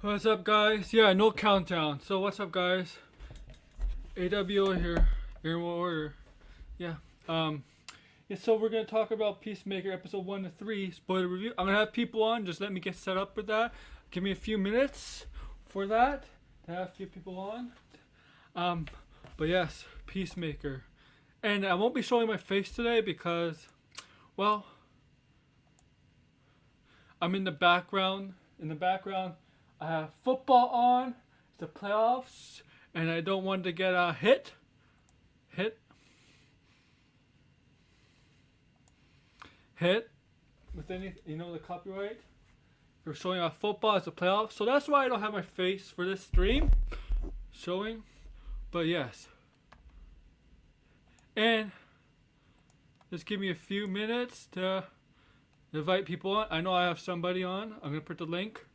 What's up, guys? Yeah, no countdown. So what's up, guys? AWO here. In what order? Yeah. Um. Yeah. So we're gonna talk about Peacemaker episode 1 to 3 spoiler review. I'm gonna have people on. Just let me get set up with that. Give me a few minutes for that. To have a few people on. Um. But yes, Peacemaker. And I won't be showing my face today because, well, I'm in the background. In the background, I have football on. It's the playoffs, and I don't want to get hit, hit with any, the copyright for showing off football. It's the playoffs, so that's why I don't have my face for this stream showing. But yes, and just give me a few minutes to invite people on. I know I have somebody on. I'm gonna put the link.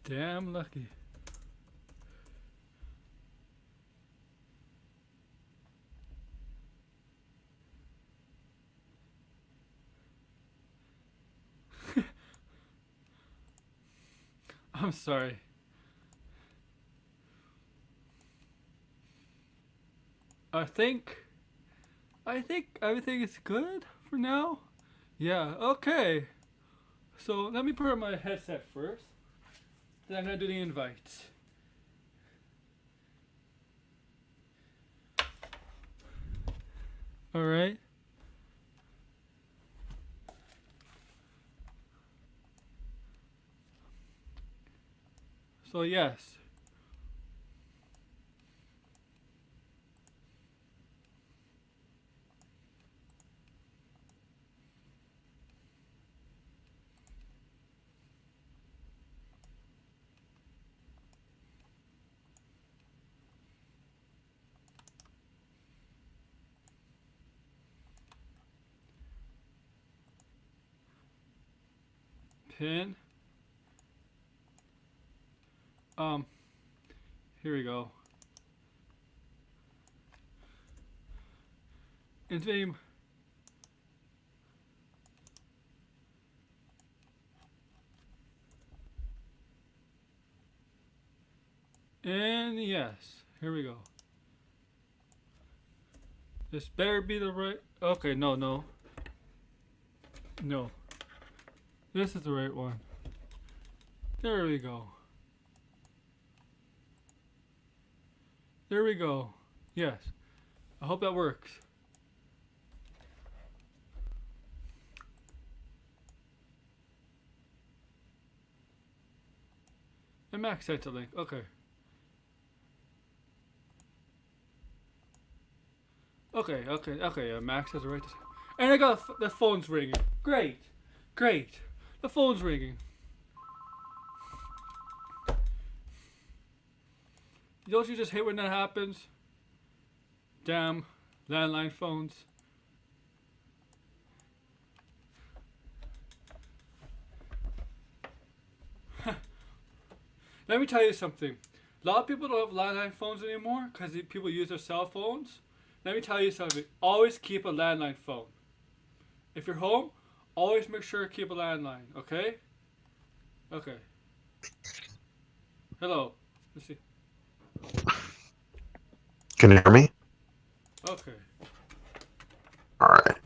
Damn lucky. I'm sorry. I think I think everything is good for now. Yeah, okay. So let me put on my headset first. Then I'm gonna do the invites. Alright. So yes. Pin. Um Here we go. And name. And yes. Here we go. This better be the right. Okay, no, no. No. This is the right one. There we go. There we go. Yes. I hope that works. And Max sent a link. Okay. Okay. Max has the right to. And I got the phone's ringing. Great. The phone's ringing. Don't you just hate when that happens? Damn landline phones. Let me tell you something. A lot of people don't have landline phones anymore because people use their cell phones. Let me tell you something. Always keep a landline phone. If you're home, always make sure to keep a landline. Okay? Okay. Hello. Let's see. Can you hear me? Okay. Alright.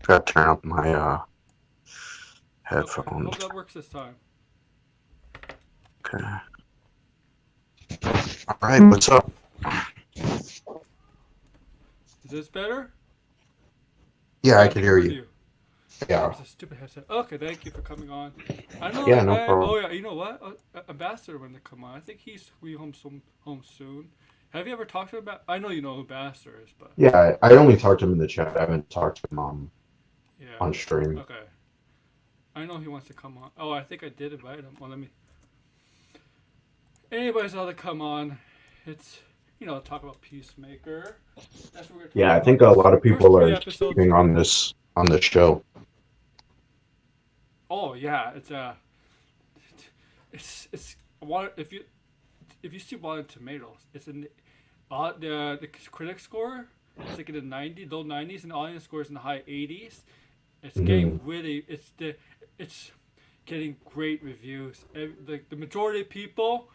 Gotta turn up my headphones. Okay. Hope that works this time. Okay. Alright, what's up? Is this better? Yeah, I can hear you. Yeah. It's a stupid headset. Okay, thank you for coming on. I know. Yeah, no problem. Oh yeah, you know what? Ambassador when they come on. I think he's be home soon. Have you ever talked to him about? I know you know who Ambassador is, but Yeah, I only talked to him in the chat. I haven't talked to him yeah. on stream. Okay. I know he wants to come on. Oh, I think I did invite him. Well, let me. anybody's ought to come on. It's talk about Peacemaker. That's what we're gonna talk Yeah, I about. think a It's lot of first people three are episodes. sleeping on this show. Oh yeah, it's if you see Rotten Tomatoes, it's in the critic score. It's like in the low 90s, and the audience score is in the high 80s. It's Hmm. getting really, it's getting great reviews. The majority of people,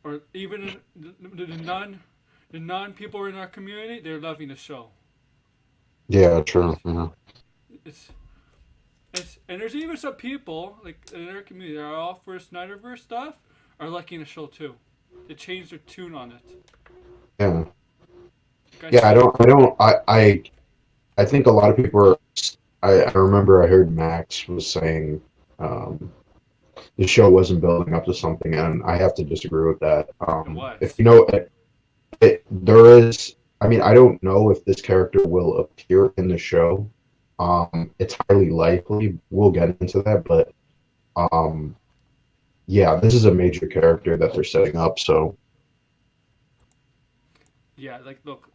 or even the non people in our community, they're loving the show. Yeah, true. It's Yeah. it's and there's even some people like in our community that are all for Snyderverse stuff are liking the show too. They changed their tune on it. Yeah. Like I Yeah, see, I think a lot of people are. I remember I heard Max was saying um, the show wasn't building up to something, and I have to disagree with that. it If was. you know, there is. I mean, I don't know if this character will appear in the show. It's highly likely. We'll get into that, but um, yeah, this is a major character that they're setting up. So Yeah, like look,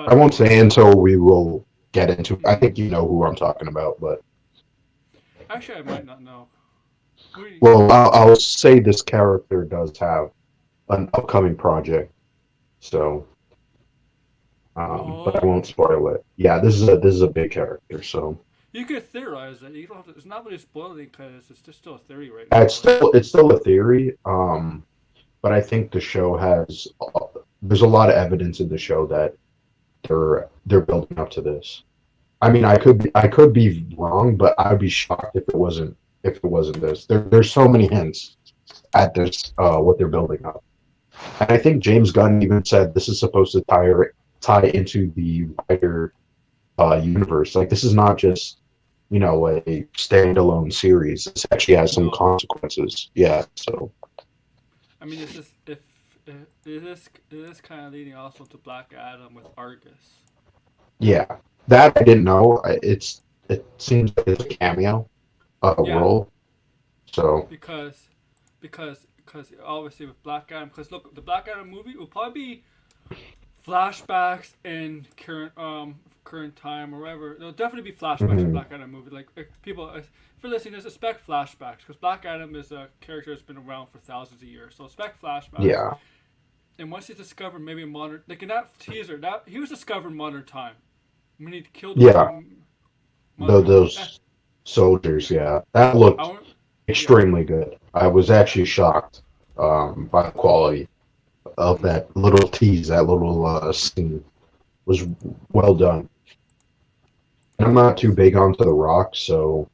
I but won't say until we will get into. I mm, think you know who I'm talking about, but actually I might not know. We, well, I'll say this character does have an upcoming project. So, but I won't oh, spoil it. Yeah, this is a big character. So you could theorize it. You don't have to, it's not really spoiling because it's just still a theory right now. it's still a theory. But I think the show has there's a lot of evidence in the show that they're building up to this. I mean, I could be wrong, but I'd be shocked if it wasn't this. There's so many hints at this what they're building up, and I think James Gunn even said this is supposed to tie into the wider universe. Like this is not just a standalone series. This actually has some No, consequences. Yeah. So I mean this is if it is kind of leading also to Black Adam with Argus. yeah, that I didn't know. It seems like it's a cameo Yeah, role. So because because obviously with Black Adam, because look, the Black Adam movie will probably be flashbacks in current time or whatever. There'll definitely be flashbacks in mhm, Black Adam movie. Like people, for listeners, expect flashbacks because Black Adam is a character that's been around for thousands of years. So expect flashbacks. yeah, And once he's discovered maybe a modern, like in that teaser, that he was discovered in modern time when he killed those yeah. two modern time. Those soldiers, Yeah, yeah, that I looked want. Yeah, extremely good. I was yeah. actually shocked by the quality of Mm-hmm. that little tease, that little scene was well done. I'm not too Yes. big onto The Rock, so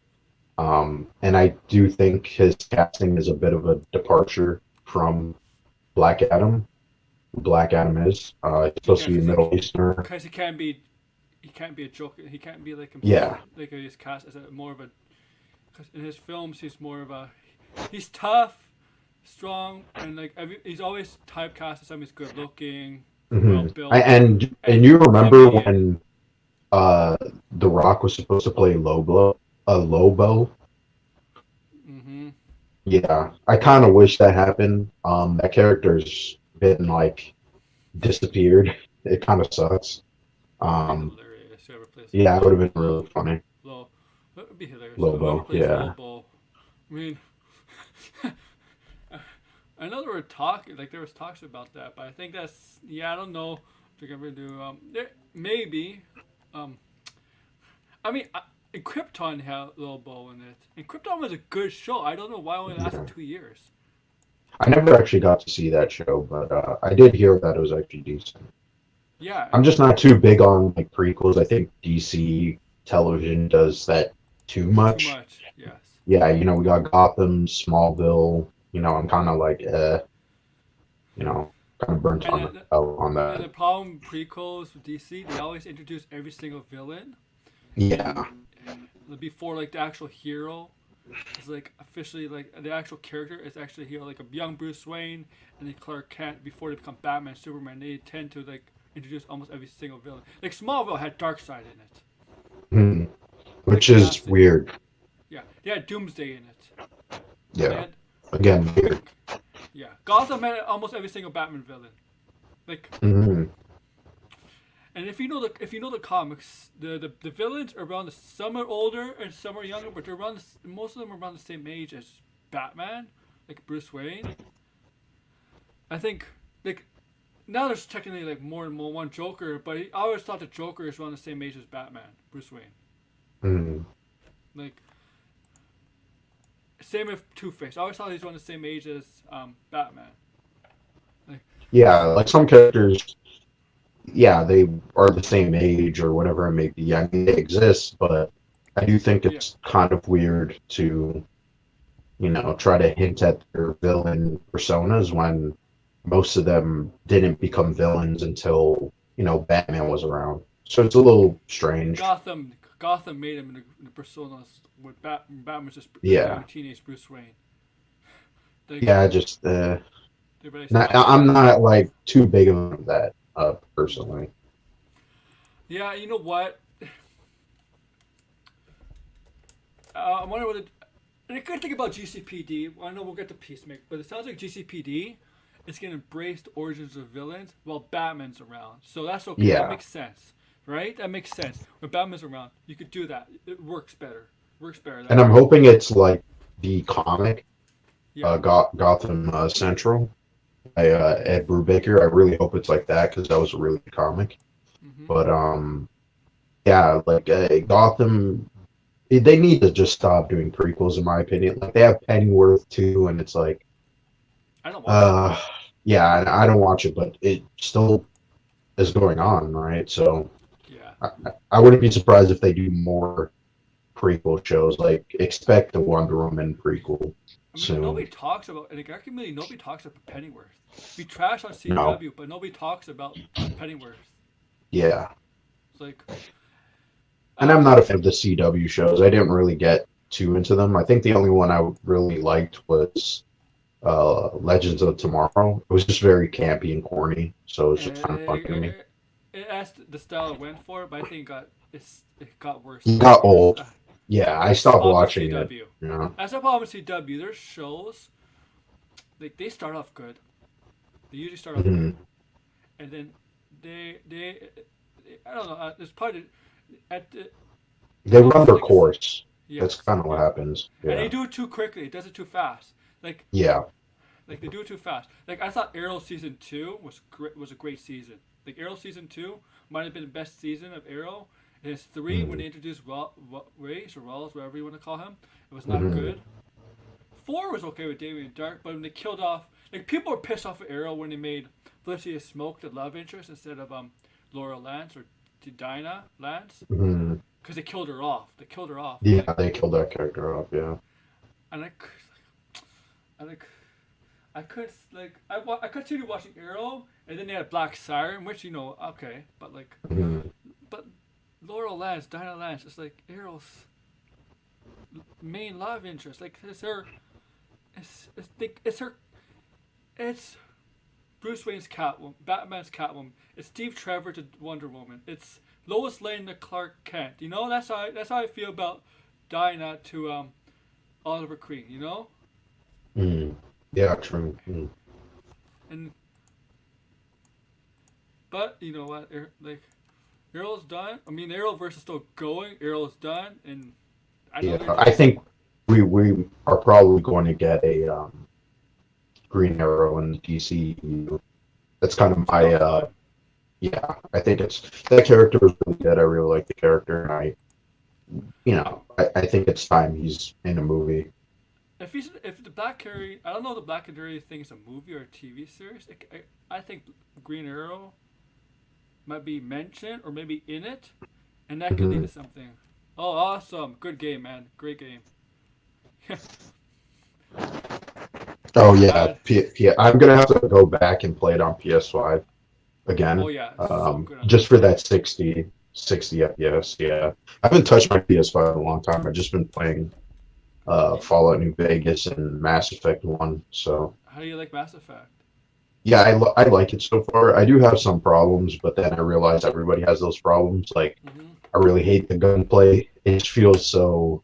and I do think his casting is a bit of a departure from Black Adam. Black Adam is he's supposed Yeah, to be a Middle Easterner. because he can't be a joker. He can't be like Yeah, like he's cast as a more of a. Because in his films, he's more of a. He's tough, strong, and like he's always typecast as somebody who's good looking, well hmm built, and and you remember comedian. when The Rock was supposed to play Lobo. Mm-hmm. Yeah, I kind of wish that happened. That character's been like disappeared. It kind of sucks. That'd be Um, hilarious. Whoever plays yeah, it would have been really funny. That would be hilarious. Whoever Lobo. plays Yeah, Lobo. I mean, I know there were like there was talks about that, but I think that's I don't know. If they're gonna do maybe. Um, I mean, Krypton had Lobo in it, and Krypton was a good show. I don't know why it only lasted yeah. 2 years. I never actually got to see that show, but I did hear that it was actually decent. Yeah, I'm just not too big on like prequels. I think DC television does that too too much. much. Yes. Yeah, we got Gotham, Smallville. I'm kind of like, kind of burnt And on and that. the problem with prequels with DC, they always introduce every single villain, Yeah. and before like the actual hero is like officially like the actual character is actually here like a young Bruce Wayne and then Clark Kent before they become Batman, Superman. They tend to like introduce almost every single villain. Like Smallville had Darkseid in it, Mhm. like Which is classic. weird. Yeah, they had Doomsday in it. They Yeah. had Again, weird. Yeah, Gotham had almost every single Batman villain. Like, Hmm. and if you know the comics, the villains are around some are older and some are younger, but they're most of them are around the same age as Batman, like Bruce Wayne. I think like now there's technically like more and more one Joker, but I always thought the Joker is around the same age as Batman, Bruce Wayne. Hmm. Like same with Two Face. I always thought he's around the same age as Batman. Like, Yeah, like some characters, yeah, they are the same age or whatever it may be. I mean, they exist, but I do think yeah, it's kind of weird to, try to hint at their villain personas when most of them didn't become villains until, Batman was around. So it's a little strange. Gotham made him in the personas with Batman's just Yeah. young teenage Bruce Wayne. Like Yeah, just they really not, stopped I'm that. not like too big of that personally. Yeah, you know what? I wonder what. And I could think about GCPD. I know we'll get to Peacemaker, but it sounds like GCPD is going to embrace the origins of villains while Batman's around. So that's okay. That Yeah. makes sense, right? That makes sense. When Batman's around, you could do that. It works better. Works better And that I'm way. hoping it's like the comic Yeah. Gotham Central by Ed Brubaker. I really hope it's like that because that was a really good comic. Hmm. But yeah, like Gotham, they need to just stop doing prequels, in my opinion. Like they have Pennyworth too, and it's like, I don't watch it. uh, yeah, I don't watch it, but it still is going on, right? So Yeah. I wouldn't be surprised if they do more prequel shows. Like expect the Wonder Woman prequel I mean, soon. nobody talks about, in the American community, nobody talks about Pennyworth. We trash on No, CW, but nobody talks about Pennyworth. yeah. It's like, And uh, I'm not a fan of the CW shows. I didn't really get too into them. I think the only one I really liked was Legends of Tomorrow. It was just very campy and corny, so it was just kind of fun to me. it asked the style it went for, but I think it got worse It over the got years. old. Yeah, And I that's the stopped problem with watching it. CW. Yeah. That's the problem with CW. Their shows, like they start off good. They usually start off Hmm. good, and then they I don't know. There's probably at the, I They don't know if run it's their like course. That's yes, kind of what yes, happens. and Yeah. they do it too quickly. It does it too fast. Like Yeah. they do it too fast. Like I thought Arrow season two was a great season. Like Arrow season two might have been the best season of Arrow. And it's three when Hmm. they introduced Race or Rawls, whatever you want to call him. It was not Hmm. good. Four was okay with David Dark, but when they killed off, like people were pissed off at Arrow when they made Felicity Smoke the love interest instead of Laura Lance or Dinah Lance Hmm. because they killed her off. They killed her off. Yeah, they killed that character off. Yeah. And I like I could I continued watching Arrow, and then they had Black Siren, which okay, but like Hmm. but Laurel Lance, Dinah Lance, it's like Arrow's main love interest. Like it's her, it's her, it's Bruce Wayne's Catwoman, Batman's Catwoman. It's Steve Trevor to Wonder Woman. It's Lois Lane to Clark Kent. That's how I feel about Dinah to Oliver Queen. Hmm. Yeah, true. Hmm. And but you know what? Like Arrow's done. I mean, Arrowverse is still going. Arrow's done, and I know Yeah, they're I doing. think we are probably going to get a Green Arrow in the DCU. That's kind of It's my about time. yeah. I think it's that character is really good. I really like the character, and I think it's time he's in a movie. If the Black Canary, I don't know if the Black Canary thing is a movie or a TV series. I think Green Arrow might be mentioned or maybe in it, and that could lead Hmm. to something. Oh, awesome! Good game, man. Great game. Oh yeah, Bad. I'm gonna have to go back and play it on PS5 Oh again, yeah, it's so good on just for PS5. that 60 FPS. Yeah, I haven't touched my PS5 in a long time. I've just been playing Fallout New Vegas and Mass Effect 1. So How do you like Mass Effect? yeah, I like it so far. I do have some problems, but then I realize everybody has those problems. Like Mm-hmm. I really hate the gunplay. It just feels so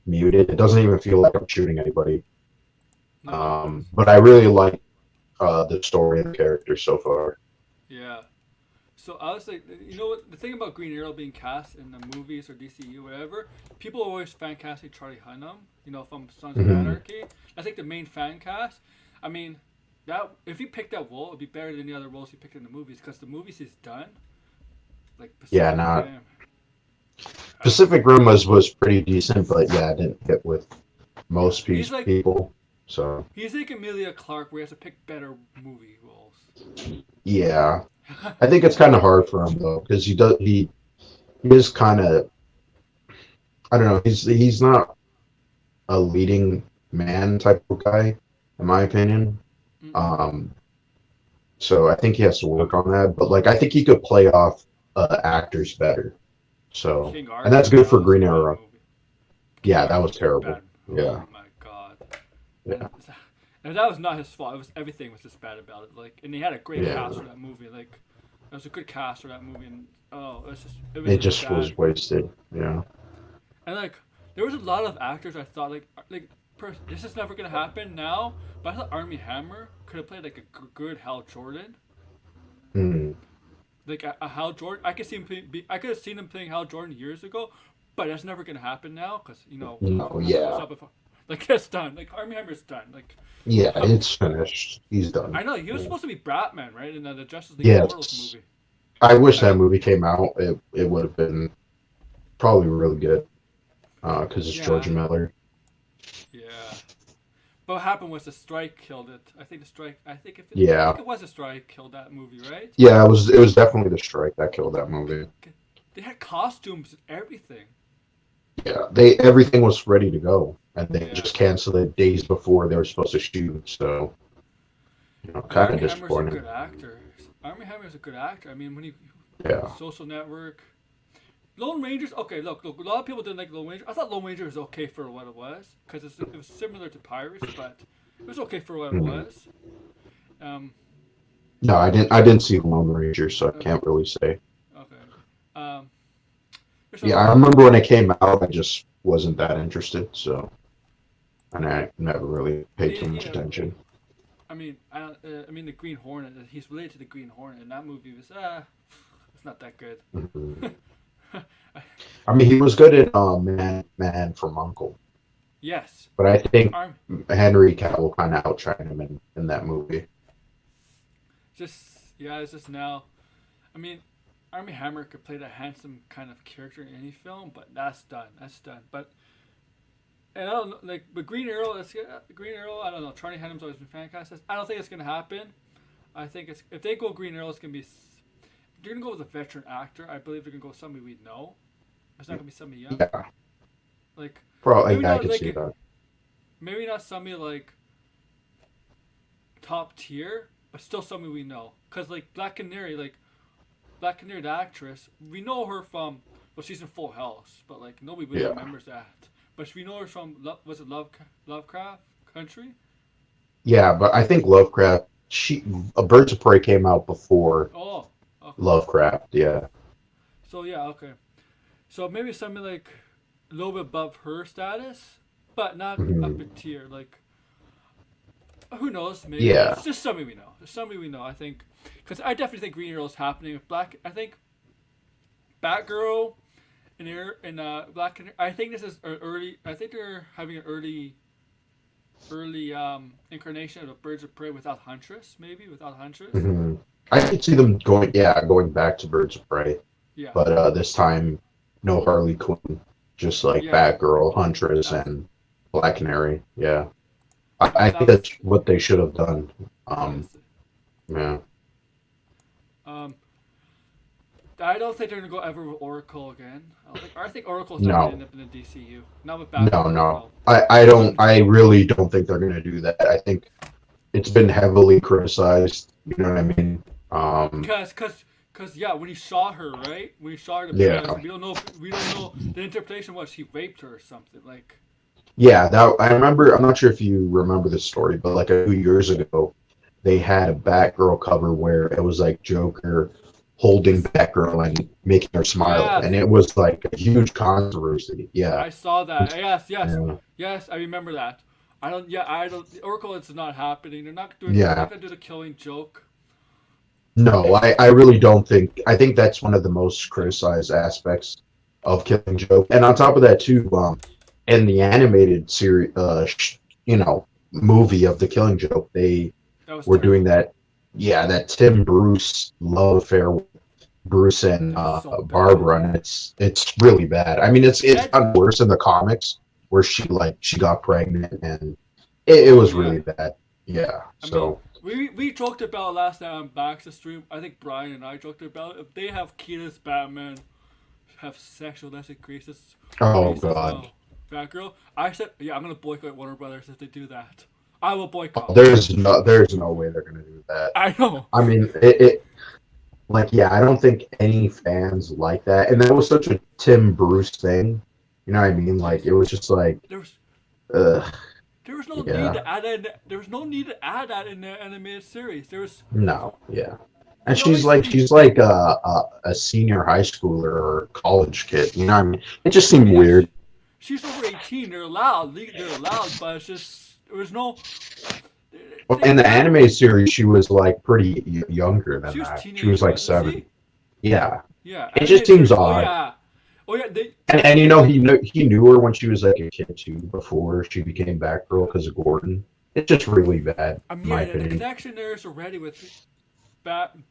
muted. It doesn't even feel like I'm shooting anybody. No, it does. But I really like the story and the characters so far. Yeah. So I was like, you know what? The thing about Green Arrow being cast in the movies or DCU, whatever, people always fan casting Charlie Hunnam. You know, from Sons of Hmm. Anarchy. That's like the main fan cast. I mean, that if he picked that role, it'd be better than the other roles he picked in the movies because the movies he's done, like Yeah, Pacific not Rim. Uh, Pacific Rim was pretty decent, but yeah, it didn't hit with yeah, most people. So he's like Emilia Clarke, where he has to pick better movie roles. yeah, I think it's kind of hard for him though because he is kind of, I don't know, he's not a leading man type of guy in my opinion. Mm-mm. Um, so I think he has to work on that. But like I think he could play off actors better. Like So King and that's Arthur, good that for was a Green bad Arrow. movie. King Yeah, that Arthur was was a terrible. bad. Yeah, Oh my god. yeah, And and that was not his fault. It was everything was just bad about it. Like, and they had a great yeah. cast for that movie. Like, it was a good cast for that movie, and oh, it was It just just bad. was wasted. Yeah. And like, there was a lot of actors I thought this is never gonna happen now. But I thought Army Hammer could have played like a good Hal Jordan. Mm. Like a Hal Jordan, I could see I could have seen him playing Hal Jordan years ago, but that's never gonna happen now because No, it's yeah. not before. Like it's done. Like Army Hammer's done. Like Yeah, it's finished. He's done. I know he was Yeah. supposed to be Batman, right? In the Justice League Immortals Yes. movie. I wish Uh, that movie came out. It would have been probably really good because it's yeah, George Miller. yeah. But what happened was the strike killed it. I think the strike. I Yeah. think it was a strike killed that movie, right? Yeah, it was definitely the strike that killed that movie. They had costumes and everything. Yeah, they everything was ready to go, and they Yeah. just canceled it days before they were supposed to shoot. So, And kind of Army Hammer's a disappointing. good actor. Army Hammer's a good actor. I mean, when he Yeah. Social Network, Lone Rangers. Okay, look. A lot of people didn't like Lone Ranger. I thought Lone Ranger was okay for what it was because it was similar to Pirates, but it was okay for what it Mhm. was. Um. No, I didn't see Lone Ranger, so I Okay. can't really say. Okay. Um. There's Yeah, some I other. remember when it came out, I just wasn't that interested. So, and I never really paid too much Yeah. attention. I mean the Green Hornet. He's related to the Green Hornet, and that movie was it's not that good. Mhm. I mean, he was good at Man from Uncle, Yes. but I think Arm. Henry Cavill kind of outshined him in that movie. It's just now. I mean, Army Hammer could play the handsome kind of character in any film, but that's done. That's done. But and I don't know, but Green Arrow. Green Arrow. I don't know. Charlie Hunnam's always been fan cast. I don't think it's gonna happen. I think it's if they go Green Arrow, it's gonna be. They're gonna go with a veteran actor. I believe they're gonna go with somebody we know. It's not gonna be somebody young. Yeah, Like maybe probably I not could see like that. maybe not somebody like top tier, but still somebody we know. Cause like Black Canary, the actress, we know her from she's in Full House, but like nobody really Yeah, remembers that. But we know her from was it Lovecraft Country? yeah, but I think Lovecraft. Birds of Prey came out before Oh, okay. Lovecraft. Yeah. So yeah, okay. So maybe something like a little bit above her status, but not up Hmm. a tier. Like who knows? Maybe Yeah. it's just somebody we know. There's somebody we know. I think because I definitely think Green Arrow is happening. With I think Batgirl and Black Canary. I think this is early. I think they're having an early incarnation of the Birds of Prey without Huntress. Maybe without Huntress. Hmm. I could see them going back to Birds of Prey, Yeah. but this time no Harley Quinn, just like Yes. Batgirl, Huntress, That's and Black Canary. Yeah, that, I that think was that's what they should have done. yes. Yeah, Um, I don't think they're gonna go ever with Oracle again. I think Oracle's not gonna no, end up in the DCU. Not with no, Batgirl. no. No. I There's don't. some I really don't think they're gonna do that. I think it's been heavily criticized. You know what I mean? cause yeah, when he shot her, right? When he shot her in the Yeah, past, we don't know the interpretation was he raped her or something. Like yeah. That I remember. I'm not sure if you remember the story, but like a few years ago, they had a Batgirl cover where it was like Joker holding yes, Batgirl and making her smile, yes, and it was like a huge controversy. Yeah, I saw that. Yes, yes, yeah, yes. I remember that. I don't. Yeah, I don't. Oracle, it's not happening. They're not doing. They're Yeah. not gonna do the Killing Joke. No, I really don't think. I think that's one of the most criticized aspects of Killing Joke. And on top of that, too, in the animated series, movie of the Killing Joke, they That was were doing terrible. that. Yeah, that Tim Bruce love affair with Bruce and That was so bad. Barbara, and it's really bad. I mean, it's That. gotten worse in the comics where she got pregnant and it Oh was yeah. really bad. Yeah. I mean, So, we joked about last night on Baxter stream. I think Brian and I joked about it. If they have Keita's Batman have sexual desecrations oh Grace's God. Batgirl, I said, yeah, I'm gonna boycott Warner Brothers if they do that. I will Oh, boycott. there's no way they're gonna do that. I know. I mean, it like yeah, I don't think any fans like that, and that was such a Tim Bruce thing. You know what I mean? Like Yes. it was just like, There was ugh, there was no need yeah, to add that. There was no need to add that in the animated series. There was. no, yeah. And It always be. she's like a senior high schooler or college kid. You know what I mean? It just seemed Yeah, weird. she's over 18. They're allowed. They're allowed, but it's just there was no. Well, in the anime series, she was like pretty younger than She was that. She was teenage, like wasn't 7. she? Yeah, Yeah, it just animated seems series. Oh odd. yeah, oh yeah. They And he knew her when she was like a kid too, before she became Batgirl because of Gordon. It's just really bad, I mean, in my yeah, the opinion. connection there is already with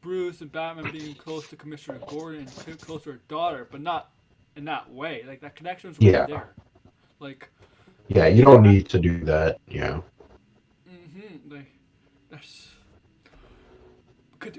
Bruce and Batman being close to Commissioner Gordon and close to her daughter, but not in that way. Like that connection is already Yeah, there. Like they yeah, don't you need to. don't need to do that. Yeah, Like that's.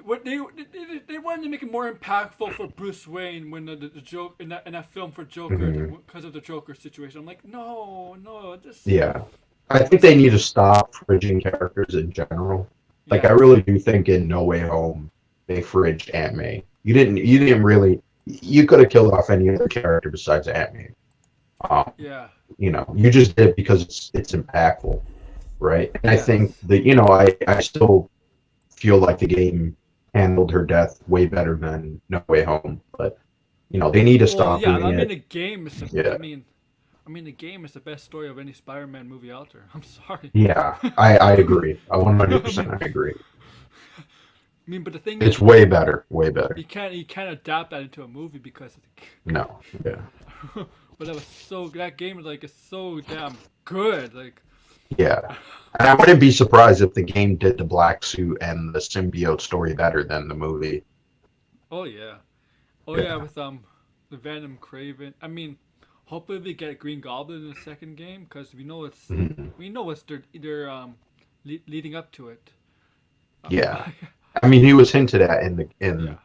What they wanted to make it more impactful for Bruce Wayne when the joke in that film for Joker hmm because of the Joker situation. I'm like, no, no, just yeah. I think let's they need to stop fridging characters in general. Like, I yes, really do think in No Way Home they fridged Aunt May. You didn't really. You could have killed off any other character besides Aunt May. Um, yeah, you just did because it's impactful, right? And I think yes. that I still feel like the game handled her death way better than No Way Home. But they need to Well, stop yeah. doing it. The game is. Yeah, The game is the best story of any Spider-Man movie out there. I'm sorry. yeah, I I mean, agree. I 100% I mean, I agree. but the thing It's is, way better, way better. you can't adapt that into a movie because No, yeah, but that was so that game is so damn good. Like, yeah. And I wouldn't be surprised if the game did the black suit and the symbiote story better than the movie. oh yeah, oh yeah, Yeah. with the Venom Craven. I mean, hopefully we get Green Goblin in the second game because Mhm. we know what's they're leading up to it. Yeah. I mean, he was hinted at Yeah. in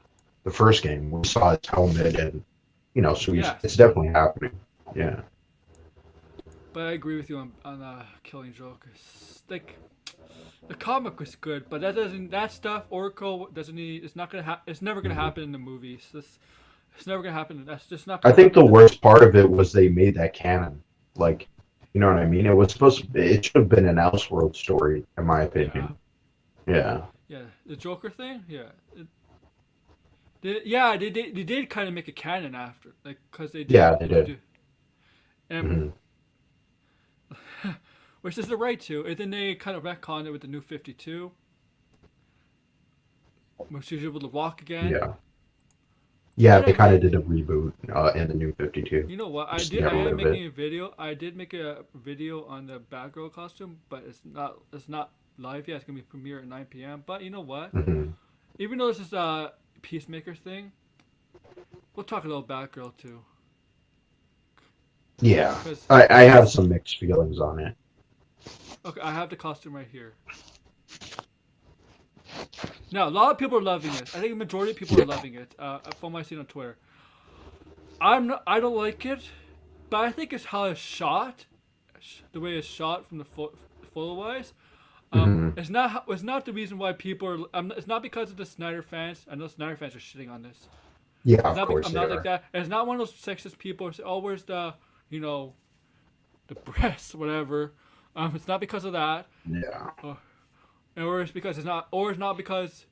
the first game. We saw his helmet, and so it's Yes. definitely happening. Yeah. But I agree with you on Killing Joke. It's like the comic was good, but that stuff Oracle doesn't need. It's not it's never gonna Mhm. happen in the movies. It's never gonna happen. That's just not I gonna think the happen. worst part of it was they made that canon. Like, you know what I mean? It was it should have been an Elseworld story, in my Yeah, opinion. Yeah. yeah. The Joker thing. Yeah. They did kind of make a canon after, like, cause they did Yeah, they did. introduce, and Hmm. which is the right to. And then they kind of retconned it with the New 52, where she's able to walk again. Yeah. Yeah, And they kind of did a reboot in the New 52. you know what? Just to get I rid am of it. making a video. I did make a video on the Batgirl costume, but it's not live yet. It's gonna be premiere at 9 p.m. But you know what? Hmm. Even though this is a Peacemaker thing, we'll talk a little Batgirl too. Yeah. Cause I this have is some mixed feelings on it. okay. I have the costume right here. Now a lot of people are loving it. I think the majority of people are Yeah. loving it. From what I've seen on Twitter, I don't like it, but I think it's how it's shot, the way it's shot from the photo wise. Hmm. It's not the reason why people are. It's not because of the Snyder fans. I know Snyder fans are shitting on this. Yeah, It's of not. course I'm they not like are. that. And it's not one of those sexist people who say, "Oh, where's the you know the breasts, whatever." It's not because of that, Yeah. or it's because it's not, or it's not because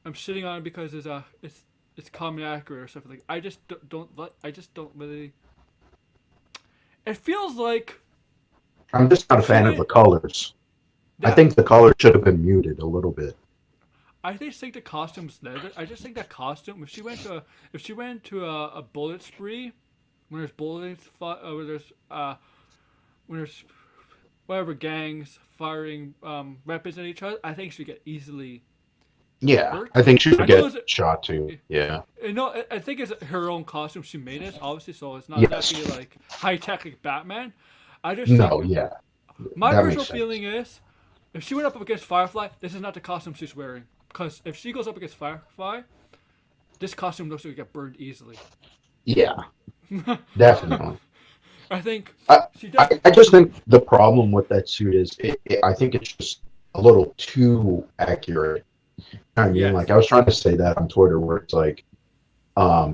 I'm shitting on it because it's common accurate or something like. I just don't. I just don't really. It feels like I'm just not a If she fan of the went, colors. I yeah, think the color should have been muted a little bit. I just think the costume's there. I just think that costume. If she went to a bullet spree, when there's bullets, when there's whatever gangs firing weapons at each other, I think she get easily Yeah, I hurt. think she I would know get it's shot too. Yeah. no, I think it's her own costume. She made it, obviously, so it's not exactly Yes. like high tech like Batman. I just think No. Yeah. my That personal makes sense. feeling is, if she went up against Firefly, this is not the costume she's wearing. Because if she goes up against Firefly, this costume looks like it get burned easily. Yeah. Definitely. I think I, she does. I just think the problem with that suit is I think it's just a little too accurate. I mean, like Yes. I was trying to say that on Twitter, where it's like,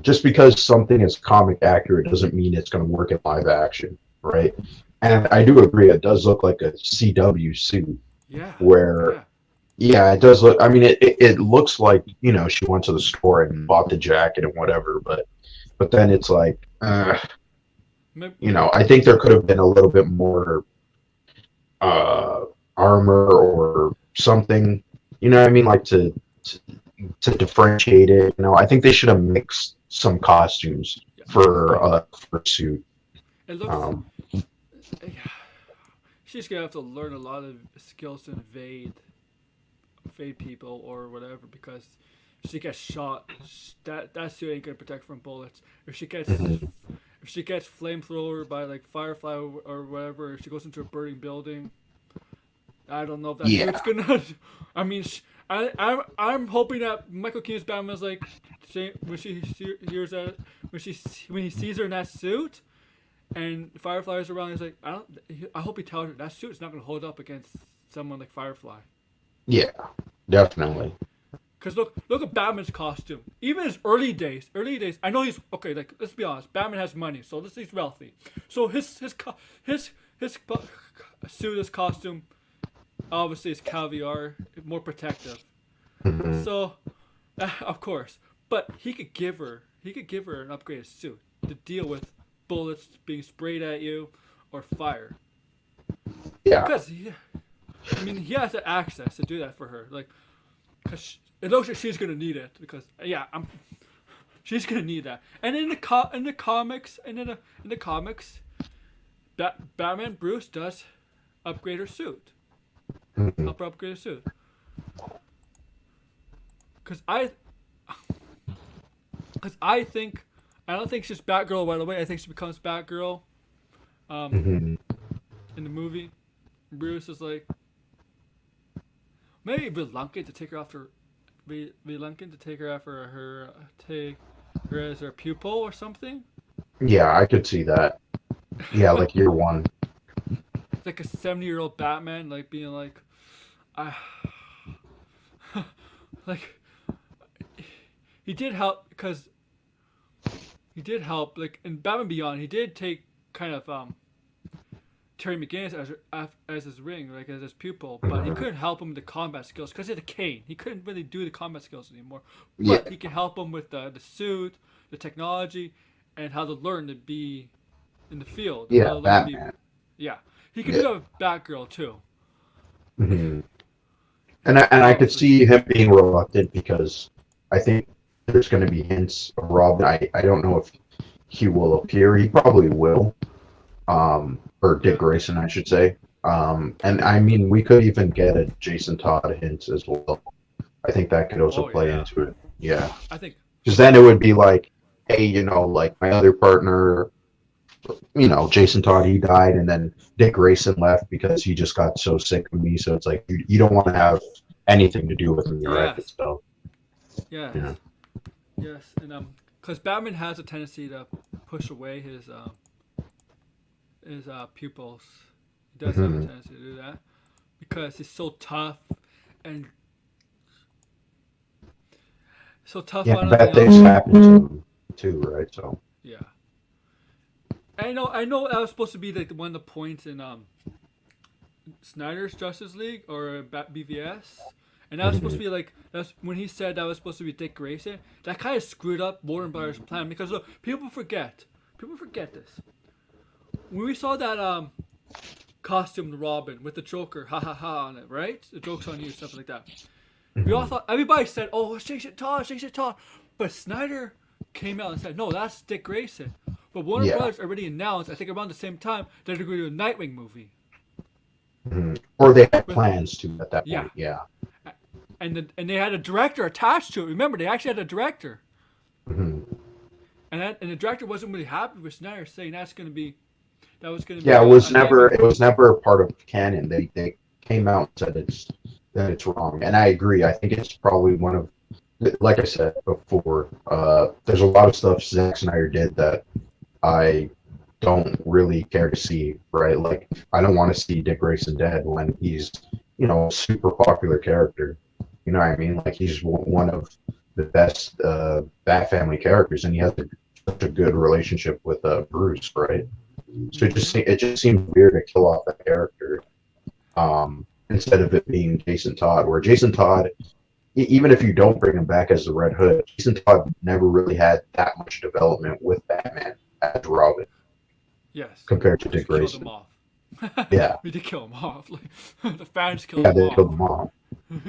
just because something is comic accurate doesn't mean it's going to work in live action, right? And I do agree, it does look like a CW suit, Yeah. where Yeah. yeah, it does look. I mean, it looks like she went to the store and bought the jacket and whatever, but then it's like, Maybe, I think there could have been a little bit more uh, armor or something. You know what I mean? Like to to differentiate it. I think they should have mixed some costumes yeah. for a suit. It looks. Um, Yeah. She's gonna have to learn a lot of skills to evade people or whatever because if she gets shot, that suit ain't gonna protect from bullets. If she gets flamethrower by like Firefly or whatever, if she goes into a burning building, I don't know if that suit's yeah, gonna. I mean, I'm hoping that Michael Keaton's Batman's like when she hears that when he sees her in that suit and Firefly is around, he's like, I hope he tells her that suit's not gonna hold up against someone like Firefly. yeah, definitely. Cause look at Batman's costume. Even his early days. I know he's okay. Like let's be honest, Batman has money, so he's wealthy. So his suit, his costume, obviously is caviar, more protective. Hmm. So, of course, but he could give her an upgraded suit to deal with bullets being sprayed at you or fire. Yeah, Because I mean, he has the access to do that for her. Like, cause it looks like she's gonna need it. Because yeah, she's gonna need that. And in the comics, in the comics, Batman Bruce does upgrade her suit. hmm, Help her upgrade her suit. Cause I Because I don't think she's Batgirl right away. I think she becomes Batgirl um, hmm, in the movie. Bruce is like, maybe Vilunkin to take her after. Vilunkin to take her after her. Take her as her pupil or something. yeah. I could see that. Yeah, like year one. Like a 70-year-old Batman, like being like, I. Like, he did help because he did help. Like, in Batman Beyond, he did take kind of Terry McGinnis as his ring, like as his pupil, but he couldn't help him with the combat skills because he had a cane. He couldn't really do the combat skills anymore. Yeah, But he can help him with the suit, the technology, and how to learn to be in the field. How yeah, to learn to be, Batman. yeah. He can do Yeah. that with Batgirl too. Hmm. And And I could obviously, see him being reluctant because I think there's going to be hints of Robin. I don't know if he will appear. He probably will. Or Dick yeah, Grayson, I should say. And I mean, we could even get a Jason Todd hint as well. I think that could also oh play yeah. into it. Yeah. I think, Because then it would be like, hey, like my other partner, Jason Todd, he died, and then Dick Grayson left because he just got so sick of me. So it's like, you don't want to have anything to do with me, right? yes, So, yes, yeah. yes, and because Batman has a tendency to push away his pupils. He does have a Hmm. tendency to do that because he's so tough and so tough Yeah, on bad everything things else. happen to him too, right? So, Yeah, I know that was supposed to be like one of the points in Snyder's Justice League or BVS, and that was supposed mhm. to be like that's when he said that was supposed to be Dick Grayson. That kind of screwed up Warren Brothers' plan because look, people forget this when we saw that costume to Robin with the Joker, ha ha ha on it, right? The joke's on you, stuff like that. We all Mhm. thought, everybody said, oh, it's Jason Todd, Jason Todd. But Snyder came out and said, no, that's Dick Grayson. But Warner Yeah. Brothers already announced, I think around the same time, that they're going to do a Nightwing movie. Mhm. Or they had With, plans to at that yeah. point. Yeah. And they had a director attached to it. Remember, they actually had a director. Mhm. And the director wasn't really happy with Snyder saying that was going to be Yeah. a Nightwing It was never part of canon. They came out and said it's wrong, and I agree. I think it's probably one of, like I said before, there's a lot of stuff Zack Snyder did that I don't really care to see, right? Like, I don't want to see Dick Grayson dead when he's, a super popular character. You know what I mean? Like, he's one of the best Bat Family characters, and he has such a good relationship with Bruce, right? So it just seemed weird to kill off that character, instead of it being Jason Todd, where Jason Todd, even if you don't bring him back as the Red Hood, Jason Todd never really had that much development with Batman as Robin Yes. compared to We Dick just killed him Grayson. off. Yeah, We did kill him off. Like, the fans killed yeah, him they off. killed them off.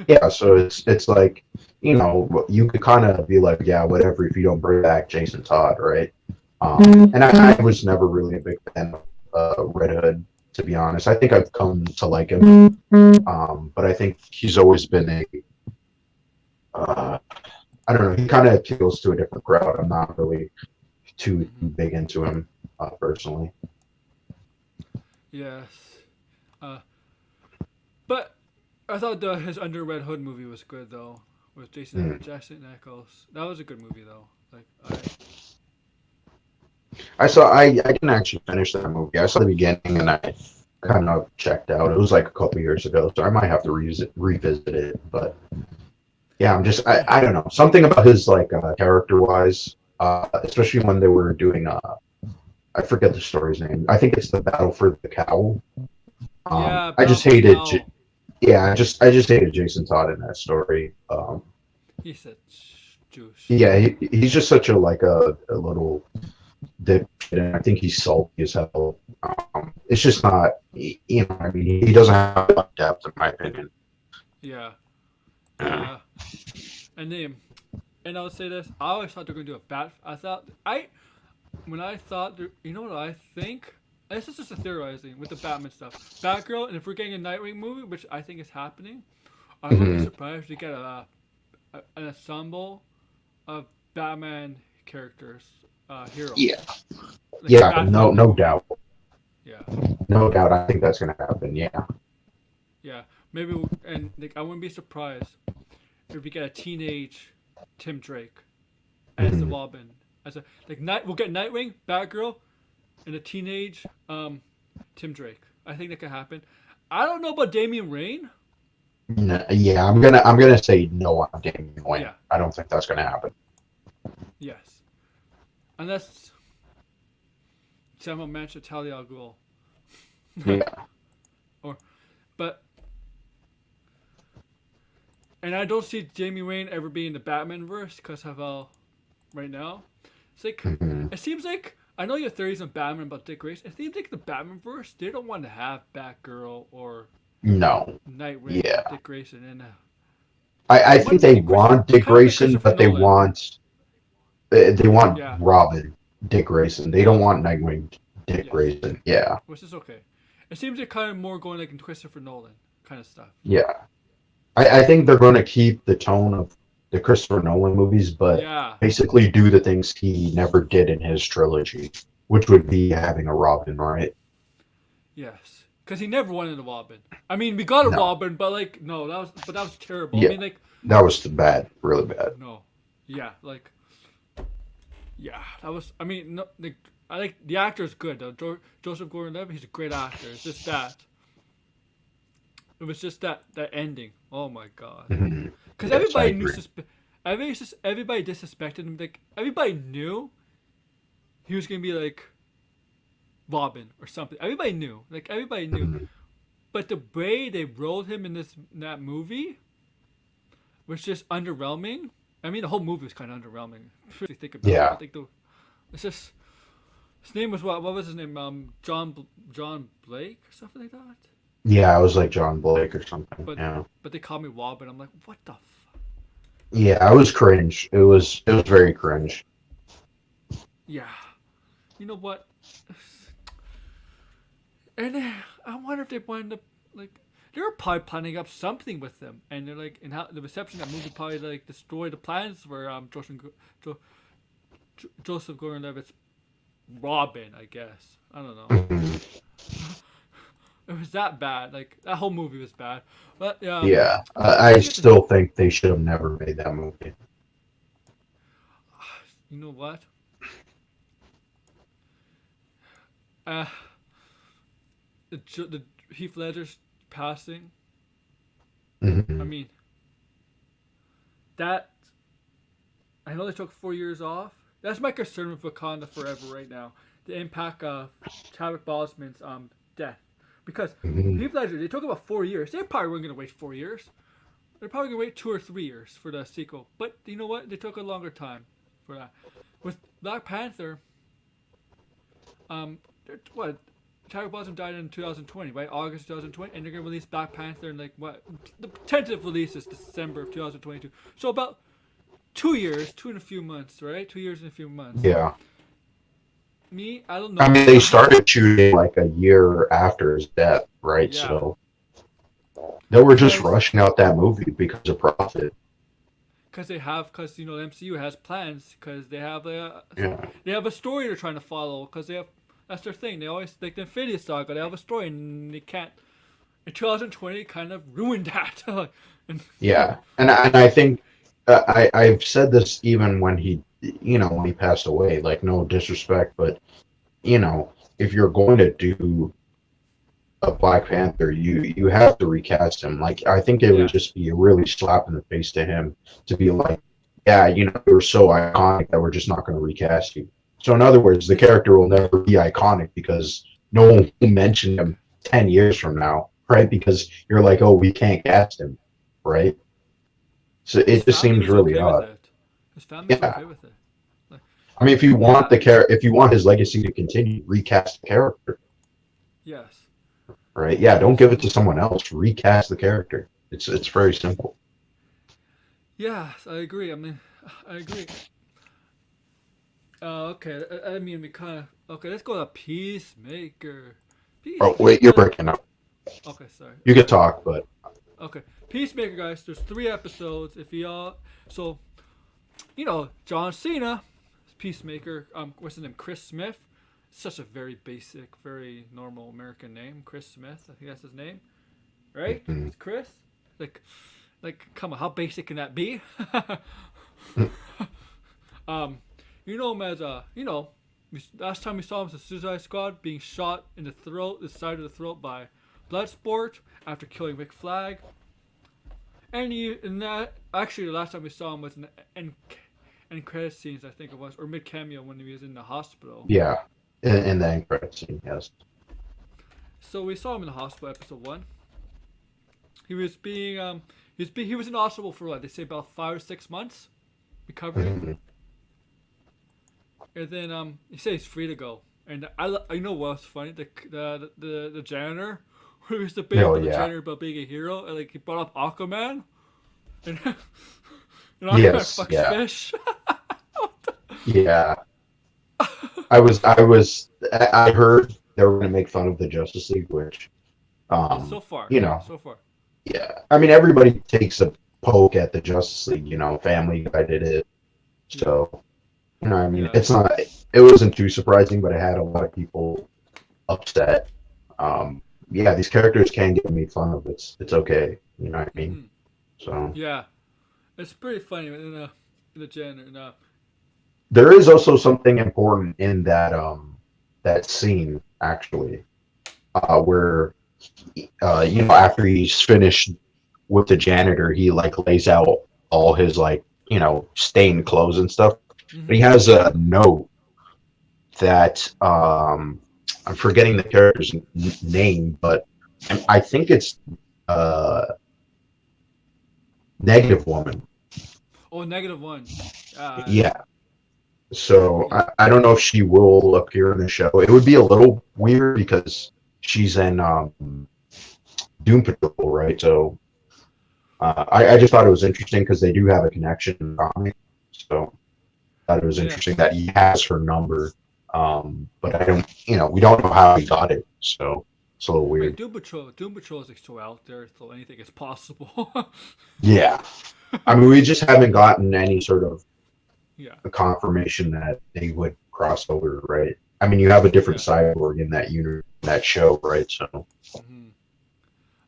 Yeah, so it's like, you could kind of be like, yeah, whatever, if you don't bring back Jason Todd, right? And I was never really a big fan of Red Hood, to be honest. I think I've come to like him, but I think he's always been uh, I don't know, he kind of appeals to a different crowd. I'm not really too Hmm. big into him, personally. Yes. Uh, but I thought his Under Red Hood movie was good though, with Mm. Jackson Nichols. That was a good movie though. Like I. I didn't actually finish that movie. I saw the beginning and I kind of checked out. It was like a couple years ago, so I might have to revisit it. But yeah, Yeah. I don't know, something about his, like, character wise, especially when they were doing, I forget the story's name. I think it's the Battle for the Cowl. Yeah. I Battle just for the hated, Cowl. yeah, I just hated Jason Todd in that story. He said, "Juice." Yeah, he's just such a little dipshit, and I think he's salty as hell. It's just not, I mean, he doesn't have enough depth, in my opinion. Yeah. Yeah. And then, and I'll say this: I always thought they were gonna do a bat. I thought when I thought, you know what I think? This is just a theorizing with the Batman stuff. Batgirl, and if we're getting a Nightwing movie, which I think is happening, I wouldn't be Hmm. surprised if we get an ensemble of Batman characters, heroes, Yeah, like a yeah, Bat Family no movie. doubt, Yeah, no doubt. I think that's gonna happen. Yeah. yeah. Maybe, and like I wouldn't be surprised if we get a teenage Tim Drake as the Hmm. Robin, as a like night. We'll get Nightwing, Batgirl, and a teenage Tim Drake. I think that could happen. I don't know about Damian Rain. No, yeah, I'm gonna say no on Damian Wayne. Yeah. I don't think that's gonna happen. Yes. Unless someone mentioned Talia al Ghul. Yeah. Or, but, and I don't see Jamie Wayne ever being the Batman verse because of right now. It's like, Hmm. it seems like, I know your theories on Batman about Dick Grayson. It seems like the Batman verse, they don't want to have Batgirl or No. Nightwing or Yeah. Dick Grayson in. I They want think to they make it want they Dick kind of like Grayson, Christopher but Nolan. they want Yeah. Robin Dick Grayson. They don't Yeah. want Nightwing Dick Yes. Grayson. Yeah. Which is okay. It seems they're kind of more going like in Christopher Nolan kind of stuff. Yeah. I think they're going to keep the tone of the Christopher Nolan movies, but Yeah. basically do the things he never did in his trilogy, which would be having a Robin, right? Yes. Because he never wanted a Robin. I mean, we got a No. Robin, but like, no, that was terrible. I Yeah. mean, like, That was bad, really bad. no, yeah, like, yeah, that was. I mean, no, like, I like the actor is good though. Joseph Gordon-Levitt, he's a great actor. It's just that it was just that ending. Oh my god. Mhm. Because Yes, I everybody knew, agree. everybody disrespected him. Like everybody knew he was gonna be like Robin or something. Everybody knew. Like everybody knew. Mhm. But the way they rolled him in that movie was just underwhelming. I mean, the whole movie was kind of underwhelming. If you think about it, Yeah. I think it's just His name was what? What was his name? John Blake or something like that. Yeah, I was like John Blake or something. But Yeah. but they call me Wob, and I'm like, what the? Yeah, I was cringe. It was very cringe. Yeah. You know what? And I wonder if they wind up like they were probably planning up something with them, and they're like, and how the reception of that movie probably like destroyed the plans for jo- Joseph Gordon-Levitt's Robin. I guess I don't know. Mhm. It was that bad. Like that whole movie was bad. But Yeah, I let's get to still think they should have never made that movie. you know what? Uh, the Heath Ledger's passing. I Hmm. mean that. I know they took 4 years off. That's my concern with Wakanda Forever right now. The impact of Chadwick Boseman's death, because Hmm. Heath Ledger they took about 4 years. They probably weren't gonna wait 4 years. They're probably gonna wait 2 or 3 years for the sequel. But you know what? They took a longer time for that. With Black Panther, um, what? Chadwick Boseman died in 2020, right? August 2020, and they're gonna release Black Panther in like what? The tentative release is December of 2022. So about 2 years, 2 and a few months, right? 2 years and a few months. Yeah, Me, I don't I know. mean they started shooting like a year after his death, right? Yeah, So they were just because rushing out that movie because of profit. because the MCU has plans because Yeah, they have a story they're trying to follow because that's their thing. They always like the Infinity Saga. They have a story and they can't. In 2020, kind of ruined that. and yeah, and I think I've said this even when when he passed away. Like no disrespect, but you know, if you're going to do a Black Panther, you have to recast him. Like I think it would yes, just be a really slap in the face to him to be like, yeah, you're so iconic that we're just not going to recast you. So in other words, the it's character will never be iconic because no one will mention him 10 years from now, right? Because you're like, oh, we can't cast him, right? So his it just family seems was really okay with odd. it. His family's Yeah, okay with it. Like, I mean, yeah, if you want his legacy to continue, recast the character, yes, right? Yeah, don't because give it to someone else. Recast the character. It's very simple. yes, I agree. I mean, I agree. Okay, I mean, we kind of okay. Let's go to Peacemaker. Oh wait, you're Peacemaker. breaking up. Okay, sorry. You can talk, but Okay, Peacemaker, guys. There's 3 episodes. If y'all, so John Cena, Peacemaker. What's his name? Chris Smith. Such a very basic, very normal American name. Chris Smith. I think that's his name, right? mm, It's Chris. Like, come on, how basic can that be? um, you know him as last time we saw him as a Suicide Squad being shot in the throat, the side of the throat by Bloodsport after killing Rick Flag. And that actually the last time we saw him was in the end credit scenes, I think it was, or mid cameo when he was in the hospital. yeah, in the end credit scene, yes. So we saw him in the hospital, episode 1. He was being he was in the hospital for what they say about 5 or 6 months, recovering, Hmm. and then he said he's free to go. And I know what's funny the janitor who used to debate Oh about the yeah, janitor about being a hero, and like he brought up Aquaman, and and Aquaman yes, fucks yeah, fish. yeah. I heard they were going to make fun of the Justice League, which, Yeah, so far, you yeah, know, so far, yeah. I mean, everybody takes a poke at the Justice League. Family Guy did it, yeah, so I mean, yeah. it wasn't too surprising, but it had a lot of people upset. Um, yeah, these characters can get made fun of. It's okay. You know what I mean? Hmm. So Yeah, it's pretty funny in the janitor. No, there is also something important in that scene actually, where after he's finished with the janitor, he like lays out all his like stained clothes and stuff. But he mm-hmm. has a note that I'm forgetting the character's name, but I think it's uh, Negative Woman. Oh, -1. Yeah, So Yeah. I don't know if she will appear in the show. It would be a little weird because she's in Doom Patrol, right? So I just thought it was interesting because they do have a connection in the comic. So I thought it was Yeah. interesting that he has her number. But I don't, we don't know how he got it. So it's a little Right. weird. Doom Patrol is like so out there, so anything is possible. Yeah. I mean, we just haven't gotten any sort of Yeah. confirmation that they would cross over, right? I mean, you have a different Yeah. cyborg in that unit, that show, right? So, hmm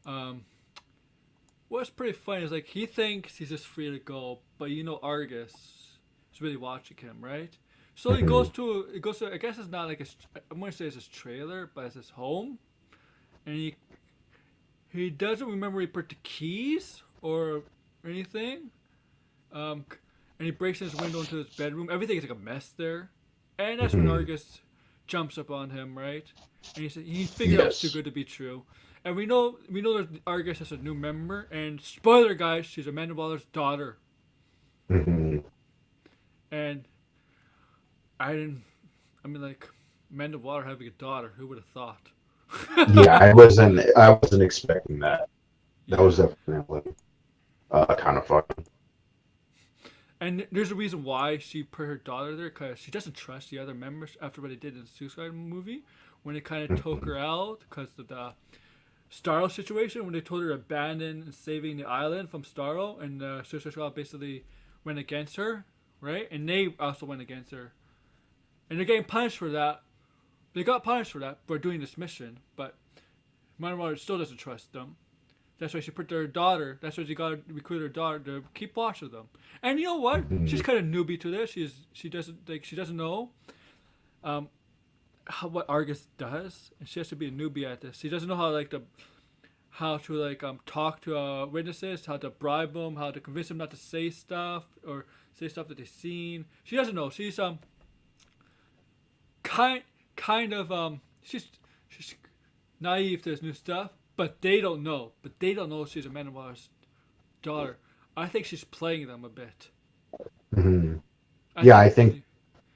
Um, what's pretty funny is like he thinks he's just free to go, but Argus is really watching him, right? So he mhm. goes to I guess it's not like I'm gonna say it's his trailer, but it's his home, and he doesn't remember he put the keys or anything. Um, and he breaks his window into his bedroom. Everything is like a mess there, and that's when Mhm. Argus jumps up on him, right? And he figured out it's too Yes. good to be true. And we know that Argus has a new member. And spoiler, guys, she's Amanda Waller's daughter. Mhm. And I didn't. I mean, like Amanda Waller having a daughter. Who would have thought? Yeah, I wasn't expecting that. That was Yeah. definitely kind of fun. And there's a reason why she put her daughter there, because she doesn't trust the other members after what they did in the Suicide movie, when they kind of took Mhm. her out because of the Starro situation, when they told her to abandon saving the island from Starro, and Suicide Squad basically went against her, right? And they also went against her, and they're getting punished for that. They got punished for that for doing this mission, but Manowar still doesn't trust them. That's why she put their daughter. That's why she got to recruit her daughter to keep watch of them. And you know what? She's Mhm. kind of newbie to this. She doesn't know um what Argus does, and she has to be a newbie at this. She doesn't know how to talk to witnesses, how to bribe them, how to convince them not to say stuff or say stuff that they've seen. She doesn't know. She's kind kind of she's naive to this new stuff, but they don't know. But they don't know she's a Manowar daughter. I think she's playing them a bit. Mhm. I Yeah, think,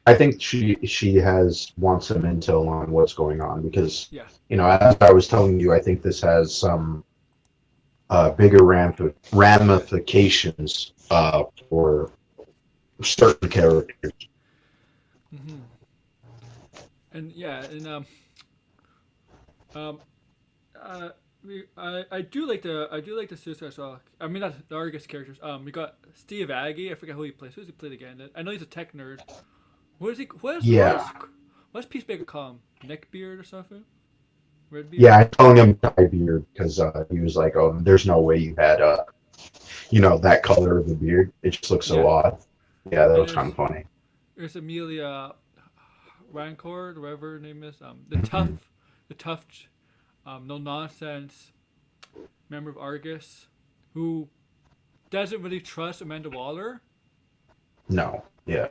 I think she has wants some intel on what's going on because yeah. as I was telling you, I think this has some bigger ramifications for certain characters. hmm And yeah, and um, uh, I do like the Suicide Squad. I mean, not the Argus characters. We got Steve Aggie. I forget who he plays. Who's he played again? I know he's a tech nerd. What is he? Yeah, What's Peacemaker call him? Neckbeard or something? yeah, Redbeard? I told him beard because he was like, "Oh, there's no way you had that color of the beard. It just looks so Yeah. odd." Yeah, that And was kind of funny. there's Amelia Rancor, whatever her name is. Mhm. The tough, no nonsense member of Argus, who doesn't really trust Amanda Waller. No, yeah,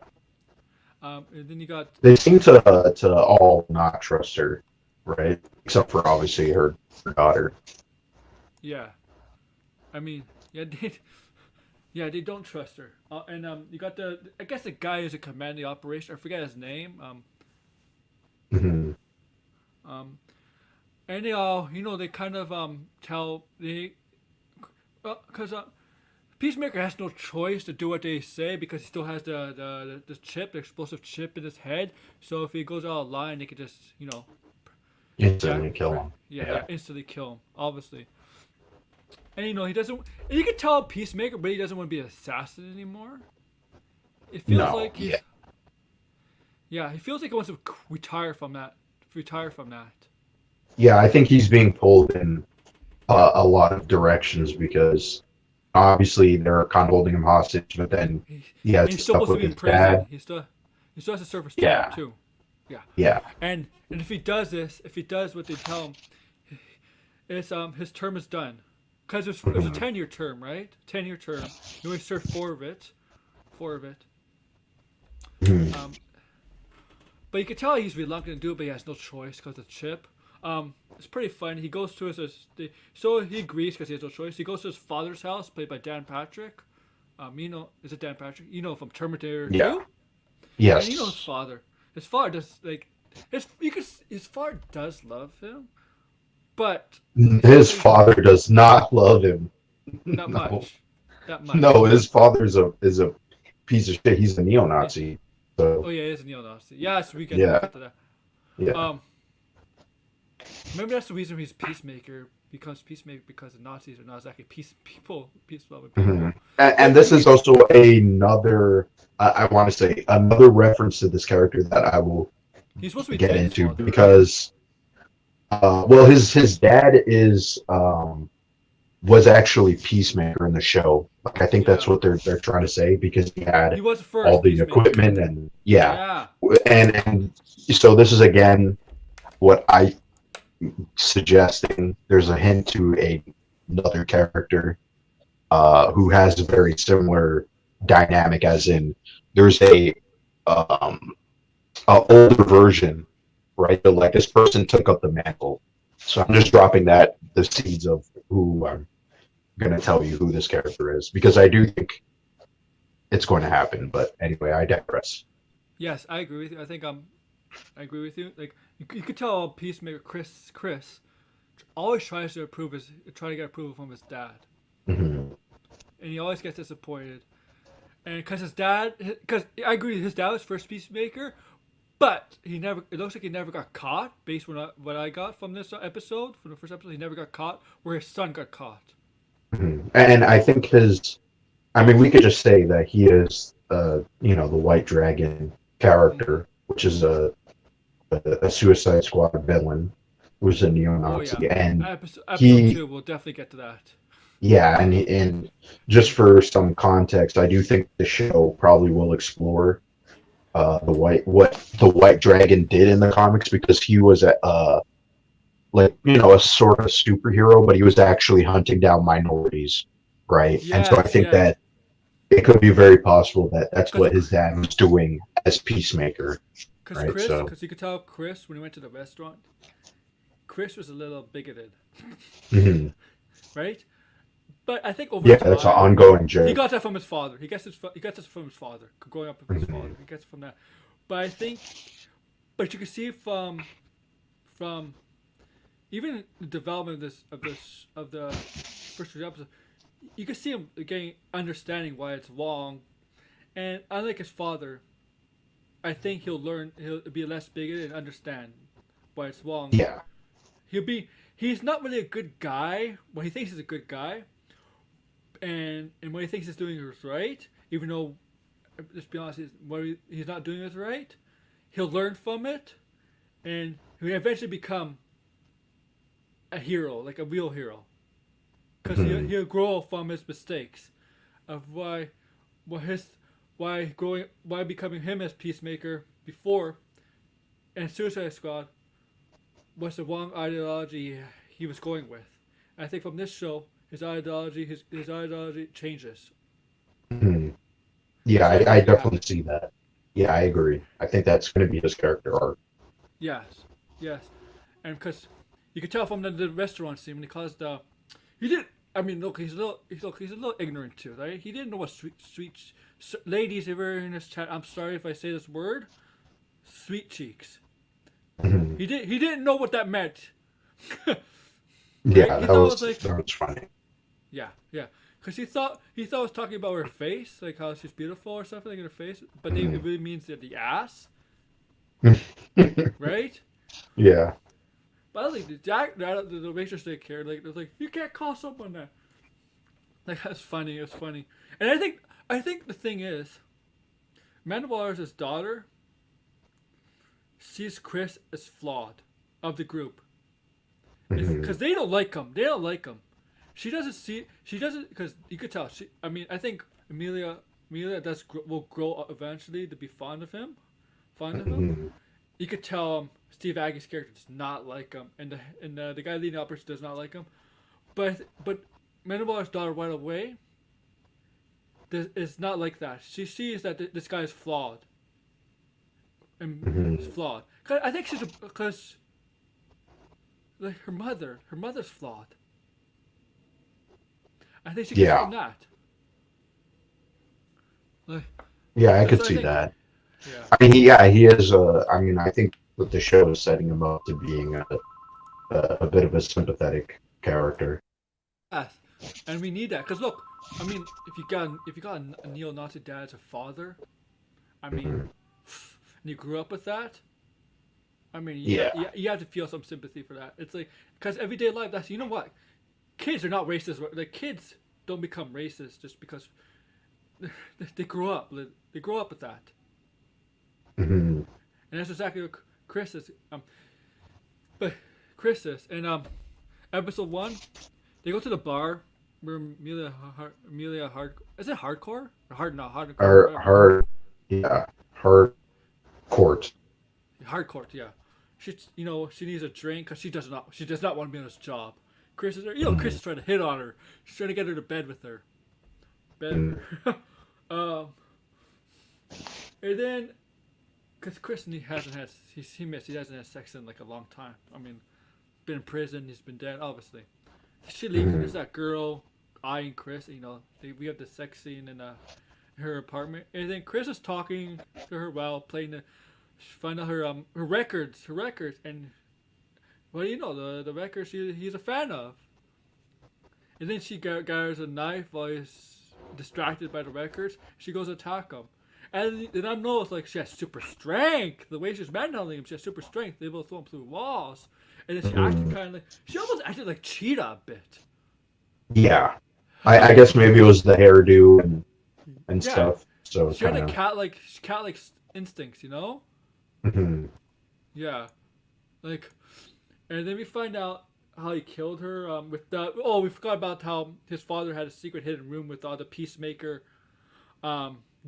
And then you got they seem to all not trust her, right? Except for obviously her daughter. yeah. I mean, yeah, they don't trust her. And you got I guess the guy who's a commanding operation. I forget his name. Mhm. Um, and they all, they kind of tell because Peacemaker has no choice to do what they say because he still has the chip, the explosive chip in his head. So if he goes out of line, they could just Instantly kill him. yeah, Yeah. instantly kill him. Obviously, and he doesn't. And you can tell Peacemaker, but he doesn't want to be an assassin anymore. It feels No. like Yeah. he feels like he wants to retire from that. Retire from that. Yeah, I think he's being pulled in a lot of directions because obviously they're kind of holding him hostage, but then He, he has and he's the still stuff supposed to with be in his prison. dad. He still has to serve his time Yeah. too. Yeah, Yeah. and if he does this, if he does what they tell him, it's his term is done. Because it was a Mhm. 10-year term, right? 10-year term. He only served four of it. Four of it. Mhm. Um, but you can tell he's reluctant to do it, but he has no choice because of the chip. It's pretty fun. He goes to so he agrees because he has no choice. He goes to his father's house, played by Dan Patrick. Is it Dan Patrick? From Terminator Yeah. 2. And you know his Yes. father. His father does like his father does love him, but some His things his father does not love him. not No. much, that No, much. his father's a piece of shit. He's a Yeah. neo-Nazi. So Oh yeah, it is a neo-Nazi. Yes, we'll yeah, get to that. yeah. Um, Maybe that's the reason he's Peacemaker becomes Peacemaker because the Nazis are not exactly peace loving hmm people. And But this you is could also another, I want to say, another reference to this character that I will he's supposed to be get Tank's into father, right? because, well, his dad is was actually Peacemaker in the show. Like I think that's Yeah. what they're trying to say because he He had was the all first the Peacemaker. equipment and yeah, Yeah. and so this is again what I suggesting. There's a hint to another character who has a very similar dynamic, as in there's um, a older version, right? Like this person took up the mantle. So I'm just dropping that the seeds of who I'm going to tell you who this character is because I do think it's going to happen. But anyway, I digress. Yes, I agree with you. I agree with you. Like you could tell Peacemaker Chris always tries to try to get approval from his dad, Mm-hmm. and he always gets disappointed. And because I agree, his dad was first Peacemaker, but he never. It looks like he never got caught. Based on what I got from this episode, from the first episode, he never got caught. Where his son got caught. Mm-hmm. And I think I mean, we could just say that he is, the White Dragon Mm-hmm. character, which is a Suicide Squad villain, who's a Oh yeah, neo-Nazi, and episode he, 2. We'll definitely get to that. yeah, and just for some context, I do think the show probably will explore what the White Dragon did in the comics because he was like a sort of superhero, but he was actually hunting down minorities, right? And so I Yes, think yes. that it could be very possible that that's Cause, what his dad was doing as Peacemaker, right? So, Cause you could tell Chris when he went to the restaurant. Chris was a little bigoted, mhm. right? But I think over Yeah, that's an time, ongoing he joke. got that from his father. He gets it from his father. Growing up with his father, Mhm. he gets it from that. But I think, but you can see from even the development of the first three episodes, you can see him getting understanding why it's wrong. And unlike his father, I think he'll be less bigoted and understand why it's wrong. Yeah. He's not really a good guy. Well, he thinks he's a good guy, and what he thinks he's doing is right, even though let's be honest, he's not doing is right. He'll learn from it, and he'll eventually become a hero, like a real hero, because Mhm. he'll grow from his mistakes, of why his why becoming him as Peacemaker before and Suicide Squad was the wrong ideology he was going with. And I think from this show, his ideology changes. Mhm. Yeah, That's what I think I is gonna definitely happen. see that. Yeah, I agree. I think that's going to be his character arc. Yes, yes, and because you could tell from the restaurant scene when he calls he did. I mean, look, he's a little ignorant too, right? He didn't know what ladies. If you're in this chat, I'm sorry if I say this word, sweet cheeks. Mhm. He didn't know what that meant, right? Yeah, He thought it was like that was funny. yeah, yeah. Because he thought it was talking about her face, like how she's beautiful or something like in her face, but it Mhm. really means that the ass, right? Yeah. But I think the waitress didn't care. Like they're like, you can't call someone that. Like that's funny. It's funny, and I think the thing is, Manowars' daughter sees Chris as flawed of the group. It's Mhm. because they don't like him. They don't like him. She doesn't see. She doesn't because you could tell. I mean, I think Amelia will grow eventually to be fond of him. Fond of him. Mhm. You could tell Steve Aggie's character does not like him, and the guy leading the operation does not like him. But Manowars' daughter right away is not like that. She sees that this guy is flawed and is Mhm. flawed. 'Cause I think she's because like her mother's flawed. I think she gets it Yeah. from that. Like Yeah, I that's could what I see think. that. Yeah. I mean, yeah, he is. I mean, I think that the show is setting him up to being a bit of a sympathetic character. Yes, and we need that because look, I mean, if you got a neo-Nazi dad as a father, I mean, Hmm. and you grew up with that, I mean, Yeah. you have to feel some sympathy for that. It's like because everyday life, that's you know what, kids are not racist. Like kids don't become racist just because they grow up. They grow up with that, Hmm. and that's exactly what Chris is. But Chris is, and episode one, they go to the bar where Amelia hard is it hardcore or hard not hardcore Her, whatever her, yeah, her court. hardcore yeah. She needs a drink because she does not want to be on this job. Chris is there. Chris Hmm. is trying to hit on her. She's trying to get her to bed with her. um, and then because Chris he hasn't had he hasn't had sex in like a long time. I mean, been in prison. He's been dead obviously. She leaves and Hmm. there's that girl eyeing Chris. We have the sex scene in her apartment, and then Chris is talking to her while playing find out her records, and well, the records he's a fan of, and then she gathers a knife while he's distracted by the records. She goes to attack him, and then I know it's like she has super strength. The way she's manhandling him, she has super strength. They both throw him through walls, and then Hmm. she almost acted like Cheetah a bit. Yeah. I guess maybe it was the hairdo and Yeah, stuff. So it she had kind a of. cat like instincts, you know? Hmm. Yeah, like, and then we find out how he killed her. With the oh, we forgot about how his father had a secret hidden room with all the Peacemaker,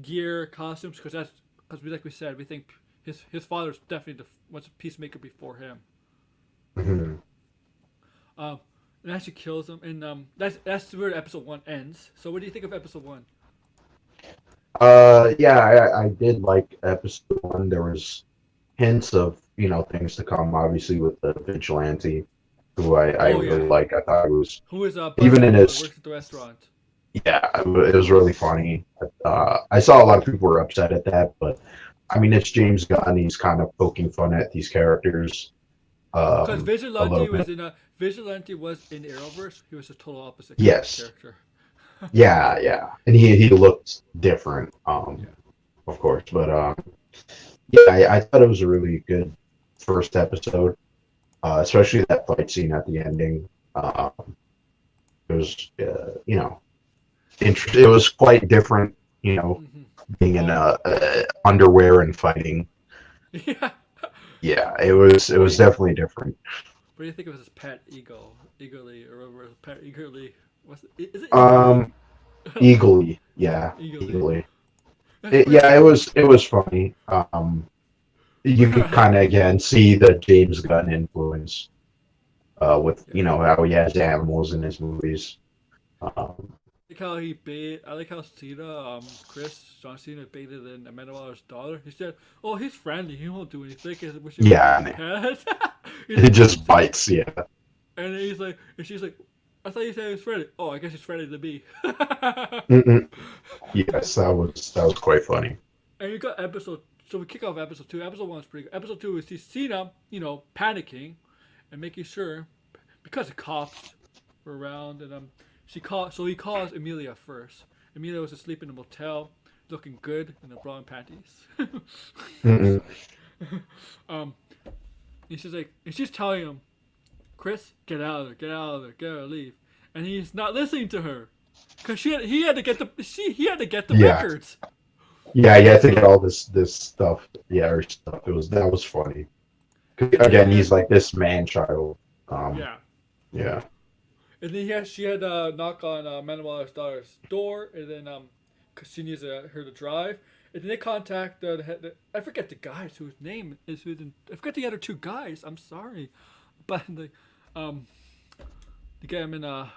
gear, costumes, because we said we think his father's definitely was a Peacemaker before him. Hmm. Um, and then she kills him, and that's where episode one ends. So what do you think of episode one? Yeah, I did like episode one. There was hints of things to come. Obviously, with the vigilante, who I Oh really yeah, like. I thought it was who is a even in busboy? his Works at the restaurant. yeah, it was really funny. I saw a lot of people were upset at that, but I mean, it's James Gunn. He's kind of poking fun at these characters Because a little bit. Vigilante was in Arrowverse. He was a total opposite kind of Yes, character. yeah, yeah, and he looked different, Yeah. of course, but yeah, I thought it was a really good first episode, especially that fight scene at the ending. It was, it was quite different, Mm-hmm. being in Um. underwear and fighting. Yeah. Yeah, it was definitely different. What do you think of his pet eagle? Eagerly or whatever. Pet eagerly. Is it eagerly? Um, Eagly, yeah, Eagerly. Eagly. That's pretty Yeah, it funny. was it was funny. You could kind of again see the James Gunn influence with Yeah. how he has animals in his movies. Um, I like how John Cena baited in Amanda Waller's daughter. He said, "Oh, he's friendly. He won't do anything. When she goes to yeah, get the and pet, he's it like, just bites. Yeah. and he's like, and she's like, I thought you said he was friendly. Oh, I guess he's friendly to me. Mm-mm. Yes, that was quite funny. And you got episode. So we kick off episode two. Episode one is pretty good. Episode two is see Cena, panicking and making sure because the cops were around, and so he calls Amelia first. Amelia was asleep in a motel, looking good in a bra and panties. Mm-mm. Sorry. um, and she's telling him, Chris, get out of there, get out of there, get out of there, leave. And he's not listening to her, cause he had to get the Yeah, records. yeah, you have to get all this stuff. Yeah, or stuff. That was funny. 'Cause, And then again, he's like this man child. Um, yeah, yeah. and then she had to knock on Manuela's daughter's door, and then cause she needs her to drive. And then they contact I forget the guys whose name is I forget the other two guys. I'm sorry, but um to get him in the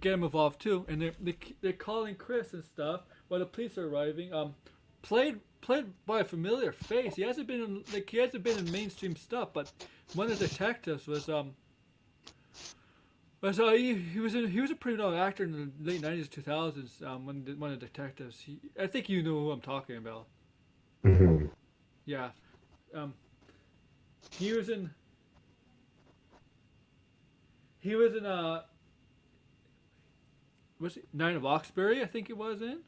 get him involved too, and they're calling Chris and stuff while the police are arriving. Played by a familiar face. He hasn't been in mainstream stuff, but one of the detectives was But so he was a pretty known actor in the late '90s, 2000s. One of the detectives. I think you know who I'm talking about. Hmm. Yeah. Um, he was in he was in was it Nine of Oxbury? I think it was in.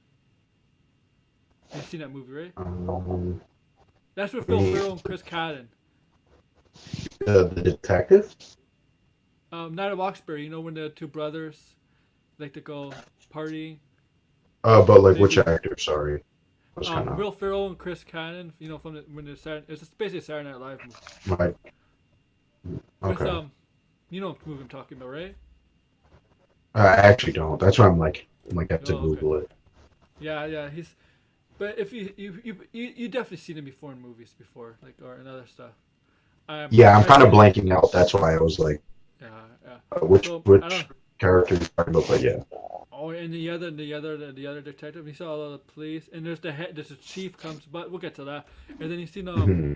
You've seen that movie, right? Um, That's with Phil me, Ferrell and Chris Cadden. the detective. Night of Oxbury. You know when the two brothers like to go partying. But like They which do. actor? Sorry, I was kind of Will Ferrell and Chris Cadden. You know from it's basically a Saturday Night Live movie. my With okay. you know what movie I'm talking about, right? I actually don't. That's why I'm like have to Oh, okay. Google it. Yeah, yeah. He's. But if you definitely seen him before in movies before, like or in other stuff. Yeah, I'm I kind of seen him. blanking out. That's why I was like, Yeah, yeah. which So I which don't. character you talking about? But yeah. Oh, and the other detective. He saw all the police, and there's the head. There's a chief comes, but we'll get to that. And then he's seen Hmm.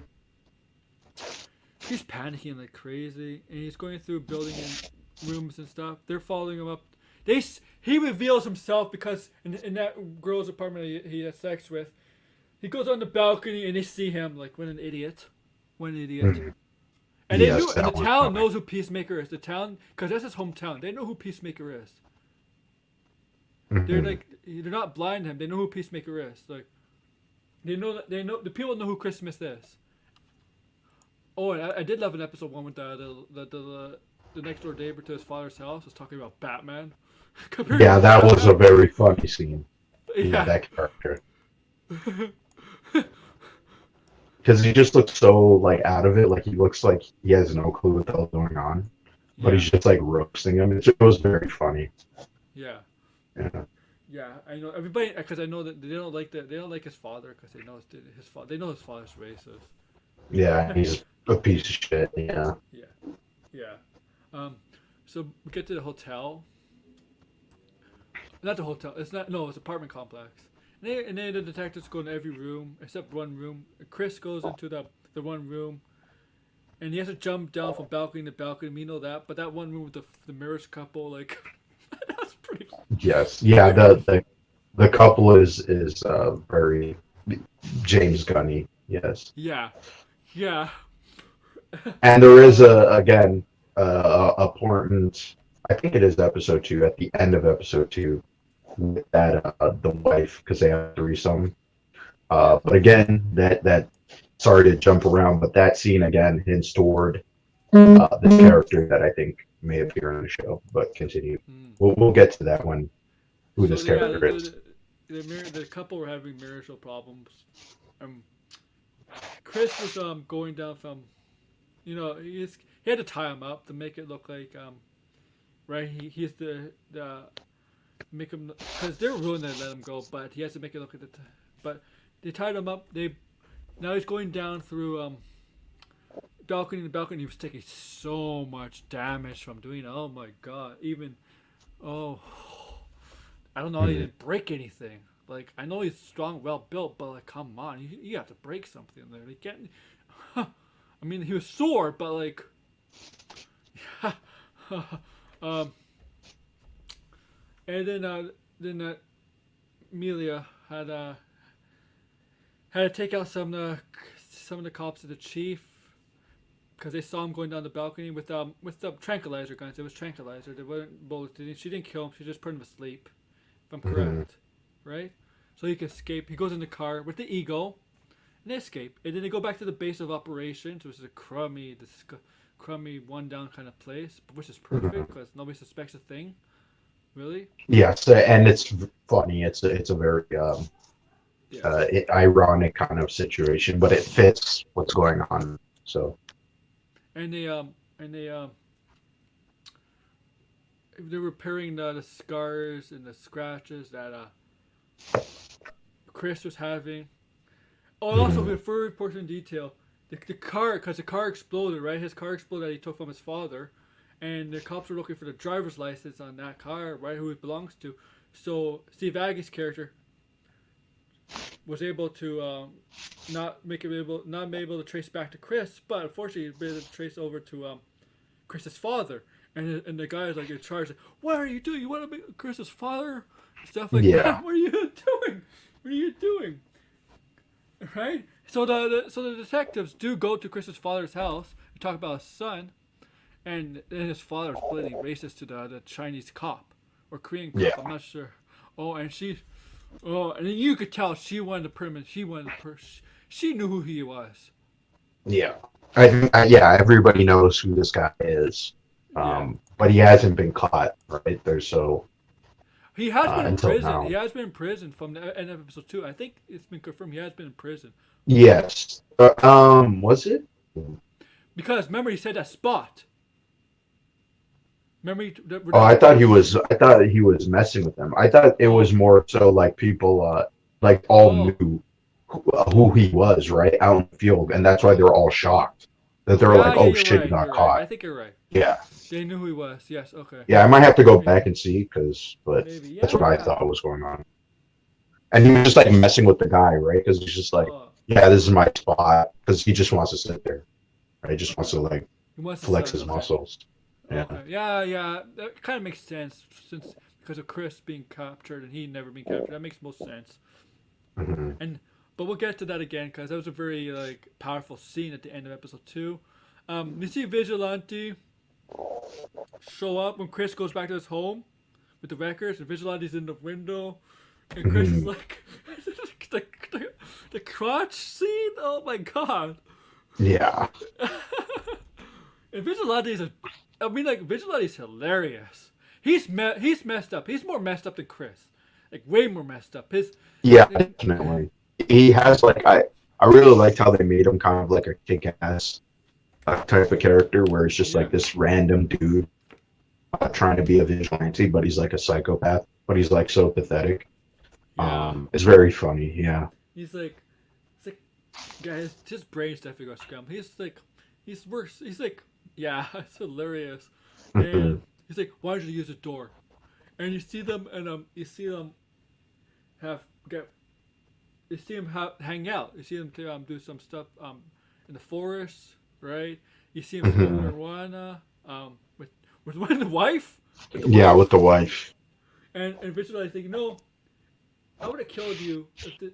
he's panicking like crazy, and he's going through building and rooms and stuff. They're following him up. He reveals himself because in that girl's apartment he has sex with. He goes on the balcony and they see him like what an idiot, one idiot. Hmm. And they Yes, knew, and the that was town funny. knows who Peacemaker is. The town, because that's his hometown. They know who Peacemaker is. They're Hmm. like, they're not blind to him. They know who Peacemaker is. Like, they know the people know who Christmas is. Oh, and I did love an episode one with the next door neighbor to his father's house was talking about Batman, comparing him Yeah, to that was a Batman. very funny scene. Yeah, Yeah, that character because he just looks so like out of it. Like he looks like he has no clue what the hell's going on, but yeah, he's just like roasting him. It was very funny. yeah, Yeah, yeah. I know everybody because I know that they don't like his father because they know his father. They know his father's racist. yeah, he's a piece of shit. Yeah. Yeah, yeah. Um, so we get to the hotel. Not the hotel. It's not. No, it's apartment complex. And then the detectives go in every room except one room. Chris goes into the one room, and he has to jump down from balcony to balcony. We know that, but that one room with the marriage couple, like, that's pretty Yes. Yeah. weird. The couple is very James Gunny. Yes. Yeah, yeah, And there is uh, a again important. I think it is episode two. At the end of episode two, with that the wife because they have threesome. yes, But again, that sorry to jump around, but that scene again hints toward this character that I think may appear in the show. But continue. mm. We'll get to that one. Who So this yeah, character is. the couple were having marital problems. Um, Chris was going down from he had to tie him up to make it look like right he's the make him because they're willing to let him go, but he has to make it look at but they tied him up. They now he's going down through balcony to balcony. He was taking so much damage from doing it. Oh my god! Even oh, I don't know. He Mhm. didn't break anything. Like I know he's strong, well built, but like come on, you have to break something there. Like getting, I mean he was sore, but like, um, and then Amelia had to take out some of the cops to the chief because they saw him going down the balcony with the tranquilizer guns. It was tranquilizer. They weren't bullets. She didn't kill him. She just put him to sleep. If I'm Mhm. correct, right? So he can escape. He goes in the car with the Eagle, and they escape. And then they go back to the base of operations, which is a crummy one down kind of place, which is perfect Mhm. because nobody suspects a thing. Really? Yes, and it's funny. It's a very Yeah. ironic kind of situation, but it fits what's going on. So. And they're repairing the scars and the scratches that Chris was having. Oh, and also Mhm. a very important detail: the car, because the car exploded, right? His car exploded that he took from his father, and the cops were looking for the driver's license on that car, right? Who it belongs to. So Steve Aggie's character was able to not be able to trace back to Chris, but unfortunately, he was able to trace over to Chris's father. and the guy is like in charge. Like, what are you doing? You want to be Chris's father? Stuff like Yeah. that. What are you doing? What are you doing? Right? So the detectives do go to Chris's father's house and talk about his son, and then his father is blatantly racist to the Chinese cop or Korean cop. I'm Yeah. not sure. Oh, and and then you could tell she wanted to put him in. She knew who he was. Yeah. Yeah, everybody knows who this guy is. Yeah. But he hasn't been caught, right? There's so He has been in until prison. He now. has been in prison from the end of episode 2. I think it's been confirmed he has been in prison. Yes. Was it? Because remember, he said that spot. Remember, Oh, I thought he was. I thought he was messing with them. I thought it was oh, more so like people, like all oh, knew who oh, he was, right, out in the field, and that's why they're all shocked that they're yeah, like, yeah, "Oh you're shit, he right. got You're right. I caught." think you're right. Yeah, They knew who he was. Yes, okay. yeah. I might have to go Maybe. back and see but Maybe. that's Yeah, what I yeah. thought was going on. And he was just like messing with the guy, right? Because he's just like, Oh, "Yeah, this is my spot," because he just wants to sit there, right? He just wants to like he wants to flex suck. his Okay. muscles. Yeah. Okay. Yeah, yeah. That kind of makes sense since because of Chris being captured and he never being captured. That makes most sense. Hmm. And but we'll get to that again because that was a very like powerful scene at the end of episode 2. You see Vigilante show up when Chris goes back to his home with the records, and Vigilante's in the window, and Chris is Hmm. like, the, the crotch scene. Oh my god! Yeah. And Vigilante's I mean, like Vigilante's hilarious. He's messed up. He's more messed up than Chris, like way more messed up. Yeah, Like, definitely. He has like I really liked how they made him kind of like a kick-ass type of character where it's just yeah, like this random dude trying to be a vigilante, but he's like a psychopath, but he's like so pathetic. yeah. It's very funny. Yeah. He's like, guys, his brain's definitely got scrambled. He's worse. He's like, yeah, it's hilarious. Hmm. And he's like, why did you use the door? And you see them have get, you see him hang out. You see him do some stuff in the forest, right? You see him smoke Hmm. marijuana with the wife, with the Yeah, with wife, the wife. and visualize thinking, no, I would have killed you.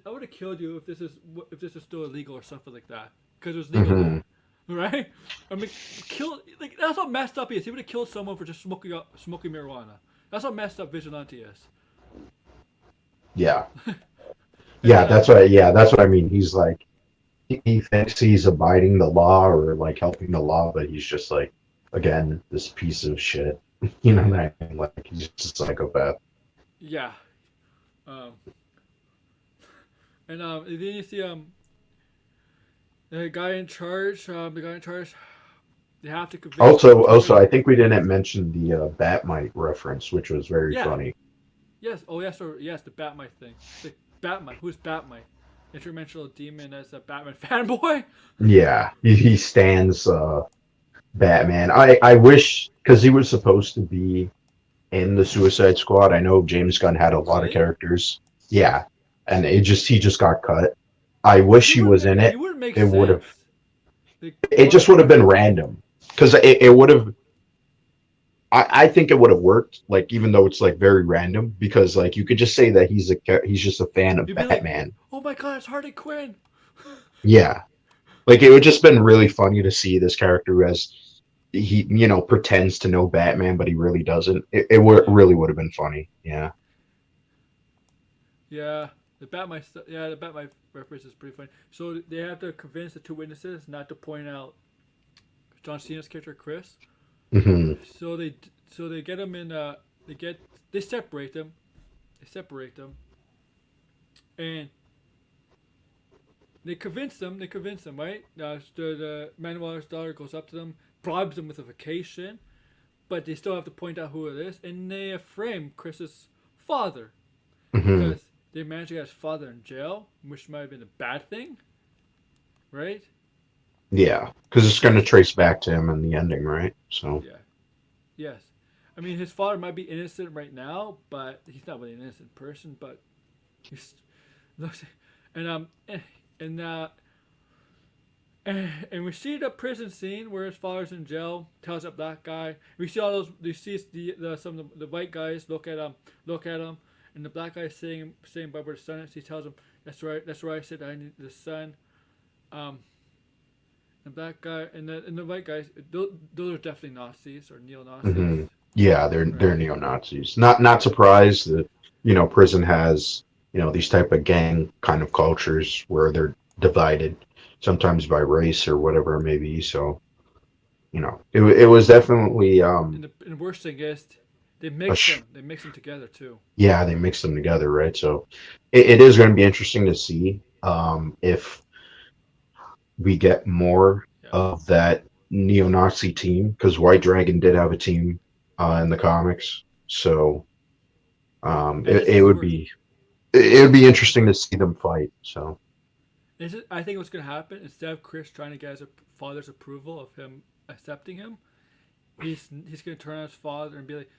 I would have killed you if this is still illegal or something like that. Because it was legal Hmm. then, right? I mean, kill like that's how messed up he is. He would have killed someone for just smoking marijuana. That's how messed up Vigilante is. Yeah. And Yeah, that's what I mean. He's like he thinks he's abiding the law or like helping the law, but he's just like again this piece of shit. You know yeah, what I mean? Like he's just a psychopath. yeah. Um, and then you see the guy in charge. The guy in charge. They have to convince him to Also, raise. I think we didn't mention the Batmite reference, which was very Yeah. funny. Yes. Oh yes. Or yes. The Batmite thing. The Batmite. Who's Batmite? Interdimensional demon as a Batman fanboy. Yeah, he stands Batman. I wish because he was supposed to be in the Suicide Squad. I know James Gunn had a lot of Really? characters. Yeah, and he just got cut. I wish he was in He it. wouldn't make It would have. sense. Like, It why? just would have been random because it would have. I think it would have worked. Like even though it's like very random because like you could just say that he's just a fan of You'd be like, Batman. oh my god, it's Harley Quinn. Yeah, like it would just been really funny to see this character who has pretends to know Batman, but he really doesn't. Yeah. Really would have been funny. Yeah. Yeah. The Batmite reference is pretty funny. So they have to convince the two witnesses not to point out John Cena's character Chris. Hmm. So they get him in. They get they separate them. They separate them, and they convince them. They convince them, right? The Manuel's daughter goes up to them, bribes them with a vacation, but they still have to point out who it is, and they frame Chris's father Hmm. because they managed to get his father in jail, which might have been a bad thing, right? Yeah, because it's going to Because trace back to him in the ending, right? So. yeah, yes, I mean his father might be innocent right now, but he's not really an innocent person. But he's and and And we see the prison scene where his father's in jail. Tells that black guy. We see all those. We see some of the white guys look at him, and the black guy saying by where the sun is. He tells him, "That's right. That's where I said I need the sun." Um, the black guy and the white guys. Those are definitely Nazis or neo Nazis, Hmm. Yeah, they're right? neo Nazis. Not Right. surprised that prison has these type of gang kind of cultures where they're divided, sometimes by race or whatever it may be. So it was definitely And the worst thing is, they a mix sh- them. They mix them together too. yeah, they mixed them together, right? So it is going to be interesting to see if we get more Yeah. of that neo-Nazi team because White Dragon did have a team in the comics. So And it, this it is would where be it would this be is also interesting where to see them fight. So I think what's gonna happen instead of Chris trying to get his father's approval of him accepting him, he's gonna turn on his father and be like,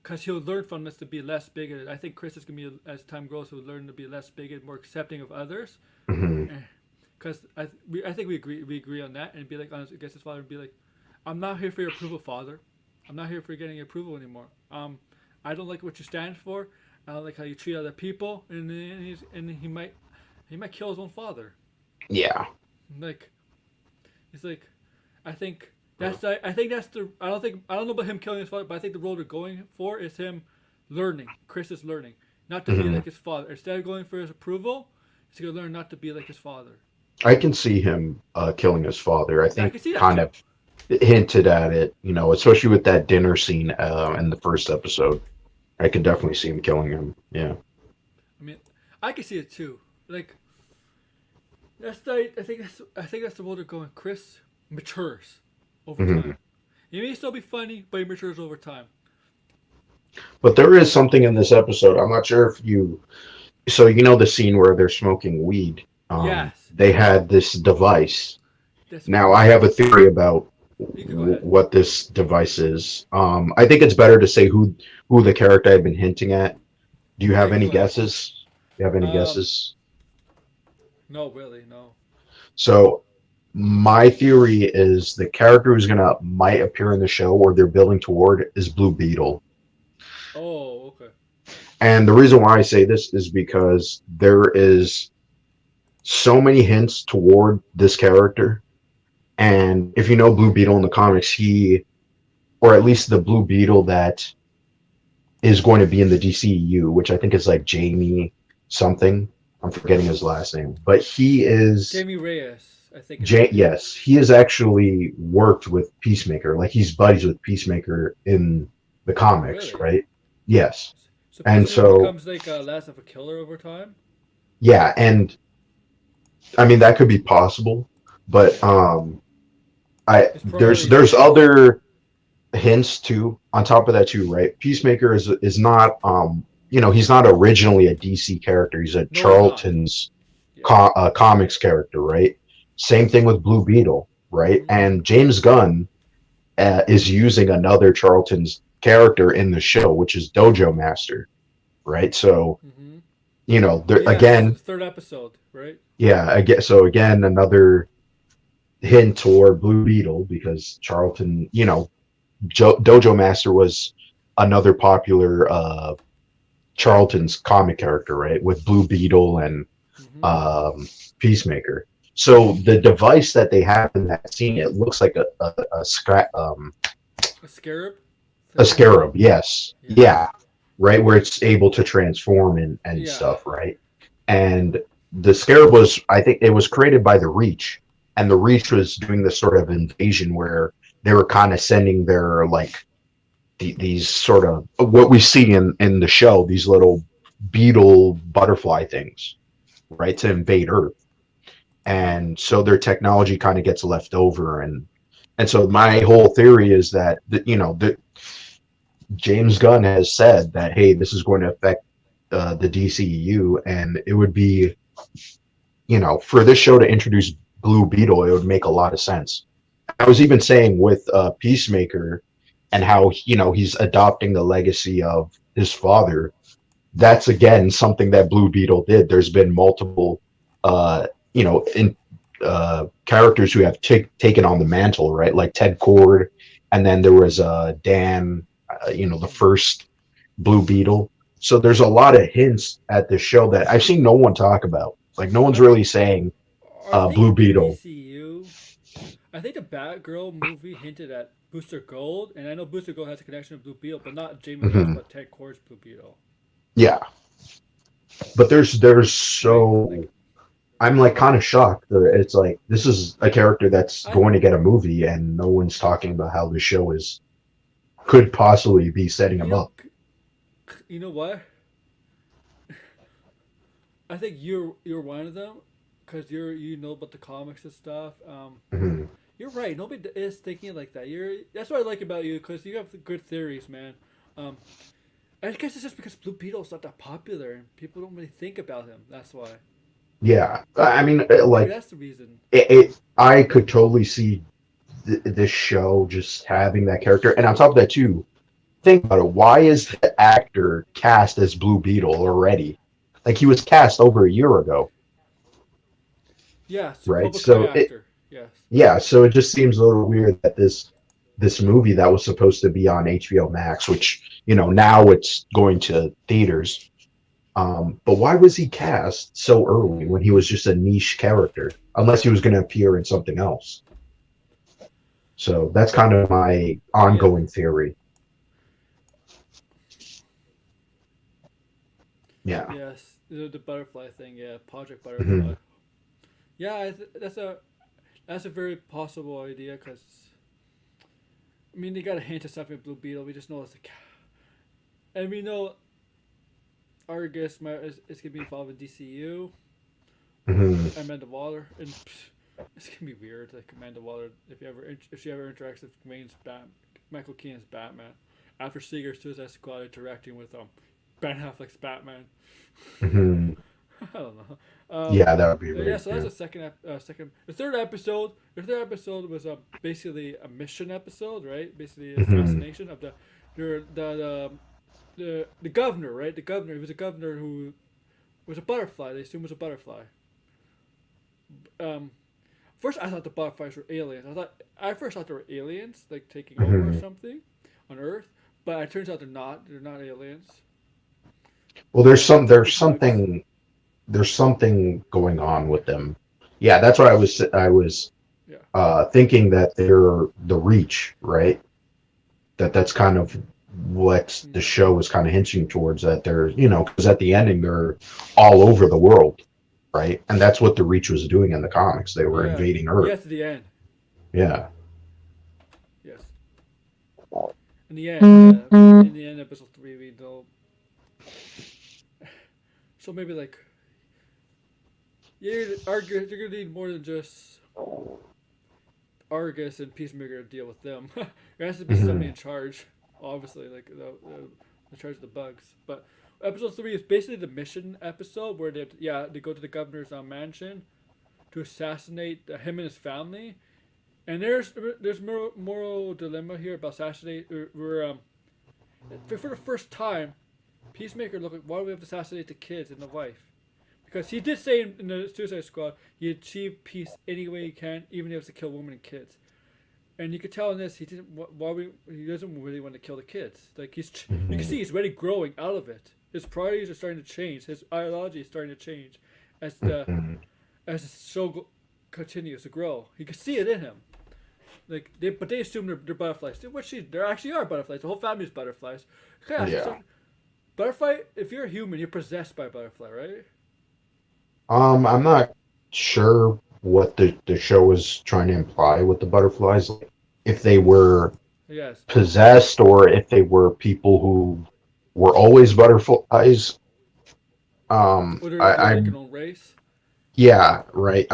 because he'll learn from this to be less bigoted. I think Chris is gonna be as time grows, he'll learn to be less bigoted, more accepting of others. mhm. Because I think we agree on that and be like honest against his father and be like, I'm not here for your approval, father. I'm not here for getting your approval anymore. I don't like what you stand for. I don't like how you treat other people, and he might kill his own father. Yeah. Like he's like, I think I don't know about him killing his father, but I think the role they're going for is him learning. Chris is learning not to be Mhm. like his father. Instead of going for his approval, he's gonna learn not to be like his father. I can see him killing his father. I Yeah, I think can see that kind too. of hinted at it, especially with that dinner scene in the first episode. I could definitely see him killing him. Yeah. I mean, I can see it too. Like I think that's the role they're going. Chris matures over Hmm. time. He may still be funny, but he matures over time. But there is something in this episode. I'm not sure if so the scene where they're smoking weed. Yes, They had this device. that's Now I weird. have a theory about You could go ahead. what this device is. I think it's better to say who the character I've been hinting at. Do you Yeah, have you could any go ahead. guesses? Do you have any Um, guesses? no, really, no. So my theory is the character who's gonna might appear in the show or they're building toward is Blue Beetle. Oh, okay. And the reason why I say this is because there is so many hints toward this character. And if you know Blue Beetle in the comics, or at least the Blue Beetle that is going to be in the DCEU, which I think is like Jamie something. I'm forgetting his last name, but he is Jamie Reyes, I think is his name. Yes, he has actually worked with Peacemaker. Like he's buddies with Peacemaker in the comics, Really? right? Yes. So And Peacemaker so, becomes like less of a killer over time. yeah, and I mean that could be possible, but I His priorities there's change. other hints too on top of that too, right? Peacemaker is not he's not originally a DC character. He's a No, he's not. Charlton's Yeah. comics character, right? Same thing with Blue Beetle, right? Mm-hmm. And James Gunn is using another Charlton's character in the show, which is Dojo Master, right? So Mm-hmm. there Yes, again, third episode, right? yeah, I guess so. Again, another hint toward Blue Beetle because Charlton, Dojo Master was another popular Charlton's comic character, right? With Blue Beetle and Mm-hmm. um, Peacemaker. So the device that they have in that scene, it looks like A scarab. It's a like a scarab. scarab. Yes, Yeah. yeah, right, where it's able to transform and Yeah. stuff, right? And the scarab was, I think, it was created by the Reach, and the Reach was doing this sort of invasion where they were kind of sending their like these sort of what we see in the show, these little beetle butterfly things, right, to invade Earth. And so their technology kind of gets left over, and so my Yeah. whole theory is that that James Gunn has said that hey, this is going to affect the DCEU, and it would be for this show to introduce Blue Beetle, it would make a lot of sense. I was even saying with Peacemaker and how he's adopting the legacy of his father. That's again something that Blue Beetle did. There's been multiple, uh, in characters who have taken on the mantle, right? Like Ted Cord, and then there was Dan, the first Blue Beetle. So there's a lot of hints at the show that I've seen no one talk about. Like no one's I really think saying I think Blue the Beetle. DCU. I think the Batgirl movie hinted at Booster Gold, and I know Booster Gold has a connection to Blue Beetle, but not Jamie Ren's, Hmm. but Ted Kord's Blue Beetle, Yeah, but there's right? so Like I'm like kind of shocked that it's like this is a character that's I, going to get a movie and no one's talking about how the show is could possibly be setting you him know, up. you know what? I think you're one of them, because you know about the comics and stuff. Hmm. You're right. Nobody is thinking like that. That's what I like about you, because you have good theories, man. Um, I guess it's just because Blue Beetle's not that popular and people don't really think about him. That's why. Yeah, I mean, Maybe like that's the reason. I could totally see this show just having that character, and on top of that too, think about it. Why is the actor cast as Blue Beetle already? Like he was cast over a year ago, Yes, right? Cobra Kai actor. Yes. Yeah, so it just seems a little weird that this movie that was supposed to be on HBO Max, which now it's going to theaters. But why was he cast so early when he was just a niche character? Unless he was going to appear in something else. So that's kind of my Yeah. ongoing theory. Yeah. Yes. The butterfly thing. Yeah. Project Hmm. Butterfly. Yeah. That's a very possible idea, because I mean they got a hint of something with Blue Beetle. We just know it's and we know Argus is gonna be involved in DCU. Hmm. Amanda Waller, and it's gonna be weird. Like Amanda Waller, if she ever interacts with Michael Keaton's Batman, after Seeger Suicide Squad interacting with Ben Affleck's Batman. Hmm. I don't know. Yeah, that would be Yeah, right. so that's Yeah. the second. The third episode. The third episode was basically a mission episode, right? Basically, Hmm. assassination of the governor, right? The governor. He was a governor who was a butterfly. They assumed was a butterfly. Um, First, I thought the butterflies were aliens. I first thought they were aliens, like taking over or Hmm. something on Earth. But it turns out they're not. They're not aliens. Well, They're probably bugs. there's something going on with them. Yeah, that's what I was Yeah. thinking that they're the Reach, right? That's kind of what the Mm. show is kind of hinting towards, that they're because at the ending they're all over the world, right? And that's what the Reach was doing in the comics. They were Yeah. invading Earth. Yes, to the end. Yeah. Yes. In the end, yeah. In the end, episode three, we know. So maybe like, yeah, Argus. You're gonna need more than just Argus and Peacemaker to deal with them. There has to be somebody Hmm. in charge. Obviously, like in charge of the bugs. But episode three is basically the mission episode where they go to the governor's mansion to assassinate him and his family. And there's moral dilemma here about assassinate. For the first time, Peacemaker looked like, why do we have to assassinate the kids and the wife? Because he did say in the Suicide Squad he achieved peace any way he can, even if it was to kill women and kids. And you could tell in this he didn't. He doesn't really want to kill the kids. Like you can Hmm. see he's already growing out of it. His priorities are starting to change. His ideology is starting to change as the Hmm. as the show continues to grow. You can see it in him. But they assume they're butterflies, which there actually are butterflies. The whole family's butterflies. Okay, Yeah. butterfly. If you're a human, you're possessed by a butterfly, right? I'm not sure what the show was trying to imply with the butterflies. Like, if they were Yes. possessed or if they were people who were always butterflies. Or they're like I'm an own race. Yeah, right.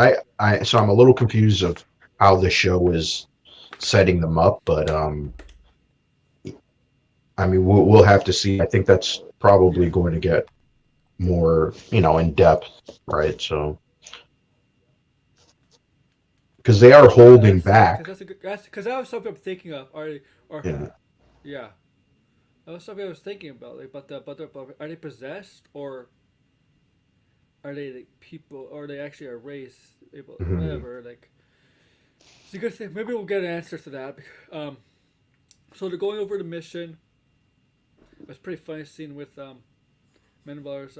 So I'm a little confused of how the show is setting them up, but I mean we'll have to see. I think that's probably Yeah. going to get more in depth, right? So because they are Yeah, holding back. that's because that was something I'm thinking of. Or Yeah. yeah, that was something I was thinking about. Like, but are they possessed, or are they like people, or are they actually a race? Able, Hmm. whatever. Like, it's a good thing. Maybe we'll get an answer to that. Um, so they're going over the mission. It was a pretty funny scene with Menvar's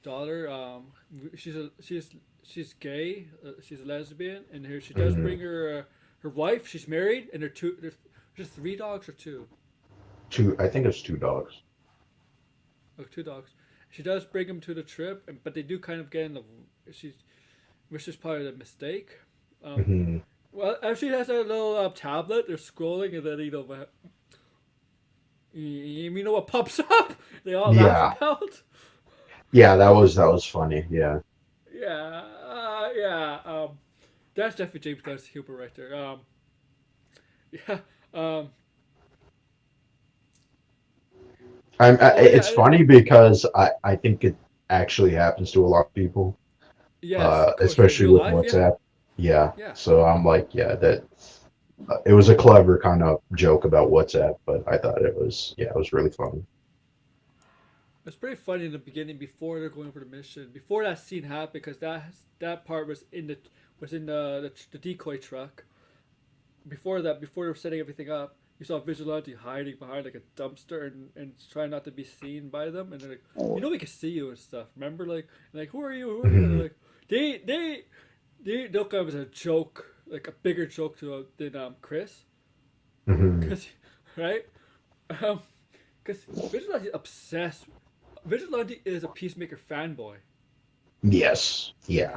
daughter. She's gay. She's a lesbian, and here she does Hmm. bring her wife. She's married, and there's just three dogs or two. Two, I think it's two dogs. Oh, two dogs. She does bring them to the trip, but they do kind of get in the. She's, which is probably the mistake. Um, Hmm. well, she has a little tablet. They're scrolling, and then you know what pops up? They all laugh Yeah, about. yeah, that was funny. Yeah. Yeah, yeah. That's definitely James Gunn's humor right there. Yeah. Um, oh It's yeah. funny because I think it actually happens to a lot of people, Yes, of course. In especially real with life, yeah, WhatsApp. Yeah. yeah. So I'm like, yeah, that it was a clever kind of joke about WhatsApp, but I thought it was, yeah, it was really funny. It's pretty funny in the beginning before they're going for the mission. Before that scene happened, because that part was in the decoy truck. Before that, before they were setting everything up, you saw Vigilante hiding behind like a dumpster and trying not to be seen by them. And they're like, you know, we can see you and stuff. Remember, like who are you? Who are you? And they're Hmm. like, they'll come as a joke, like a bigger joke than Chris, Hmm. cause right, um, cause Vigilante obsessed. Vigilante is a Peacemaker fanboy. Yes. Yeah.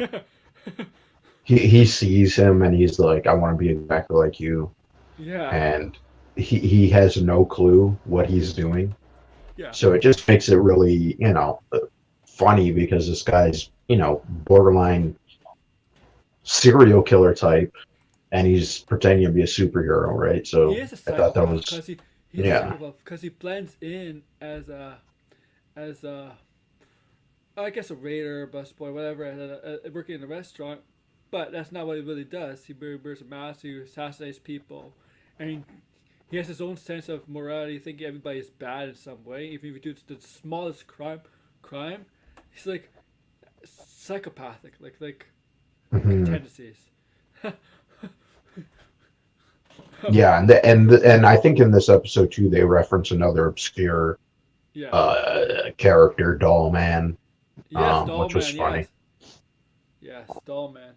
He sees him and he's like, I want to be exactly like you. Yeah, And he has no clue what he's doing. yeah. So it just makes it really, funny because this guy's, borderline serial killer type and he's pretending to be a superhero, right? He So is a I thought that psychopath was, because he's a yeah. psychopath because he blends in as a I guess a waiter, busboy, whatever, working in a restaurant. But that's not what he really does. He wears a mask. He assassinates people, and he has his own sense of morality, thinking everybody is bad in some way. Even if he do the smallest crime, he's like psychopathic, like Hmm. tendencies. Yeah, and I think in this episode too, they reference another obscure Yeah. character, Doll Man, Yes, which was Dollman. funny. Yes. Yes, Dollman.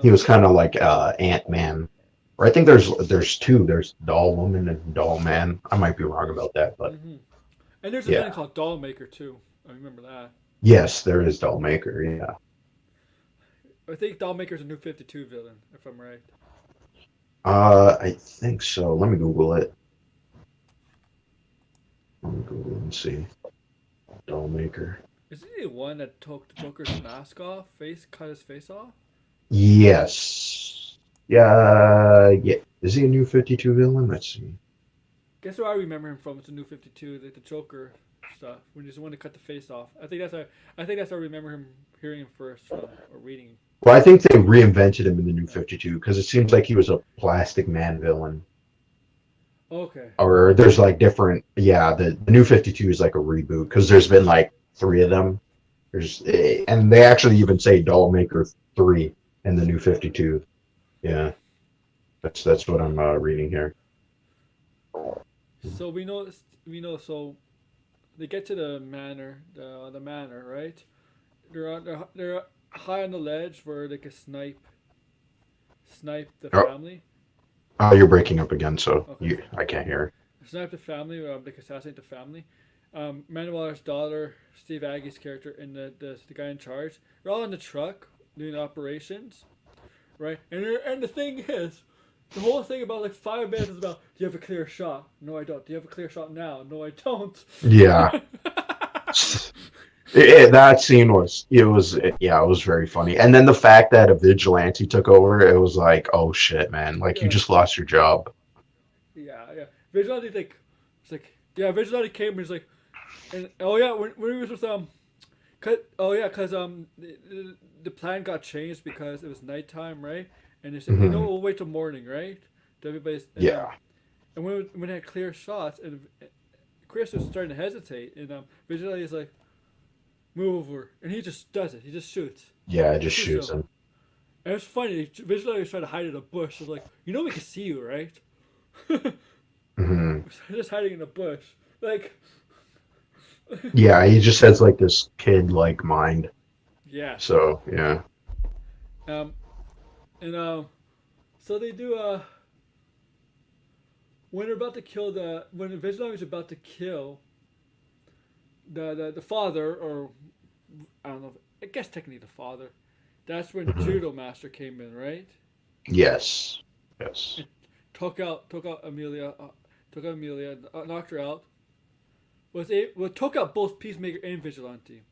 He Um, was kind of like Ant Man. Or I think there's two. There's Doll Woman and Doll Man. I might be wrong about that, but hmm And there's a villain yeah. called Dollmaker too. I remember that. Yes, there is Doll Maker. Yeah. I think Dollmaker's a new 52 villain, if I'm right. I think so. Let me Google it. Let me Google and see. Doll Maker. Is he the one that took the Joker's mask off, cut his face off? Yes. Yeah. Yeah. Is he a new 52 villain? Let's see. Guess where I remember him from? It's the new 52, the Joker stuff. When he's the one to cut the face off. I think that's where I remember him hearing him first from or reading. Well, I think they reinvented him in the new 52 because it seems like he was a Plastic Man villain. Okay. Or there's like different, yeah, the new 52 is like a reboot because there's been like three of them. And they actually even say Doll Maker 3 in the new 52. Yeah, that's what I'm reading here. So so they get to the manor, right? They're high on the ledge where they can snipe the Oh, family. oh, you're breaking up again, so Okay, sorry. I can't hear. Snipe the family. They can assassinate the family. Manuel's daughter, Steve Aggie's character, and the guy in charge. They're all in the truck doing operations, right? And the thing is, the whole thing about like 5 minutes is about, do you have a clear shot? No, I don't. Do you have a clear shot now? No, I don't. Yeah, that scene yeah, it was very funny. And then the fact that a vigilante took over, it was like, oh shit, man, like you just Yes. lost your job. Yeah, yeah. Vigilante like, it's like, yeah. Vigilante came and he's like, and oh yeah, when he was with cause the plan got changed because it was nighttime, right? And they said, you know, Hmm. we'll wait till morning, right? To everybody's Yeah. and when they had clear shots, and Chris was starting to hesitate, and Vigilante is like, move over, and he just does it. He just shoots. Yeah, it He just shoots shoots him. him. And it's funny. Vigilante was trying to hide in a bush. It's like, you know, we can see you, right? Hmm. Just hiding in a bush. Like, Yeah, he just has like this kid like mind. yes. So yeah. Um, and so they do. When they're about to kill when the Vigilante is about to kill the father, or I don't know. I guess technically the father. That's when Hmm. Judo Master came in, right? Yes. Yes. And took out Amelia, knocked her out. Took out both Peacemaker and Vigilante.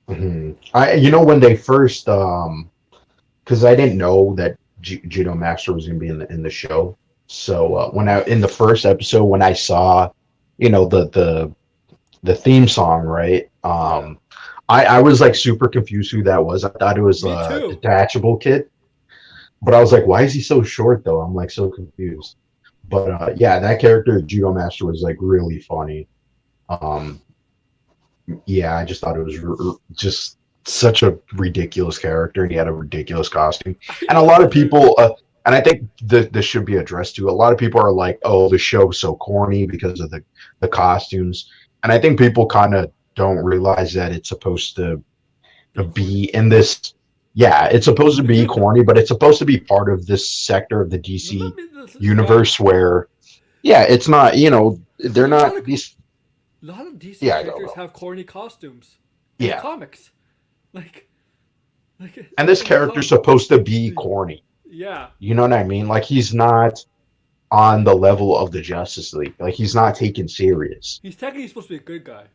You know, when they first, because I didn't know that Judo Master was going to be in the show. So when I in the first episode when I saw, you know, the theme song, right? Yeah, I was like super confused who that was. I thought it was me a too. detachable kid, but I was like, why is he so short though? I'm like so confused. But yeah, that character Judo Master was like really funny. Um, yeah, I just thought it was just such a ridiculous character, and he had a ridiculous costume. I And a know it's lot of hilarious. people, and I think this should be addressed to. A lot of people are like, "Oh, the show's so corny because of the costumes," and I think people kind of don't realize that it's supposed to Be be corny. in this. Yeah, it's supposed to be corny, but it's supposed to be part of this sector of the Let DC me guys. universe where, yeah, it's not. You know, they're There's a not these. lot of DC Yeah, I don't characters know. have corny costumes in the Yeah, comics. Like like and this in the character's comic. supposed to be corny. Yeah, You know what I mean? Like he's not on the level of the Justice League. Like he's not taken serious. he's technically supposed to be a good guy.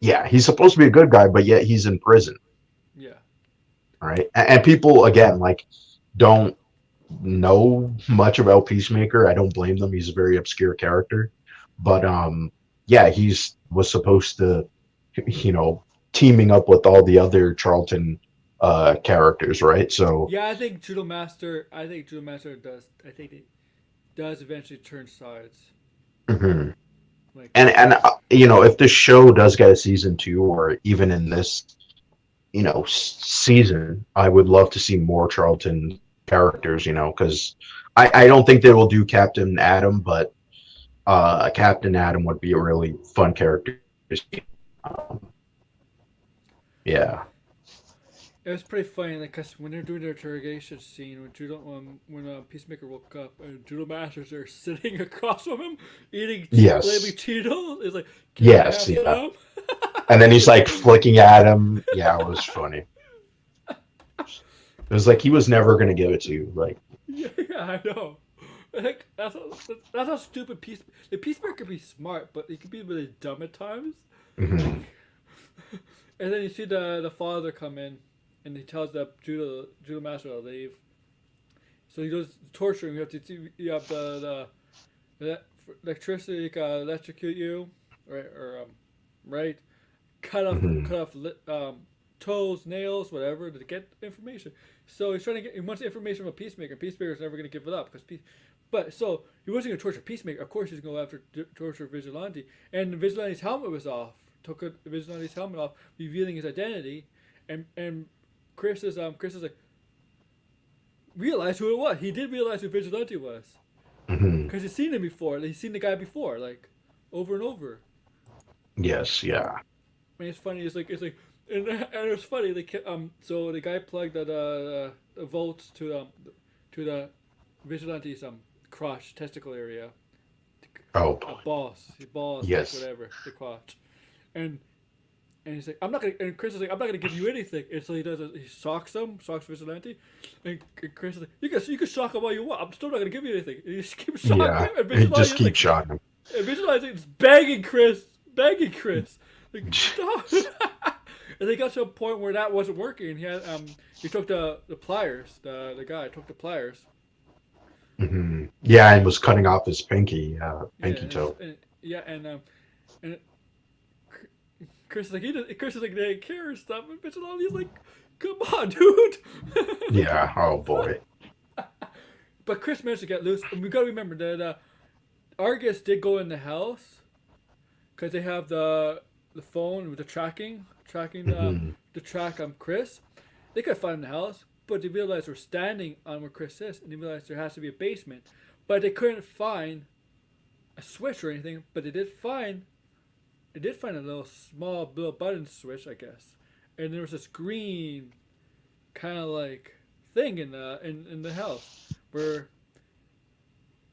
Yeah, he's supposed to be a good guy, but yet he's in prison, Yeah. right? And people again like don't know much about Peacemaker. I don't blame them. He's a very obscure character, but yeah, he's was supposed to, you know, teaming up with all the other Charlton characters, right? So Yeah, I think Judo Master. I think Judo Master does. I think it does eventually turn sides. mhm. Like, And you know, if this show does get a season two, or even in this, you know, season, I would love to see more Charlton characters. You know, because I don't think they will do Captain Adam, but Captain Adam would be a really fun character. Um, yeah. it was pretty funny, like, cause when they're doing their interrogation scene, when Peacemaker woke up and Judo Masters are sitting across from him eating flaming Yes. Cheetos, it's like, can I Yes. have Yeah. some? And then he's like flicking at him. Yeah, it was funny. It was like he was never gonna give it to you. Like, Yeah, I know. Like that's how stupid the Peacemaker could be smart, but he could be really dumb at times. Like, mhm. and then you see the father come in, and he tells the Judo Master to leave. So he goes torturing. You have the electricity electrocute you, right? Or right, Mhm. cut off toes, nails, whatever to get information. So he's trying to get he wants information from a Peacemaker. Peacemaker's never going to give it up because but so he wasn't going to torture Peacemaker. Of course, he's going to go after torture Vigilante. And Vigilante's helmet was off. Took Vigilante's helmet off, revealing his identity. And Chris is like realized who it was. He did realize who Vigilante was Mhm. because he's seen him before. Like, he's seen the guy before, like over and over. Yes. Yeah. And it's funny. And it's funny. So the guy plugged the volts to the Vigilante's crotch testicle area, Oh boy. balls, Yes. whatever, the crotch, and he's like, I'm not gonna. And Chris is like, I'm not gonna give you anything. And so he socks Vigilante, and Chris is like, you can shock him all you want. I'm still not gonna give you anything. And he just keeps shocking Yeah. him, and He Vigilante just is like, keeps shotting and Vigilante is begging Chris, like him. stop. And they got to a point where that wasn't working. He took the pliers. The guy took the pliers. Hmm. Yeah, and And was cutting off his yeah, pinky toe. yeah, and Chris is like, they care and stuff, and Vigilante's like, come on, dude. Yeah. Oh boy. But Chris managed to get loose, and we gotta remember that Argus did go in the house because they have the phone with the tracking tracking Hmm. to track Chris. They could find him in the house, but they realized we're standing on where Chris is, and they realized there has to be a basement. But they couldn't find a switch or anything. But they did find a little small little button switch, I guess. And there was this green kind of like thing in the house where,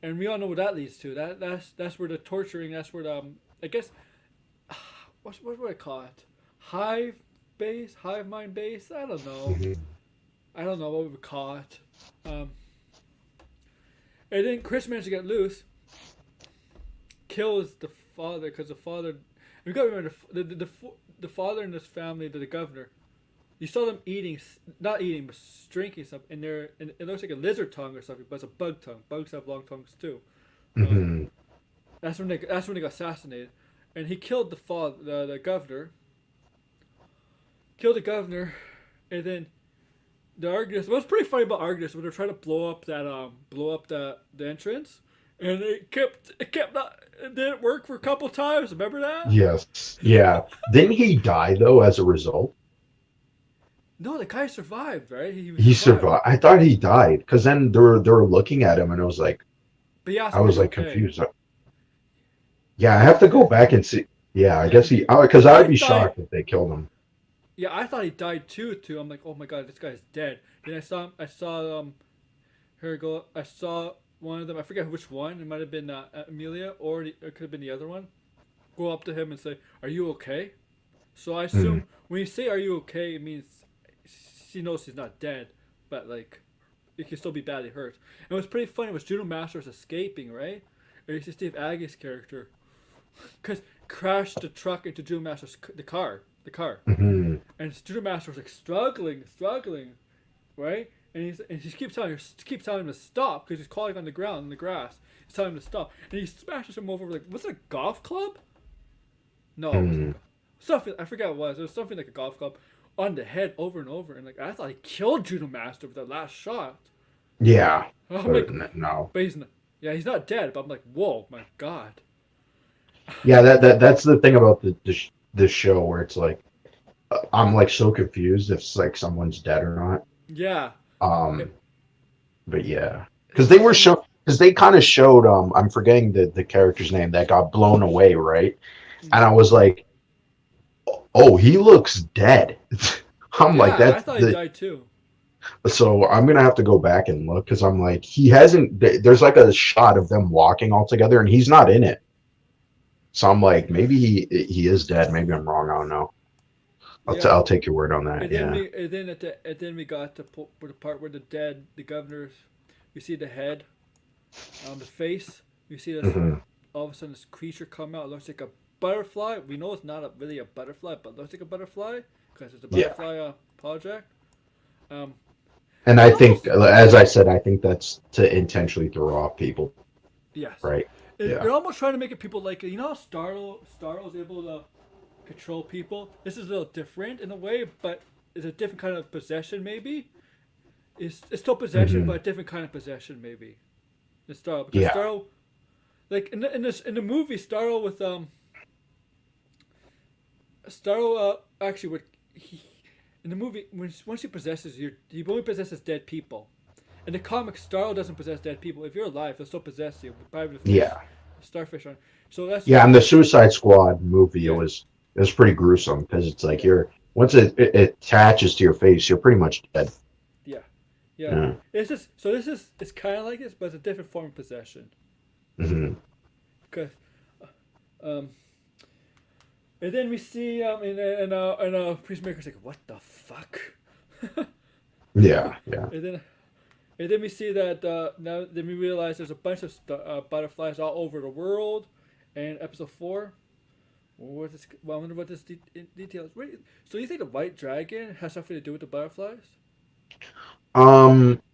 and we all know what that leads to. That's where the torturing. That's where the I guess what would I call it? Hive mind base. I don't know. Hmm. I don't know what we would call it. Um, and then Chris managed to get loose, kills the father because the father. We got to remember the father and his family, the governor. You saw them eating, not eating, but drinking something, and it looks like a lizard tongue or something, but it's a bug tongue. Bugs have long tongues too. Um, Hmm. that's when they got assassinated, and he killed the governor, killed the governor, and then the Argus. What's pretty funny about Argus when they're trying to blow up the entrance, and it kept not it didn't work for a couple times. Remember that? Yes. Yeah. Didn't he die though as a result? No, the guy survived, right? He He survived, survived. I thought he died because then they were looking at him and but he asked I him, "Are was you like okay?" confused. Yeah, I He have to go said, back and see. Yeah, I "Yeah." guess he because I I'd be thought, shocked if they killed him. yeah, I thought he died too. Too. I'm like, oh my god, this guy's dead. Then I saw here we go. I saw one of them. I forget which one. It might have been Amelia, or it could have been the other one. Go up to him and say, "Are you okay?" So I Mm. assume when you say "Are you okay," it means she knows he's not dead, but like he can still be badly hurt. And what's pretty funny was Judo Masters escaping, right? Or you see Steve Aggie's character, because crashed the truck into Judo Masters the car, Hmm. and Judo Master was like struggling, right? And he keeps telling him to stop because he's crawling on the ground in the grass. He's telling him to stop, and he smashes him over like was it a golf club? No, it wasn't. Hmm. Something I forgot what it was. It was something like a golf club on the head over and over, and like I thought he killed Judo Master with that last shot. Yeah, I'm but like, no. but he's not. Yeah, he's not dead. But I'm like, whoa, my god. Yeah, that's the thing about this show where it's like I'm like so confused if it's like someone's dead or not. Yeah, Um, it, but yeah, because they so were show because they kind of showed I'm forgetting the character's name that got blown away, right? And I was like, oh, he looks dead. I'm like yeah, I that's thought he the died too. so I'm gonna have to go back and look because I'm like he hasn't. There's like a shot of them walking all together and he's not in it. So I'm like maybe he is dead. Maybe I'm wrong. I don't know. Yeah, I'll take your word on that. Yeah. and then we got to the part where the governors, we see the head, the face. We see this Hmm. all of a sudden this creature come out. It looks like a butterfly. We know it's not really a butterfly, but it looks like a butterfly because it's a Yeah. butterfly project. Um, And I it think, almost as I said, I think that's to intentionally throw off people, yes, right? Yeah. they're almost trying to make it people like you know how Starro is able to control people. This is a little different in a way, but it's a different kind of possession maybe. It's still possession, Hmm. but a different kind of possession maybe. The Starro because Yeah. Starro like in the movie Starro with Starro actually would he in the movie when once he possesses you he only possesses dead people. In the comic, Starro doesn't possess dead people. If you're alive, they'll still possess you. Probably the fish, Yeah. the starfish on. So that's Yeah. And the that's Suicide Squad movie, yeah it was pretty gruesome because it's like yeah you're once it attaches to your face, you're pretty much dead. yeah yeah. Yeah. It's just so this is it's kind of like this, but it's a different form of possession. Hmm. Because um, and then we see Peacemaker's like, what the fuck? Yeah. Yeah. and then and then we see that now then we realize there's a bunch of butterflies all over the world. And episode 4, what is? Well, I wonder what this details. Wait, so you think the white dragon has something to do with the butterflies?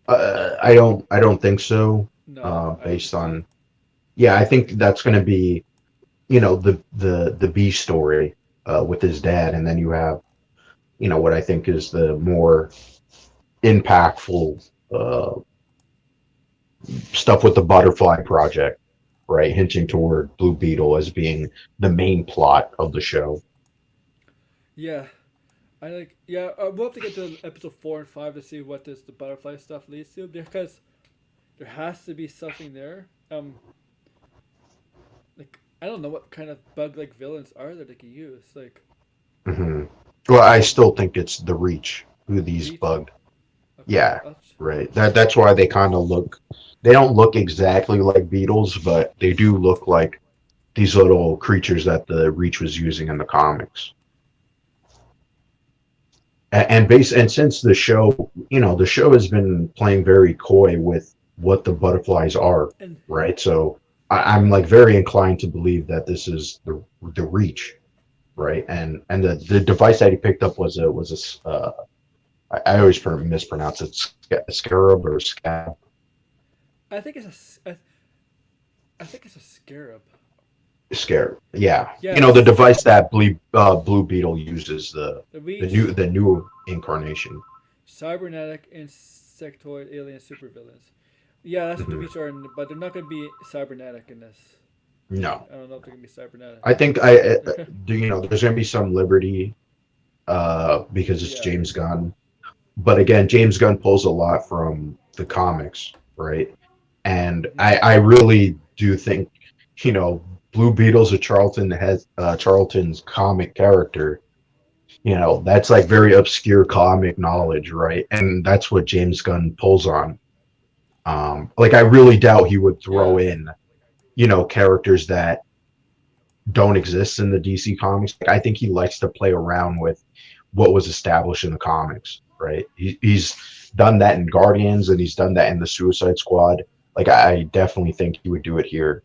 I don't think so. No, I don't Based think so. on yeah, I think that's going to be the B story with his dad, and then you have what I think is the more impactful stuff with the Butterfly Project, right? Hinting toward Blue Beetle as being the main plot of the show. Yeah, I like yeah. We'll have to get to episode 4 and 5 to see what this the butterfly stuff leads to because there has to be something there. Like I don't know what kind of bug like villains are that they can use. Like Hmm. Well, I still think it's the Reach who the these reach. bug. Okay, Yeah, right. That's why they kind of look. They don't look exactly like beetles, but they do look like these little creatures that the Reach was using in the comics. And since the show, the show has been playing very coy with what the butterflies are, and right? So I'm like right. very inclined to believe that this is the Reach, right? And the device that he picked up was a I always mispronounce it, scarab or scab. I think it's I think it's a scarab. Scarab, yeah. The Yes, device that Blue Beetle uses, the the the new reach, the new incarnation. cybernetic, insectoid, alien supervillains. Yeah, that's what the Hmm. reach are, but they're not gonna be cybernetic in this thing. No, I don't know if they're gonna be cybernetic. I think there's gonna be some liberty because it's Yeah. James Gunn. But again, James Gunn pulls a lot from the comics, right? And Hmm. I really do think, Blue Beetle's a Charlton's comic character. That's like very obscure comic Yeah. knowledge, right? And that's what James Gunn pulls on. Like I really doubt he would throw Yes. in, characters that don't exist in the DC comics. Like, I think he likes to play around with what was established in the comics, right? He's done that in Guardians and he's done that in the Suicide Squad. Like I definitely think he would do it here.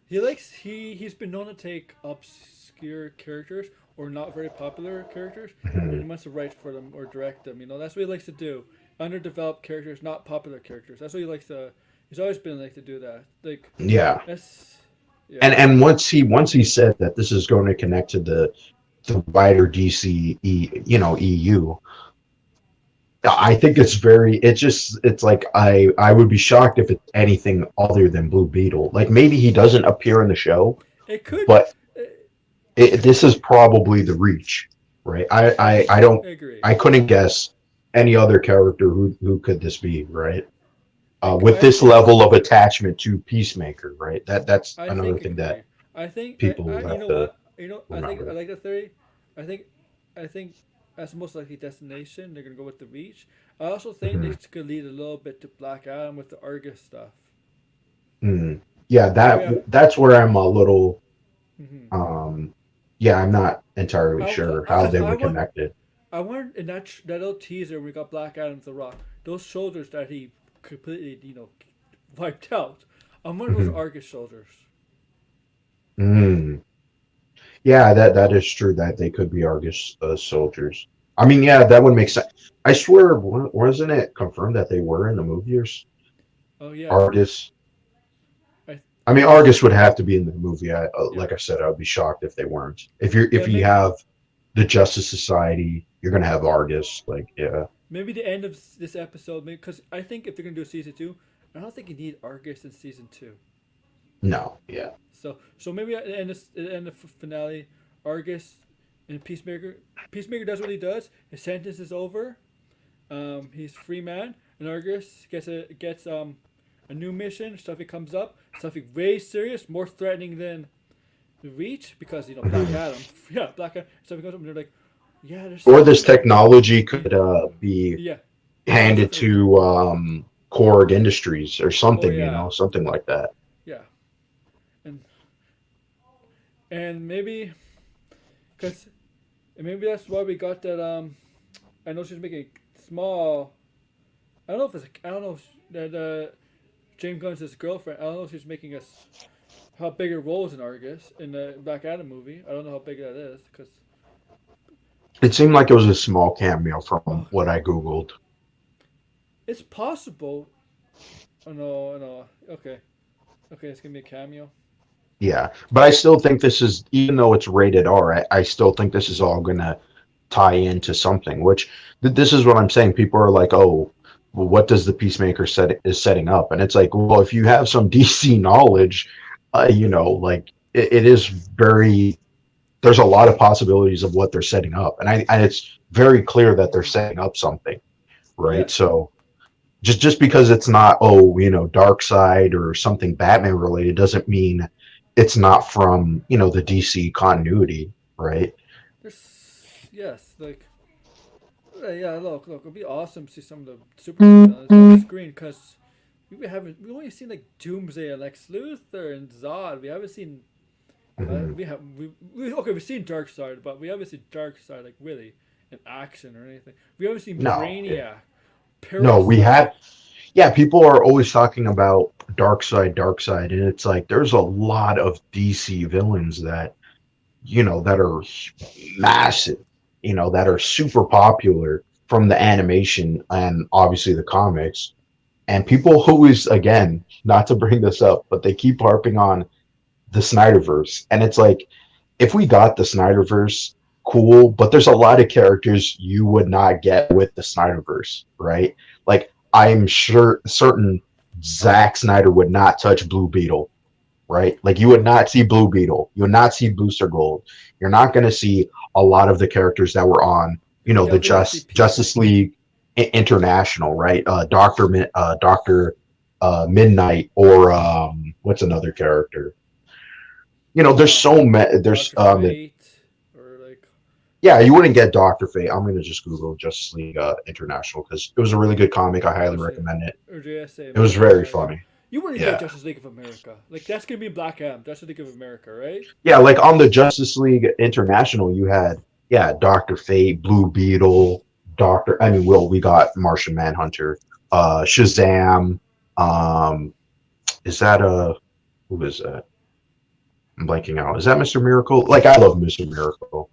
He's he's been known to take obscure characters or not very popular characters and Mhm. he wants to write for them or direct them. That's what he likes to do. Underdeveloped characters, not popular characters. That's what he likes to. He's always been like to do that. Like Yeah, that's and yeah. and once he said that this is going to connect to the wider EU. I think it's like I would be shocked if it's anything other than Blue Beetle. Like maybe he doesn't appear in the show, It could. but this is probably the Reach, right? I don't I agree. I couldn't guess any other character who could this be, right? With I this think level of attachment to Peacemaker, right? That's I another think thing that agree. I think people I will you have know to what I think I remember. like the theory. I think I think as most likely destination they're gonna go with the Reach. I also think they Hmm. could lead a little bit to Black Adam with the Argus stuff. Hmm. Yeah, Maybe that's where I'm a little hmm um yeah, I'm not entirely I sure how because they were connected. I wondered in that little teaser when we got Black Adam to the Rock, those shoulders that he completely wiped out. I'm wondering those Hmm. Argus shoulders. Mm. Yeah, that is true that they could be Argus soldiers. I mean, yeah, that would make sense. I swear, wasn't it confirmed that they were in the movie Oh yeah, Argus? I I mean, Argus would have to be in the movie. yeah Like I said, I would be shocked if they weren't. If yeah you maybe have the Justice Society, you're gonna have Argus. Like, yeah, maybe the end of this episode, because I think if they're gonna do a season 2, I don't think you need Argus in season 2. no, yeah, So maybe at the end of finale, Argus and Peacemaker does what he does. His sentence is over. He's free man, and Argus gets a new mission. Something comes up, something very serious, more threatening than the Reach, because Black Mhm. Adam. Yeah, Black Adam. Something comes up, and they're like, yeah, there's Or this something that technology yeah, could be yeah, yeah. That's handed what. to Korg Industries or Oh something, yeah, something like that. yeah, and and because maybe that's why we got that. I know she's making small. I don't know if it's. I don't know if that James Gunn's his girlfriend. I don't know if she's making us how big her role is in Argus in the Black Adam movie. I don't know how big that is because It seemed like it was a small cameo from oh, what I googled. it's possible. Oh no, no. Okay, okay, it's gonna be a cameo. Yeah, but I still think this is, even though it's rated R, I still think this is all gonna tie into something. Which this is what I'm saying. People are like, "Oh, well, what does the Peacemaker is setting up?" And it's like, well, if you have some DC knowledge, like it is very. there's a lot of possibilities of what they're setting up, and it's very clear that they're setting up something, right? Yes. So just because it's not, oh, Dark Side or something Batman related doesn't mean it's not from, the DC continuity, right? There's yes, like yeah. Look, it'd be awesome to see some of the Superman villains on screen because we only seen like Doomsday and Lex Luthor and Zod. We haven't seen Mhm. okay, we've seen Darkseid, but we haven't seen Darkseid like really in action or anything. We haven't seen No, yeah. Brainiac, No, we Parasite. have, yeah, people are always talking about Dark Side, and it's like there's a lot of DC villains that are massive, that are super popular from the animation and obviously the comics. And people always, again, not to bring this up, but they keep harping on the Snyderverse. And it's like, if we got the Snyderverse, cool, but there's a lot of characters you would not get with the Snyderverse, right? Like, I'm sure certain Zack Snyder would not touch Blue Beetle, right? Like, you would not see Blue Beetle, you would not see Booster Gold. You're not going to see a lot of the characters that were on, You the definitely gonna see Justice Peacemaker. League International, right? Doctor Midnight, or what's another character? There's Uh, so many. There's Doctor Fate or like Yeah, you wouldn't get Doctor Fate. I'm gonna just Google Justice League International because it was a really good comic. I highly Justice recommend it. or JSA It was America. very Yeah, funny. you wouldn't get Yeah, Justice League of America. Like that's gonna be Black Adam, Justice League of America, right? yeah. Like on the Justice League International, you had, yeah, Doctor Fate, Blue Beetle, Doctor. I mean, we got Martian Manhunter, Shazam. Um, is that a who is that? I'm blanking out. Is that Mister Miracle? Like, I love Mister Miracle.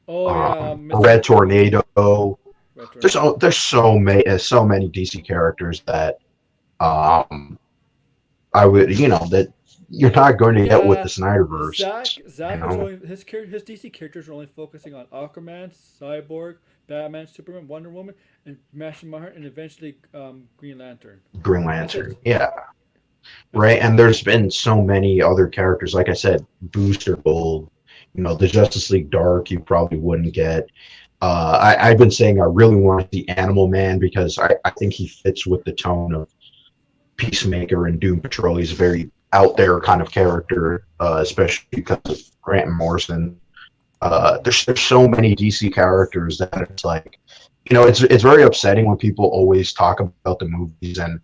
Oh yeah, Mr. Red Miracle, Tornado. Red There's Tornado. so many DC characters that um I would, that you're not going to get with Yeah, the Snyderverse, you Zach was know. only his DC characters are only focusing on Aquaman, Cyborg, Batman, Superman, Wonder Woman, and Mashing My Heart, and eventually Green Lantern. Green That's it. Lantern, yeah, That's right. it. And there's been so many other characters, like I said, Booster Gold, the Justice League Dark, you probably wouldn't get. I've been saying I really want to see Animal Man because I think he fits with the tone of Peacemaker and Doom Patrol. He's a very out there kind of character, especially because of Grant Morrison. There's so many DC characters that it's like, it's very upsetting when people always talk about the movies and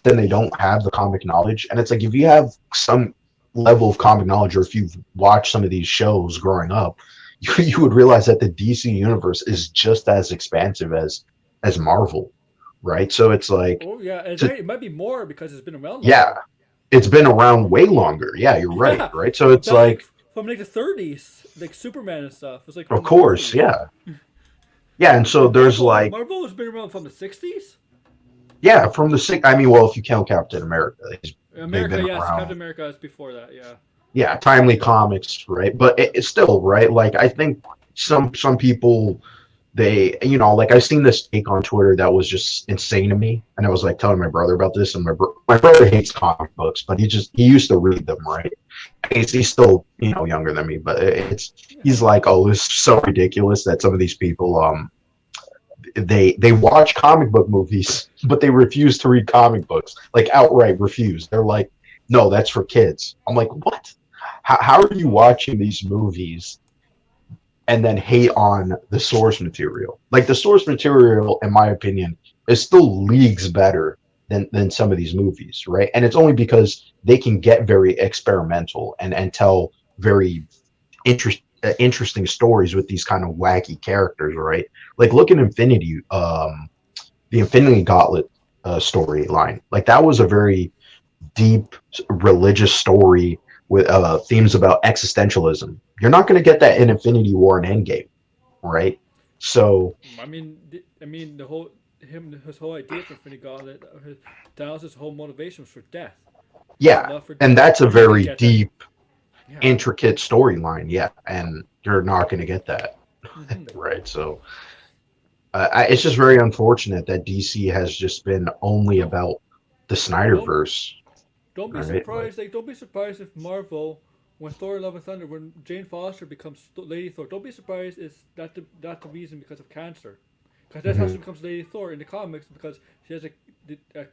then they don't have the comic knowledge. And it's like, if you have some level of comic knowledge, or if you've watched some of these shows growing up, you would realize that the DC universe is just as expansive as Marvel, right? So it's like, Oh yeah, and to it might be more because it's been around yeah, longer. it's been around way longer. Yeah, you're right, Yeah, right? So it's back like, from like the 30s, like Superman and stuff. It's like of from the course, 30s. yeah, yeah. And so And there's like, Marvel has been around from the 60s. yeah, from the six. I mean, well, if you count Captain America, they've America, been yes, Captain around. America is before that. Yeah. Yeah, timely comics, right? But it's still right. Like, I think some people, they, like, I seen this take on Twitter that was just insane to me, and I was like telling my brother about this, and my brother hates comic books, but he used to read them, right? He's still, younger than me, but Yeah. he's like, oh, this is so ridiculous that some of these people they watch comic book movies, but they refuse to read comic books, like outright refuse. They're like, no, that's for kids. I'm like, what? How are you watching these movies and then hate on the source material? Like, the source material, in my opinion, is still leagues better than some of these movies, right? And it's only because they can get very experimental and tell very interesting stories with these kind of wacky characters, right? Like, look at the Infinity Gauntlet storyline. Like, that was a very deep religious story with themes about existentialism. You're not going to get that in Infinity War and Endgame, right? So I mean, the whole his whole idea for Infinity Gauntlet, Thanos' whole motivation was for death. His yeah, love for and death. that's a You're not gonna very get that. deep, Yeah. intricate storyline. Yeah, and you're not going to get that, Hmm. right? So it's just very unfortunate that DC has just been only Don't about the don't Snyderverse, don't be right? Like, surprised. Like don't be surprised if Marvel when Thor: Love and Thunder, when Jane Foster becomes Lady Thor, don't be surprised. It's not the reason because of cancer, because that's how Hmm. she becomes Lady Thor in the comics because she has a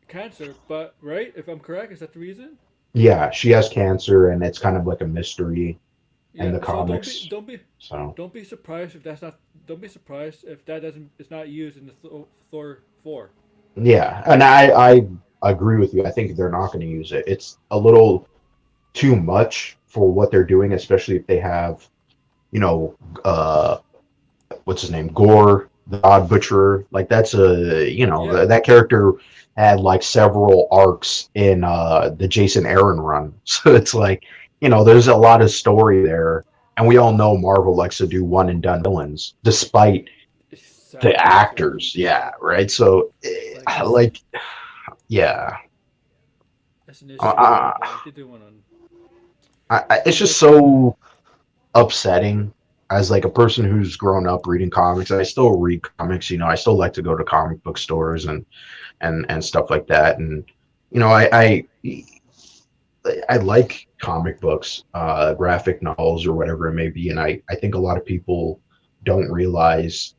cancer. But right, if I'm correct, is that the reason? Yeah, she has cancer, and it's kind of like a mystery in Yeah. the So comics. So don't be surprised if that's not. Don't be surprised if that doesn't. It's not used in the Thor 4. yeah, and I agree with you. I think they're not going to use it. It's a little too much for what they're doing, especially if they have, you know, uh, what's his name, Gore, the God Butcher. Like that's a, Yeah. that character had like several arcs in the Jason Aaron run. So it's like, there's a lot of story there, and we all know Marvel likes to do one and done villains, despite the Exactly. So actors. Yeah, right. So, like that's like, yeah. that's an issue with Uh, Marvel. Like they do one on it's just like so upsetting as like a person who's grown up reading comics. I still read comics. I still like to go to comic book stores and stuff like that. And I like comic books, graphic novels or whatever it may be. And I think a lot of people don't realize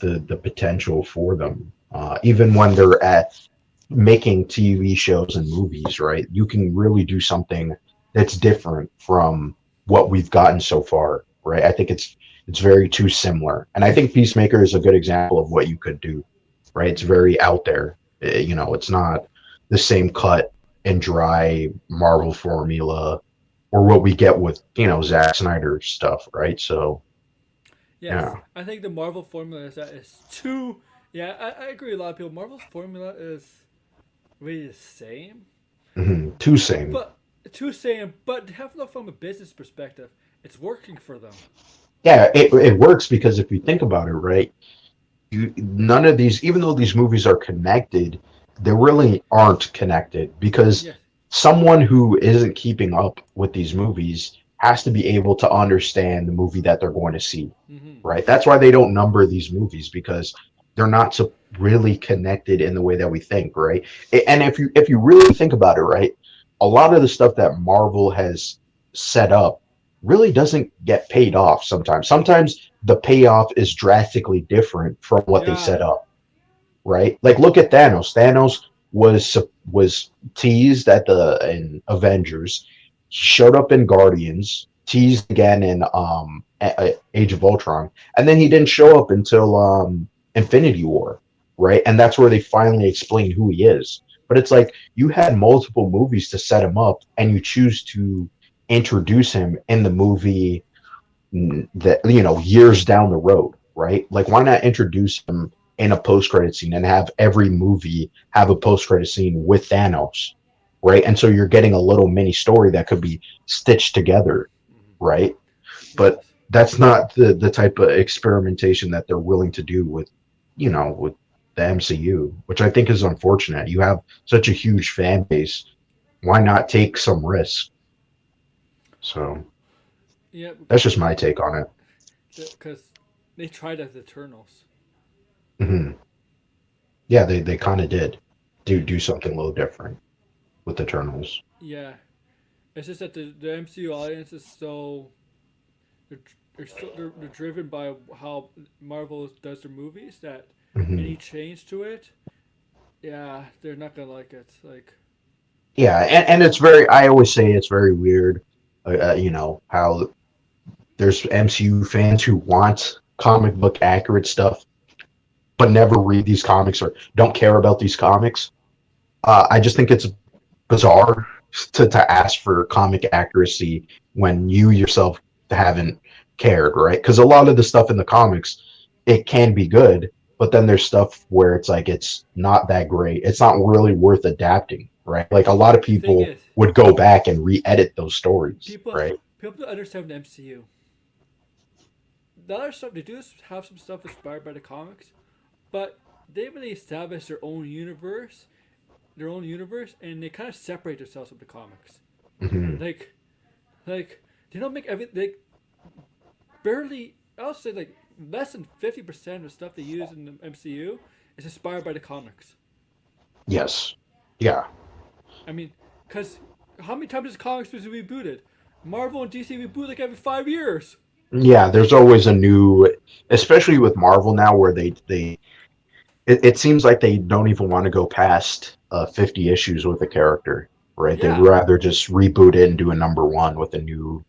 the potential for them. Even when they're at making TV shows and movies, right? You can really do something that's different from what we've gotten so far, right? I think it's very too similar, and I think Peacemaker is a good example of what you could do, right? It's mm-hmm. very out there. It's not the same cut and dry Marvel formula or what we get with Zack Snyder stuff, right? So Yes, yeah, I think the Marvel formula is too. Yeah, I agree. A lot of people. Marvel's formula is really the same, too same. but too same. But have a look from a business perspective. It's working for them. Yeah, it works because if you think about it, right? None of these, even though these movies are connected, they really aren't connected because Yes. someone who isn't keeping up with these movies has to be able to understand the movie that they're going to see, Mm-hmm. right? That's why they don't number these movies because they're not so really connected in the way that we think, right? And if you really think about it, right, a lot of the stuff that Marvel has set up really doesn't get paid off sometimes. Sometimes the payoff is drastically different from what they Yeah. set up, right? Like look at Thanos. Thanos was teased at the in Avengers, showed up in Guardians, teased again in Age of Ultron, and then he didn't show up until Infinity War, right? And that's where they finally explain who he is. But it's like you had multiple movies to set him up, and you choose to introduce him in the movie that years down the road, right? Like why not introduce him in a post credit scene and have every movie have a post credit scene with Thanos, right? And so you're getting a little mini story that could be stitched together, Mm-hmm. right? But Yes. that's not the type of experimentation that they're willing to do with the MCU, which I think is unfortunate. You have such a huge fan base. Why not take some risk? So Yeah, that's just my like take on it. because they tried as Eternals. Hmm. Yeah, they kind of did And do something a little different with Eternals. yeah, it's just that the MCU audience is so they're they're driven by how Marvel does their movies that Hmm. any change to it, yeah, they're not gonna like it. Like Yeah, and it's very. I always say it's very weird. How there's MCU fans who want comic book accurate stuff, but never read these comics or don't care about these comics. I just think it's bizarre to ask for comic accuracy when you yourself haven't cared, right? Because a lot of the stuff in the comics, it can be good, but then there's stuff where it's like it's not that great. It's not really worth adapting, right? Like a lot of the thing people is, would go back and re-edit those stories, people right? people don't understand the MCU. The other stuff they do have some stuff inspired by the comics, but they really establish their own universe, and they kind of separate themselves from the comics. Hmm. Like like they don't make they barely. I'll say like less than 50% of the stuff they use in the MCU is inspired by the comics. Yes. Yeah. I mean, because how many times has comics been rebooted? Marvel and DC reboot like every 5 years. Yeah, there's always a new, especially with Marvel now, where it seems like they don't even want to go past 50 issues with a character, right? They'd Yeah. rather just reboot it and do a number one with a new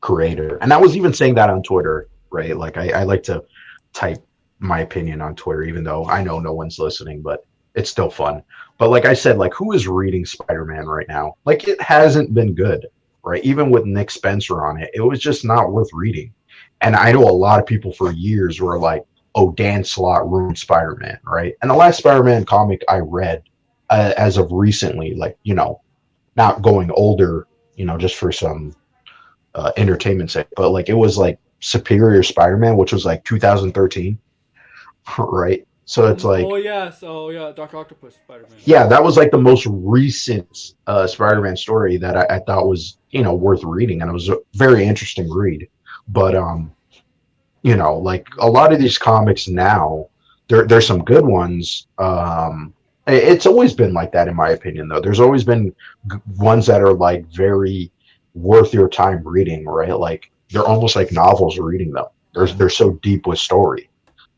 creator. And I was even saying that on Twitter, right? Like I like to type my opinion on Twitter, even though I know no one's listening, but it's still fun. But like I said, like who is reading Spider-Man right now? Like it hasn't been good, right? Even with Nick Spencer on it, it was just not worth reading. And I know a lot of people for years were like, "Oh, Dan Slott ruined Spider-Man," right? And the last Spider-Man comic I read, as of recently, like not going older, just for some entertainment sake, but like it was like Superior Spider-Man, which was like 2013, right? So it's like, Oh yes. Oh yeah. Doctor Octopus Spider Man. yeah, that was like the most recent Yeah. Spider-Man story that I thought was worth reading, and it was a very interesting read. But like a lot of these comics now, there's some good ones. It's always been like that, in my opinion. Though there's always been ones that are like very worth your time reading, right? Like they're almost like novels reading them. Yeah. They're so deep with story.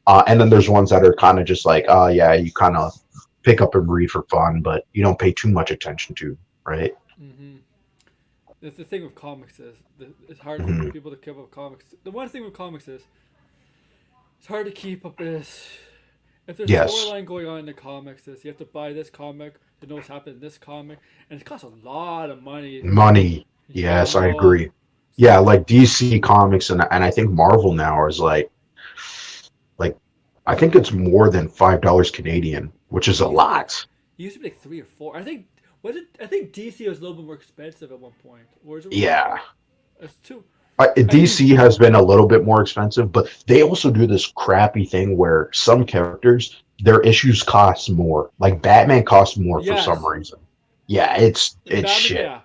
And then there's ones that are kind of just like, oh yeah, you kind of pick up and read for fun, but you don't pay too much attention to, right? Mm-hmm. That's the thing with comics is it's hard for Hmm. people to keep up comics. The one thing with comics is it's hard to keep up is if there's a Yes, storyline going on in the comics is you have to buy this comic to know what's happened in this comic, and it costs a lot of money. money. Yeah, Yes, I well, agree. so Yeah, it's like DC Comics and I think Marvel now is like I think it's more than $5 Canadian, which is it a used to be like lot. it used to be like 3 or 4. I think was it? I think DC was a little bit more expensive at one point, or is it? Yeah. It's two. I mean, DC has been a little bit more expensive, but they also do this crappy thing where some characters, their issues cost more. Like Batman costs more for some yes, reason. Yeah, it's Batman. shit. Yeah,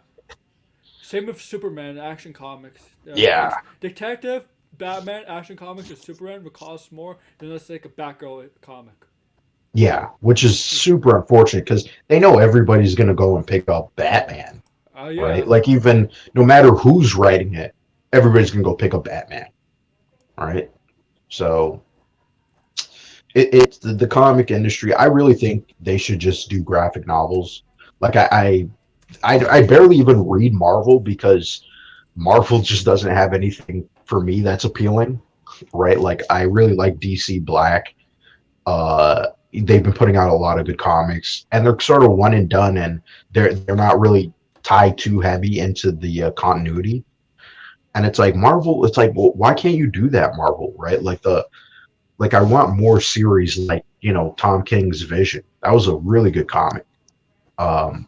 same with Superman Action Comics. Yeah, Detective Batman Action Comics or Superman would cost more than let's say a Batgirl comic. yeah, which is super unfortunate because they know everybody's gonna go and pick up Batman, right? Yeah. Like even no matter who's writing it, everybody's gonna go pick up Batman, right? So it's the comic industry. I really think they should just do graphic novels. Like I barely even read Marvel because Marvel just doesn't have anything for me that's appealing, right? Like I really like DC Black. They've been putting out a lot of good comics, and they're sort of one and done, and they're not really tied too heavy into the continuity. And it's like Marvel. It's like, well, why can't you do that, Marvel? Right? Like I want more series like Tom King's Vision. That was a really good comic. Um,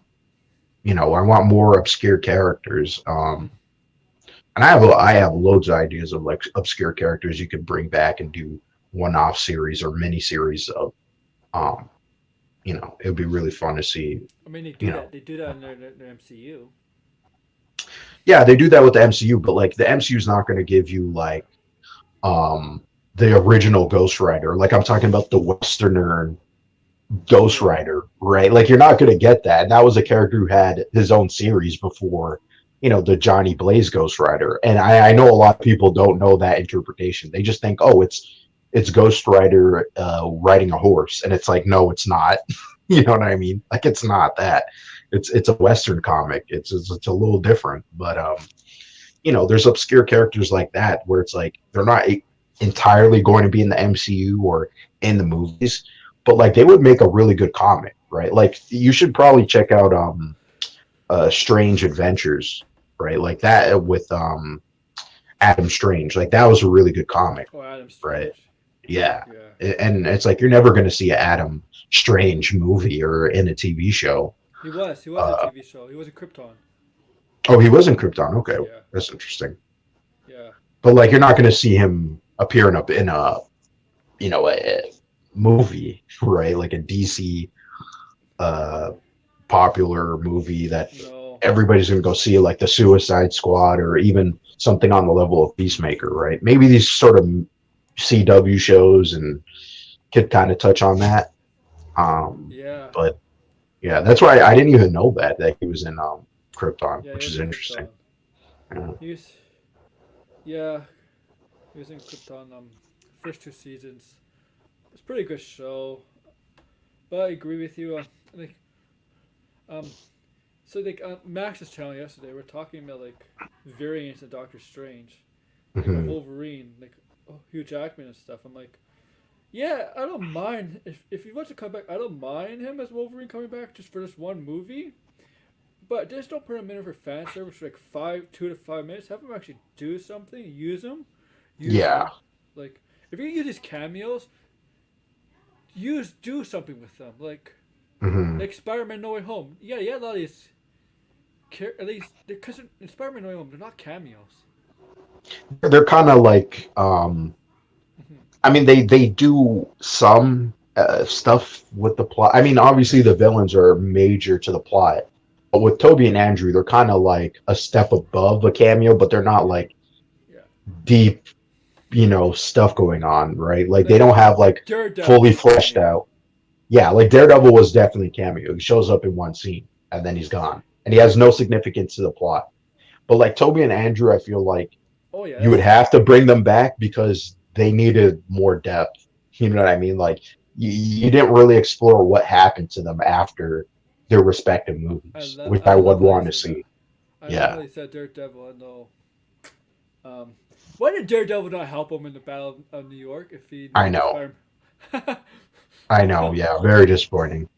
I want more obscure characters. And I have loads of ideas of like obscure characters you could bring back and do one-off series or mini series of. Um, it would be really fun to see. I mean, they You do know, that. They do that in their MCU. yeah, they do that with the MCU, but like the MCU is not going to give you like um the original Ghost Rider. Like I'm talking about the Westerner Ghost Yeah. Rider, right? Like you're not going to get that. And that was a character who had his own series before, the Johnny Blaze Ghost Rider. And I know a lot of people don't know that interpretation. They just think, oh, it's Ghost Rider riding a horse, and it's like, no, it's not. You know what I mean? Like it's not that. It's a Western comic. It's a little different, but there's obscure characters like that where it's like they're not entirely going to be in the MCU or in the movies, but like they would make a really good comic, right? Like you should probably check out Strange Adventures, right? Like that with Adam Strange. Like that was a really good comic, Oh, Adam right? Strange. Yeah. Yeah. And it's like you're never going to see an Adam Strange movie or in a TV show. He was. He was a Uh, TV show. He was a Krypton. oh, he was in Krypton. Okay, Yeah. that's interesting. Yeah. But like you're not going to see him appear in a movie, right? Like a DC uh, popular movie that No. everybody's going to go see, like the Suicide Squad or even something on the level of Peacemaker, right? Maybe these sort of CW shows and could kind of touch on that. Yeah. But yeah, that's why I didn't even know that he was in Krypton, Yeah, he which was is in interesting. Krypton. Yeah. He was, yeah, he was in Krypton. First two seasons. It's a pretty good show, but I agree with you. Like, um, so like Max's channel yesterday, we're talking about like variants of Doctor Strange, like a Hmm. Wolverine, like Hugh Jackman and stuff. I'm like, yeah, I don't mind if he wants to come back. I don't mind him as Wolverine coming back just for this one movie. But just don't put him in for fan service for like 2 to 5 minutes. Have him actually do something. Use Yeah. him. Like if you use his cameos, do something with them. Hmm. Like Spider-Man No Way Home. Yeah, a lot of these. At least because in Spider-Man No Way Home, they're not cameos. They're kind of like, Hmm. I mean, they do some stuff with the plot. I mean, obviously the villains are major to the plot, but with Toby and Andrew, they're kind of like a step above a cameo, but they're not Yeah, like yeah. deep, stuff going on, right? Like they Like don't have like Daredevil fully is a fleshed cameo. out. Yeah, like Daredevil was definitely a cameo. He shows up in one scene and then he's gone, and he has no significance to the plot. But like Toby and Andrew, I feel like Oh yeah, you that's would true. have to bring them back because they needed more depth. You know what I mean? Like you didn't really explore what happened to them after their respective movies, which I I would love how you want to said that. see. I love how Yeah, you said Daredevil. I know. Um, why did Daredevil not help him in the Battle of New York if he I knew know. Spider Man? I know. Yeah, very disappointing.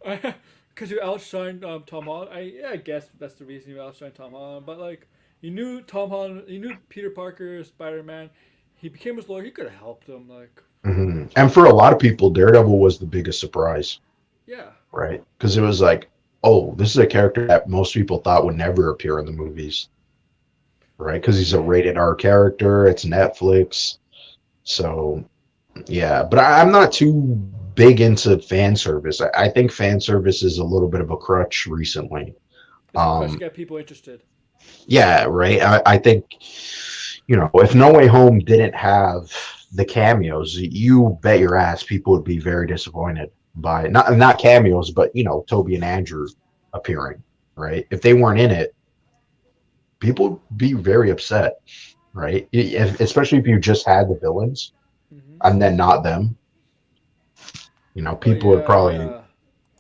Because you outshined Tom Holland. I guess that's the reason you outshined Tom Holland. But like, you knew Tom Holland, you knew Peter Parker, Spider Man. He became his lawyer. He could have helped him. Like, And for a lot of people, Daredevil was the biggest surprise, yeah, right? Because it was like, oh, this is a character that most people thought would never appear in the movies, right? Because he's a yeah. rated R character. It's Netflix. So yeah, but I'm not too big into fan service. I think fan service is a little bit of a crutch recently. It's a crush to Um, get people interested. yeah, right. I think, if No Way Home didn't have the cameos, you bet your ass people would be very disappointed by not cameos, but Toby and Andrew appearing, right? If they weren't in it, people would be very upset, right? Especially if you just had the villains Hmm. and then not them. Oh People would yeah, probably yeah.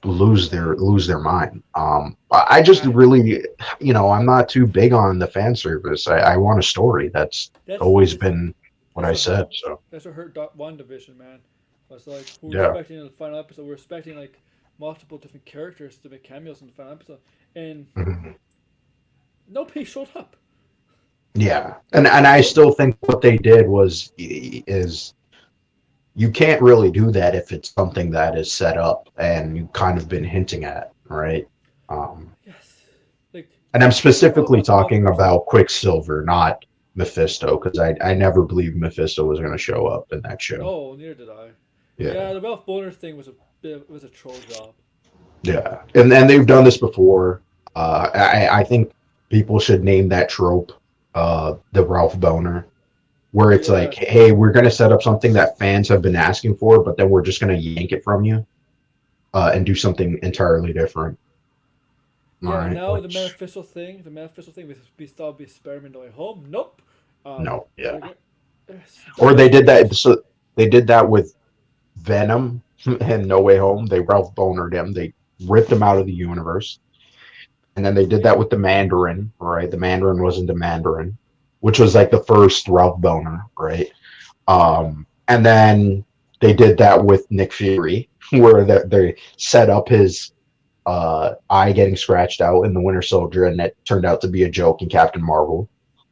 lose their mind. I just I really, I'm not too big on the fan service. I want a story. That's that's always this been what that's I what hurt. said. So That's what hurt One Division, man. Was like we were yeah. expecting in the final episode. We were expecting like multiple different characters to make cameos in the final episode, and Mhm. nobody showed up. Yeah, and I still think what they did is you can't really do that if it's something that is set up and you kind of been hinting at, right? Um, Yes, like and I'm it was all specifically about the talking multiverse. about Quicksilver, not Mephisto, because I never believed Mephisto was going to show up in that show. No, neither did I. Yeah. Yeah, the Ralph Boner thing was a troll job. Yeah, and they've done this before. I think people should name that trope the Ralph Boner, where it's like, Yes. hey, we're gonna set up something that fans have been asking for, but then we're just gonna yank it from you and do something entirely different. All Yeah, and right, now which The metaphysical thing with be still be Spider-Man No Way Home. Nope. no, yeah. They're gonna, Or Doctor they did that. Strange. So they did that with Venom and No Way Home. They Ralph Bonered him. They ripped him out of the universe. And then they did that Yeah. with the Mandarin, right? The Mandarin wasn't the Mandarin, which was like the first Ralph Boner, right? Yeah. And then they did that with Nick Fury, where they set up his eye getting scratched out in the Winter Soldier, and it turned out to be a joke in Captain Marvel,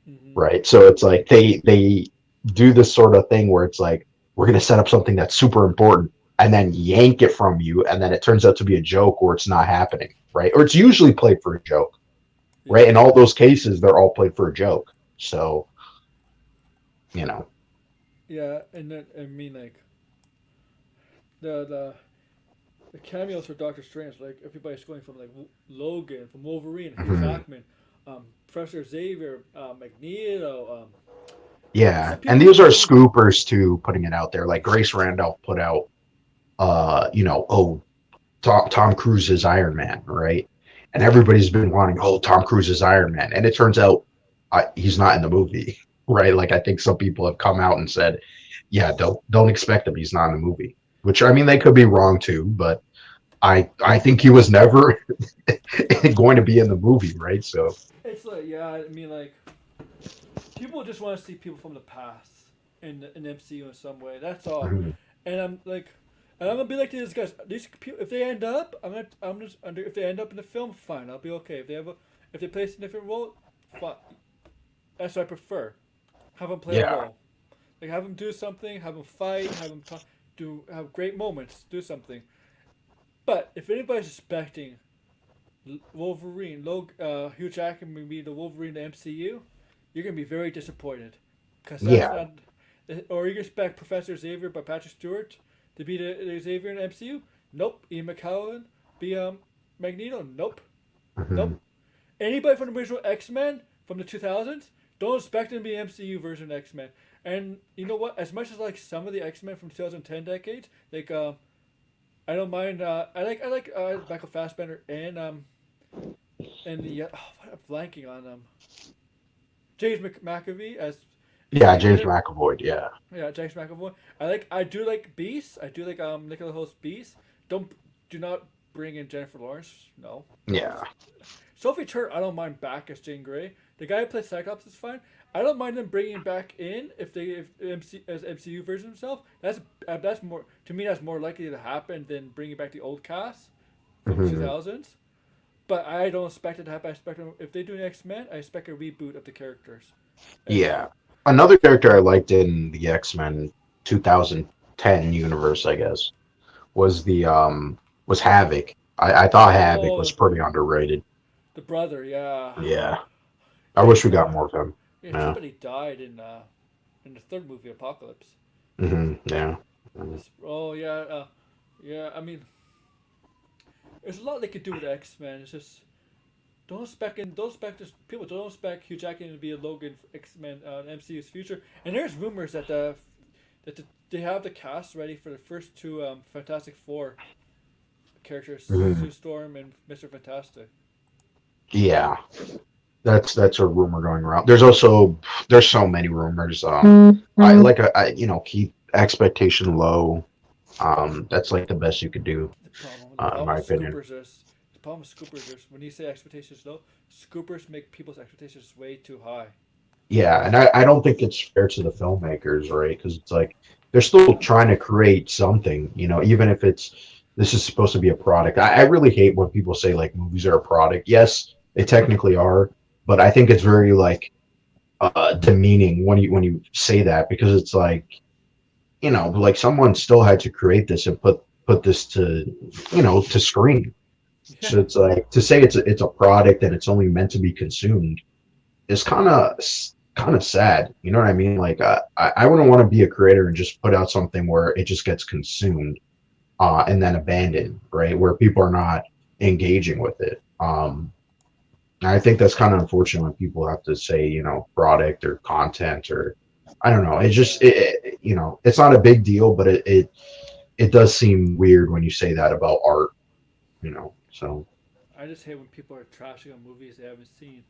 Hmm. right? So it's like they do this sort of thing where it's like we're gonna set up something that's super important and then yank it from you, and then it turns out to be a joke or it's not happening, right? Or it's usually played for a joke, right? Yeah. In all those cases, they're all played for a joke. So you know, Yeah, and then I mean like the the the cameos for Doctor Strange, like everybody's going from like Logan, from Wolverine, Hugh mhm. Jackman, Professor Xavier, Magneto, Yeah, some and people these are who we scoopers too, putting it out there. Like Grace Randolph put out, oh, Tom Cruise's Iron Man, right? and everybody's been wanting, oh, Tom Cruise is Iron Man, and it turns out he's not in the movie, right? Like I think some people have come out and said, yeah, don't expect him. He's not in the movie. Which I mean, they could be wrong too, but I think he was never going to be in the movie, right? So It's like, yeah, I mean, like, people just want to see people from the past in MCU in some way. That's all. mhm. And I'm like, and I'm gonna be like these guys. These people, if they end up, I'm just under. If they end up in the film, fine, I'll be okay. If they play a different role, fine. That's what I prefer. Have them play a Yeah, role. Like have them do something. Have them fight. Have them talk, do have great moments. Do something. But if anybody's expecting Wolverine, Hugh Jackman to be the Wolverine in the MCU, you're gonna be very disappointed, because that's yeah. not. Or you expect Professor Xavier by Patrick Stewart to be the Xavier in the MCU? Nope. Ian McKellen be Magneto? Nope. Mhm. Nope. Anybody from the original X Men from the 2000s? Don't expect them to be MCU version of X Men. And you know what? As much as like some of the X Men from 2010 decades, like I don't mind. I like Michael Fassbender and the what I'm blanking on James McAvee as Yeah, James Peacemaker. McAvoy. Yeah, Yeah, James McAvoy. I do like Beast. I do like Nicola Holt's Beast. Don't do not bring in Jennifer Lawrence. No. yeah, Sophie Turner, I don't mind back as Jane Grey. The guy who plays Cyclops is fine. I don't mind them bringing back in if as MCU version himself. That's more to me. That's more likely to happen than bringing back the old cast from the two mhm. thousands. But I don't expect it to happen. I expect them, if they do an X Men, I expect a reboot of the characters. If Yeah. Another character I liked in the X-Men 2010 universe, I guess, was the was Havoc. I thought Havoc was oh pretty underrated. the brother, yeah, Yeah, I yeah, wish we too got bad. more of him. Yeah, too Yeah. bad he died in the third movie, Apocalypse. Yeah. Mhm. Oh yeah, yeah. I mean, there's a lot they could do with X Men. It's just don't expect this, people don't expect Hugh Jackman to be a Logan for X Men MCU's future. And there's rumors that they have the cast ready for the first two Fantastic Four characters, Mhm. Sue Storm and Mister Fantastic. Yeah. That's a rumor going around. There's so many rumors. I like keep expectation low. That's like the best you could do, The in problem my with opinion. Scoopers is the problem with Scoopers is when you say expectations low, Scoopers make people's expectations way too high. Yeah, and I don't think it's fair to the filmmakers, right? Because it's like they're still trying to create something, even if this is supposed to be a product. I really hate when people say like movies are a product. Yes, they technically are, but I think it's very like demeaning when you say that because it's like like someone still had to create this and put this to screen. Yeah, So it's like to say it's a product and it's only meant to be consumed is kind of sad. You know what I mean? Like I wouldn't want to be a creator and just put out something where it just gets consumed and then abandoned, right? Where people are not engaging with it. I think that's kind of unfortunate when people have to say product or content or I don't know. It's just yeah. it's not a big deal, but it does seem weird when you say that about art. So I just hate when people are trashing on movies they haven't seen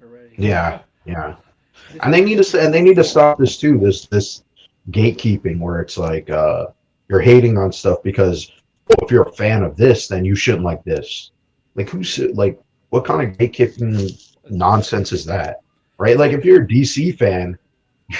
already. yeah, yeah. Just And like they need to stop this too. This gatekeeping where it's like you're hating on stuff because if you're a fan of this, then you shouldn't like this. Like like what kind of gatekeeping nonsense is that? Right? it's Like like if you're a DC fan,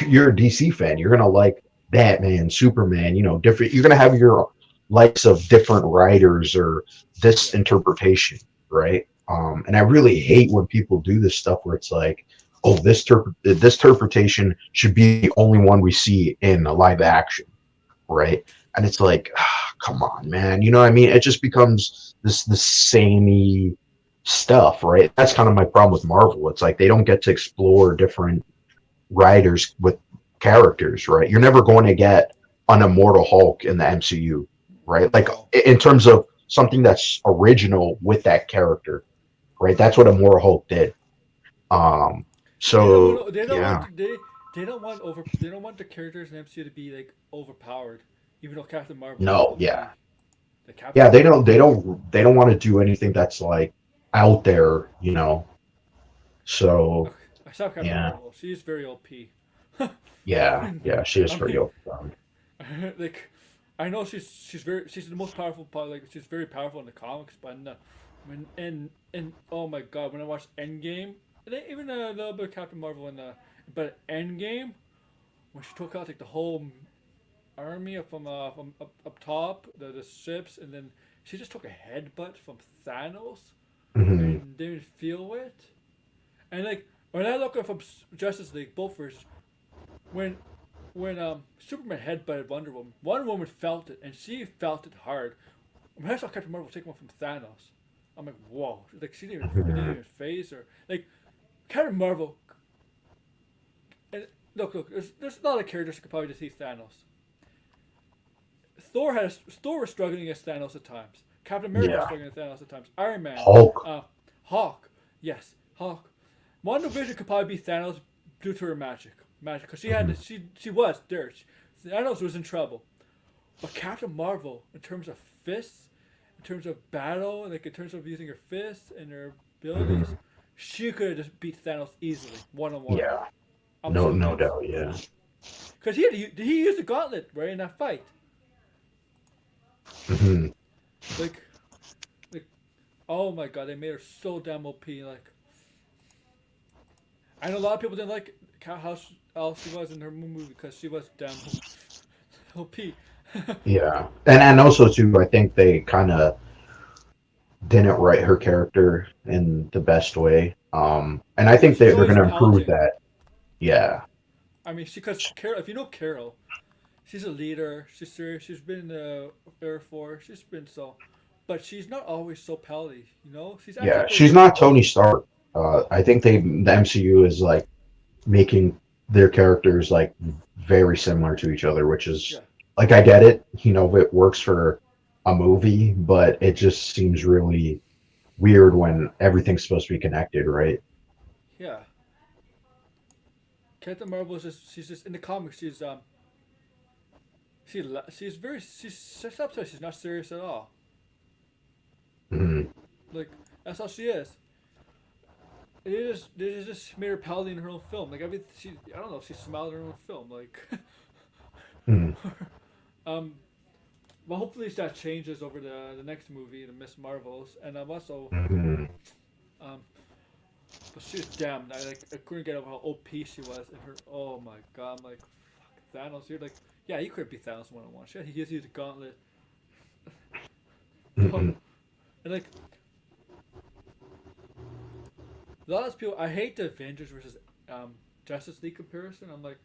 you're a DC fan. You're gonna like Batman, Superman, different you're gonna have your likes of different writers or this yeah, interpretation, right? And I really hate when people do this stuff where it's like, oh, this interpretation should be the only one we see in a live action, right? And it's like, come on, man. You know what I mean? It just becomes this samey stuff, right? That's kind of my problem with Marvel. It's like they don't get to explore different writers with characters, right? You're never going to get an immortal Hulk in the MCU, right? Like no. in terms of something that's original with that character, right? That's what Immortal Hulk did. Um, They don't so want. They don't yeah, want. They don't want over. They don't want the characters in MCU to be like overpowered. Even though Captain Marvel is no, OP. yeah, The Captain yeah. Marvel. They don't want to do anything that's like. out there, you know. So Okay, I saw Captain yeah, Marvel. She's very OP. yeah, she is I pretty mean, open. like, I know she's the most powerful part. Like, she's very powerful in the comics, but when oh my god, when I watched Endgame, and then even a little bit of Captain Marvel in the, but Endgame when she took out like the whole army from up top, the ships, and then she just took a headbutt from Thanos Hmm. and didn't feel it. And like when I look at from Justice League, both versions, when Superman headbutted Wonder Woman, Wonder Woman felt it, and she felt it hard. When I saw Captain Marvel take one from Thanos, I'm like, whoa! Like it didn't Hmm. even phase her. Like Captain Marvel, and look, there's a lot of characters that could probably defeat Thanos. Thor was struggling against Thanos at times. Captain America was Yeah, struggling against Thanos at times. Iron Man, Hulk. uh, Hawk, yes, Hawk. Wonder Vision could probably beat Thanos due to her magic, because Hmm. she was there. Thanos was in trouble, but Captain Marvel, in terms of fists, in terms of battle, like in terms of using her fists and her abilities, Hmm. she could have just beat Thanos easily, 1-on-1. Yeah, I'm so no convinced. doubt. Yeah. Because he used the gauntlet right in that fight. Hmm. Like like oh my god, they made her so damn OP. Like I know a lot of people didn't like how she was in her movie because she was damn OP. Yeah, and also too, I think they kind of didn't write her character in the best way. And I Yeah, think she's they're always going to improve pouting. that. Yeah. I mean, because Carol, if you know Carol, she's a leader. She's serious. She's been in the Air Force. She's been so, but she's not always so pouty. You know, she's actually Yeah, pretty she's good. not Tony Stark. I think the MCU is like making their characters like very similar to each other, which is Yeah, like I get it, you know, it works for a movie, but it just seems really weird when everything's supposed to be connected, right? yeah. Captain Marvel is just she's just in the comics. She's very she's sometimes she's not serious at all. Mhm. Like that's how she is. They just made her pouty in her own film. Like every she I don't know she smiled in her own film. Like Mhm. um, well hopefully that changes over the next movie, the Miss Marvels, and I'm also Mhm. um, but she was damn. I couldn't get over how OP she was and her. Oh my god, I'm like fuck Thanos. You're like yeah, you could beat Thanos 1-on-1. Shit, he gives you the gauntlet. Oh, Mhm. and like a lot of people, I hate the Avengers versus Justice League comparison. I'm like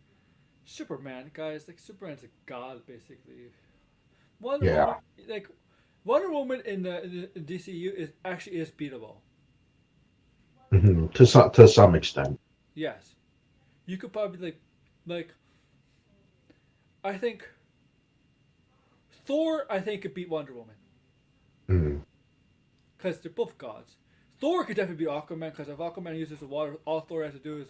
Superman, guys. Like Superman's a god basically. Wonder Yeah. Woman, like Wonder Woman in DCU is actually is beatable. Mhm. To some extent. Yes, you could probably like I think Thor. I think could beat Wonder Woman Mhm. because they're both gods. Thor could definitely beat Aquaman because if Aquaman uses the water, all Thor has to do is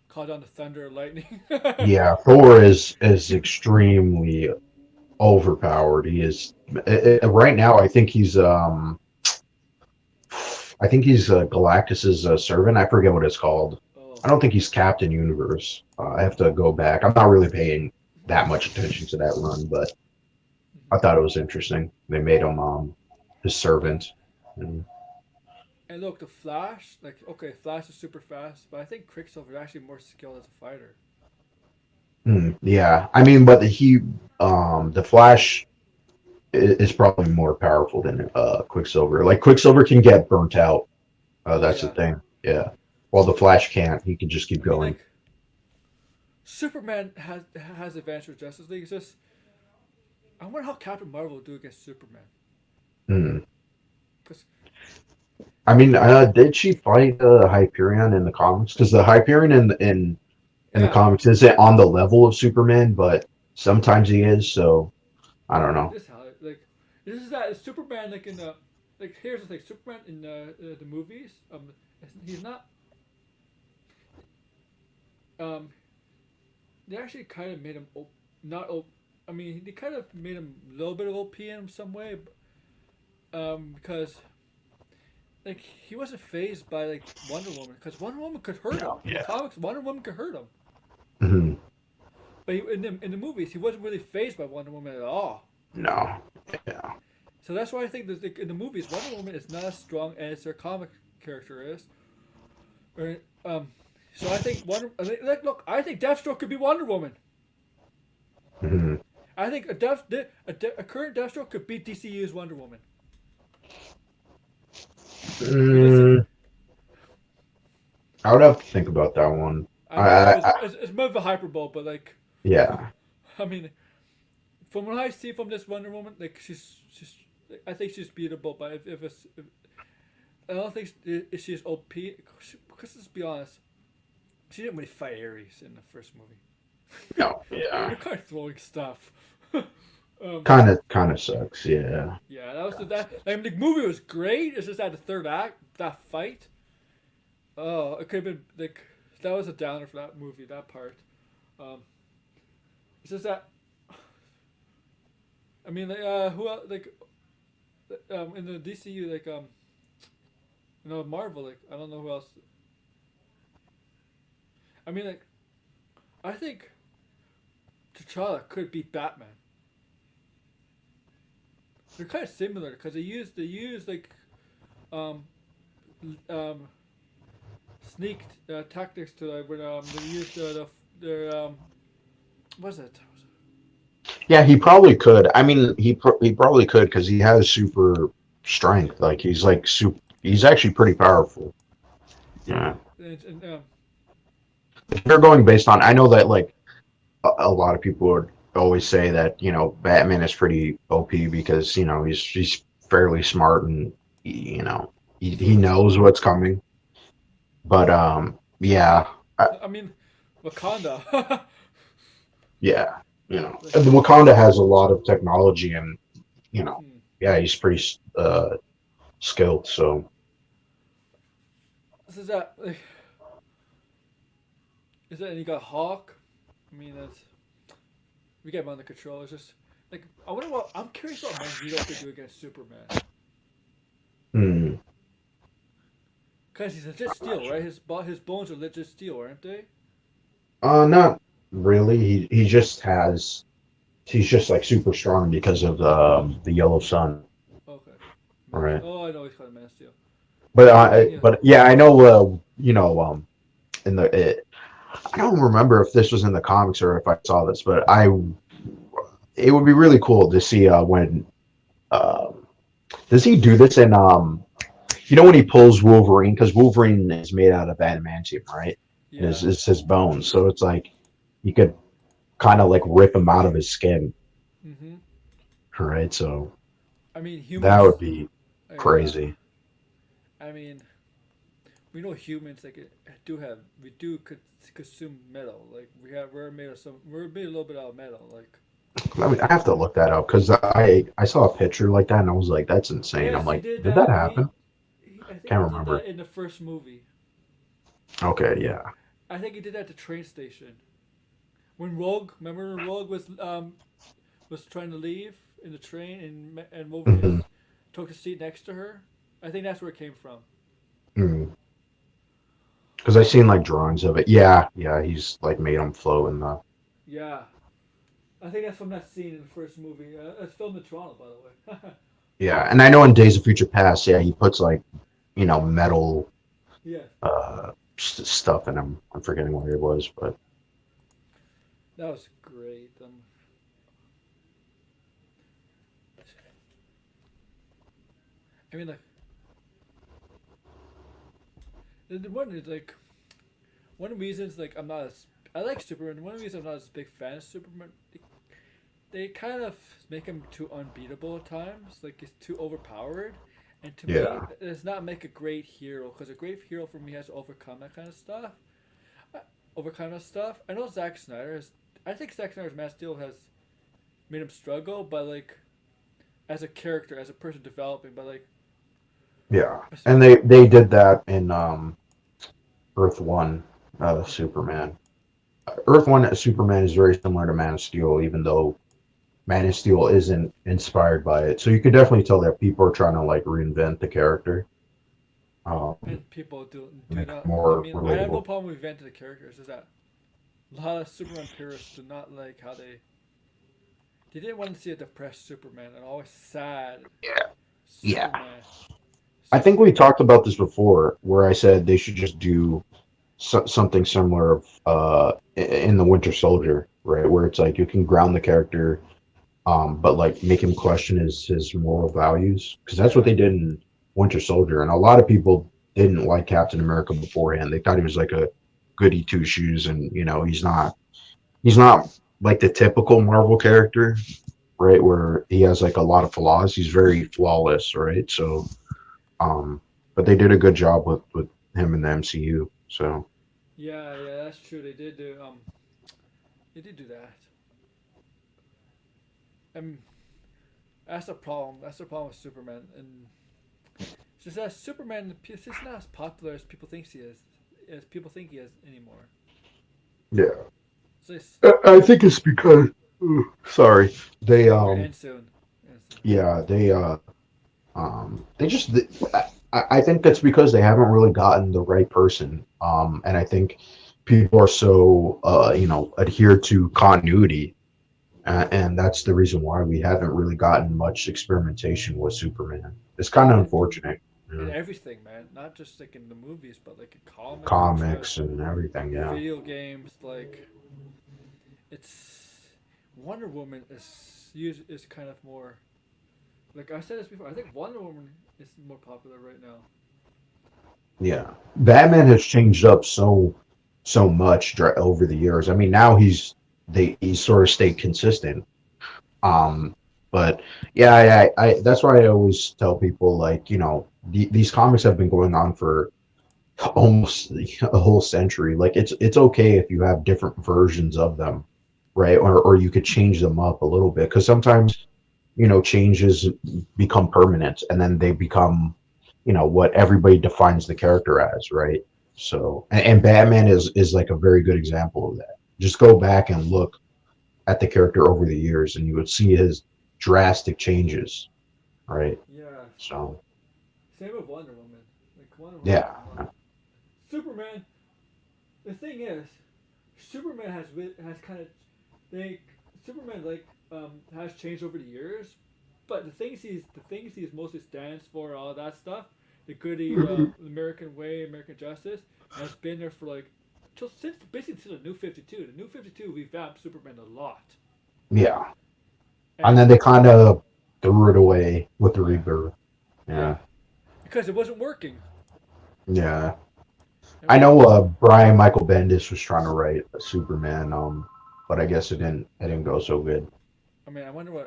call down the thunder and lightning. Yeah, Thor is extremely overpowered. He is right now. I think he's Galactus's servant. I forget what it's called. Oh, I don't think he's Captain Universe. I have to go back. I'm not really paying that much attention to that run, but I thought it was interesting. They made him his and servant. And, and look, the Flash. Like okay, Flash is super fast, but I think Quicksilver is actually more skilled as a fighter. yeah, I mean, but the Flash is probably more powerful than Quicksilver. Like Quicksilver can get burnt out. Oh That's the yeah, thing. Yeah. While the Flash can't. He can just keep I mean going. like Superman has advantage with Justice League. It's just I wonder how Captain Marvel will do against Superman. Hmm. Cause I mean, like did she fight Hyperion in the comics? Because the Hyperion in the yeah, comics isn't on the level of Superman, but sometimes he is. So I don't know. this is how like this is that Superman like in the like here's the thing Superman in the movies he's not um they actually kind of made him not I mean they kind of made him a little bit of OP in some way because like he wasn't phased by like Wonder Woman because Wonder Woman could hurt him No, in the yeah. comics. Wonder Woman could hurt him, Hmm. but in the movies he wasn't really phased by Wonder Woman at all. No, yeah. So that's why I think that in the movies Wonder Woman is not as strong as their comic character is. Or, so I think like, look, I think Deathstroke could be Wonder Woman. Hmm. I think a current Deathstroke could beat DCU's Wonder Woman. Realistically, Mm, I would have to think about that one. I mean I it's more of a hyperbole, but like yeah. I mean from what I see from this Wonder Woman, like she's I think she's beatable. But if it's if, I don't think she's OP because let's be honest, she didn't really fight Ares in the first movie. No, yeah. They're kind of throwing stuff. Kind of sucks. Yeah. Yeah, that was that. I mean, the movie was great. It's just that the third act, that fight. Oh, it could have been like that was a downer for that movie. That part. Um, it's just that. I mean, like, who else, like, in the DCU, like, Marvel, like, I don't know who else. I mean, like, I think T'Challa could beat Batman. They're kind of similar because they use like, um, um, sneak tactics to like when they use their what is it? Yeah, he probably could. I mean, he probably could because he has super Yeah, strength. Like he's like super. He's actually pretty powerful. yeah. Yeah. And If you're going based on, I know that like a lot of people would always say that Batman is pretty OP because he's fairly smart and he knows what's coming. But yeah, I, I mean, Wakanda. yeah, Like, and Wakanda has a lot of technology and hmm. yeah, he's pretty skilled. So This is that. Like, is that and you got Hawk? I mean, that's we get him under control. It's just like I wonder what I'm curious what Magneto could do against Superman hmm, because he's legit I'm not steel, right? sure. His bones are legit steel, aren't they? Not really. He just has. He's just like super strong because of the yellow sun, Okay. right? Oh, I know he's called Man of Steel. But But then yeah, yeah, I know. In the I don't remember if this was in the comics or if I saw this, but it would be really cool to see when does he do this in when he pulls Wolverine because Wolverine is made out of adamantium, right? And yeah. it's his bones, so it's like you could kind of like rip him out of his skin, Mm-hmm. right? So I mean that humans. would be Yeah. crazy. I mean we know humans like do have we do consume metal. Like we're made of some we're made a little bit out of metal. Like I have to look that up because I saw a picture like that and I was like, that's insane. I'm yes, he like, did did that that. happen? I think he Can't did that remember. in the first movie. Okay, yeah. I think he did that at the train station when Rogue. Remember when Rogue was trying to leave in the train and Wolverine Hmm. took a seat next to her. I think that's where it came from. Because I seen like drawings of it. Yeah, yeah. He's like made him float in the. Yeah, I think that's from that scene in the first movie. It's filmed in Toronto, by the way. Yeah, and I know in Days of Future Past, yeah, he puts like metal Yeah, stuff in him. I'm forgetting what it was, but that was great. I mean, like, the one is like one of the reasons like I'm not as I like Superman. One of the reasons I'm not as big fan of Superman, they kind of make him too unbeatable at times. Like he's too overpowered, and to me, yeah, it does not make a great hero. Because a great hero for me has to overcome that kind of stuff. Uh, Overcome that stuff. I know Zack Snyder is. I think Zack Snyder's Man of Steel has made him struggle, but like as a character, as a person developing, but like yeah. And they did that in Earth One, okay, Superman. Earth One Superman is very similar to Man of Steel, even though Man of Steel isn't inspired by it. So you could definitely tell that people are trying to like reinvent the character. um, And people do make it not. I more mean, I have no relatable. problem with inventing the characters. Is that a lot of Superman purists do not like how they didn't want to see a depressed Superman and always sad Yeah. Yeah. Superman. I think we Superman. talked about this before, where I said they should just do something similar in the Winter Soldier, right? Where it's like you can ground the character, but like make him question his moral values, because that's what Yeah. they did in Winter Soldier. And a lot of people didn't like Captain America beforehand. They thought he was like a goody two shoes, and he's not like the typical Marvel character, right? Where he has like a lot of flaws. He's very flawless, right? So, um, but they did a good job with him in the MCU. So Yeah, yeah, that's true. They did do that. And that's the problem. That's the problem with Superman. And it's just that Superman is just not as popular as people think he is, as people think he is anymore. yeah, So it's, I think it's because sorry, they no, we're gonna end soon. End soon. yeah, they just I think that's because they haven't really gotten the right person. And I think people are so adhere to continuity, and that's the reason why we haven't really gotten much experimentation with Superman. It's kind of And unfortunate. in Yeah. everything, man. Not just like in the movies, but like in comics and Comics and everything. Yeah, video games. Like it's Wonder Woman is kind of more. Like I said this before, I think Wonder Woman is more popular right now. yeah. Cause Batman has changed up so much over the years. I mean, now he's sort of stayed consistent. Um, but yeah, that's why I always tell people like, these comics have been going on for almost a whole century. Like it's okay if you have different versions of them, right? Or you could change them up a little bit because sometimes, changes become permanent and then they become, what everybody defines the character as, right? So, and Batman is like a very good example of that. Just go back and look at the character over the years and you would see his drastic changes, right? yeah, So, same with Wonder Woman. Like Wonder Woman, yeah. Superman. The thing is, Superman has kind of they Superman has changed over the years, but the things he's mostly stands for, all that stuff, the goody American way, American justice, has been there for like till since basically to the New 52. The New 52 revamped Superman a lot, Yeah. And then and they kind of threw it away with the yeah, rebirth. yeah, Yeah. because it wasn't working. Yeah. It I wasn't. know Brian Michael Bendis was trying to write a Superman, but I guess it didn't go so good. I mean,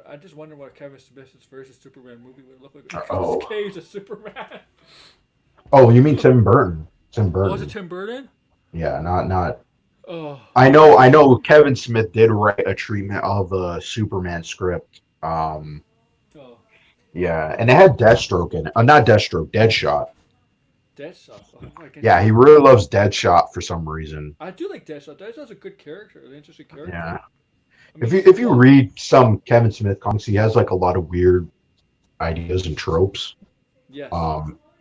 I just wonder what Kevin Smith's versus Superman movie would look like. Nicolas Oh. Cage as Superman. Oh, you mean Tim Burton? Tim Oh, is it Burton. Tim Burton? Yeah, not. Oh, I know Kevin Smith did write a treatment of a Superman script. oh, Yeah, and it had Deathstroke in it. Not Deathstroke, Deadshot. Deadshot. Oh my god, Yeah, he really loves Deadshot for some reason. I do like Deadshot. Deadshot's a good character, an interesting character. Yeah. I If mean, you he's if you flawed. read some Kevin Smith comics, he has like a lot of weird ideas and tropes. Yes.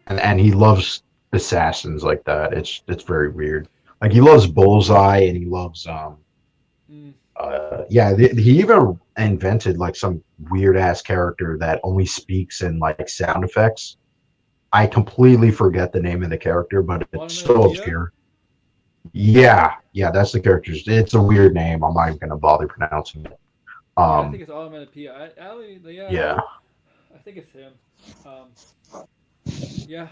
And he loves assassins like that. It's very weird. Like he loves Bullseye and he loves Mm. yeah, he even invented like some weird ass character that only speaks in like sound effects. I completely forget the name of the character, but it's so Onomatopoeia? obscure. Yeah, that's the character's. It's a weird name. I'm not even gonna bother pronouncing it. Yeah, I think Um, it's Onomatopoeia. Yeah, yeah, I think it's him. Um, yeah.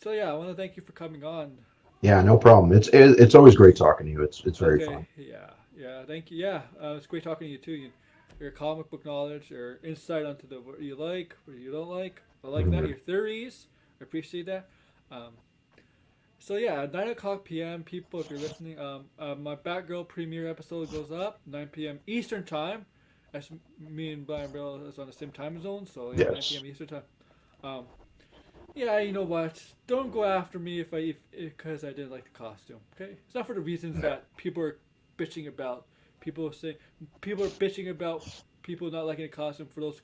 So yeah, I want to thank you for coming on. yeah, no problem. It's always great talking to you. It's very Okay. fun. Yeah. Yeah. Thank you. Yeah. It's great talking to you too. Your comic book knowledge, your insight onto what you like, what you don't like. I like that. Mhm. Your theories. I appreciate that. Um, So yeah, at 9 o'clock p.m. People, if you're listening, my Batgirl premiere episode goes up 9 p.m. Eastern time. As me and Brian Bill is on the same time zone, so yeah, 9 Yes. p.m. Eastern time. Um, yeah, you know what? Don't go after me if because I didn't like the costume. Okay, it's not for the reasons Yeah. that people are bitching about. People say people are bitching about people not liking the costume for those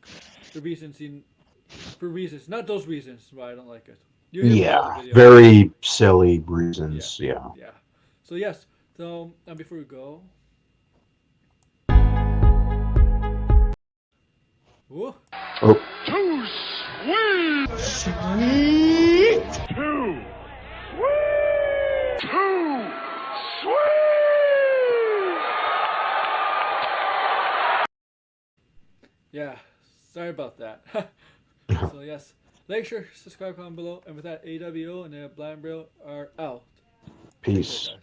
the reasons in for reasons, not those reasons why I don't like it. You hear me over Yeah, video. very silly reasons. Yeah. Yeah. So yes. So before we go. Whoa. Oh, Too sweet! Sweet! Too sweet! Too sweet! Yeah. Sorry about that. So yes. Like, share, subscribe, comment below, and with that, AWO and Blind Bro are out. Take care, peace. guys.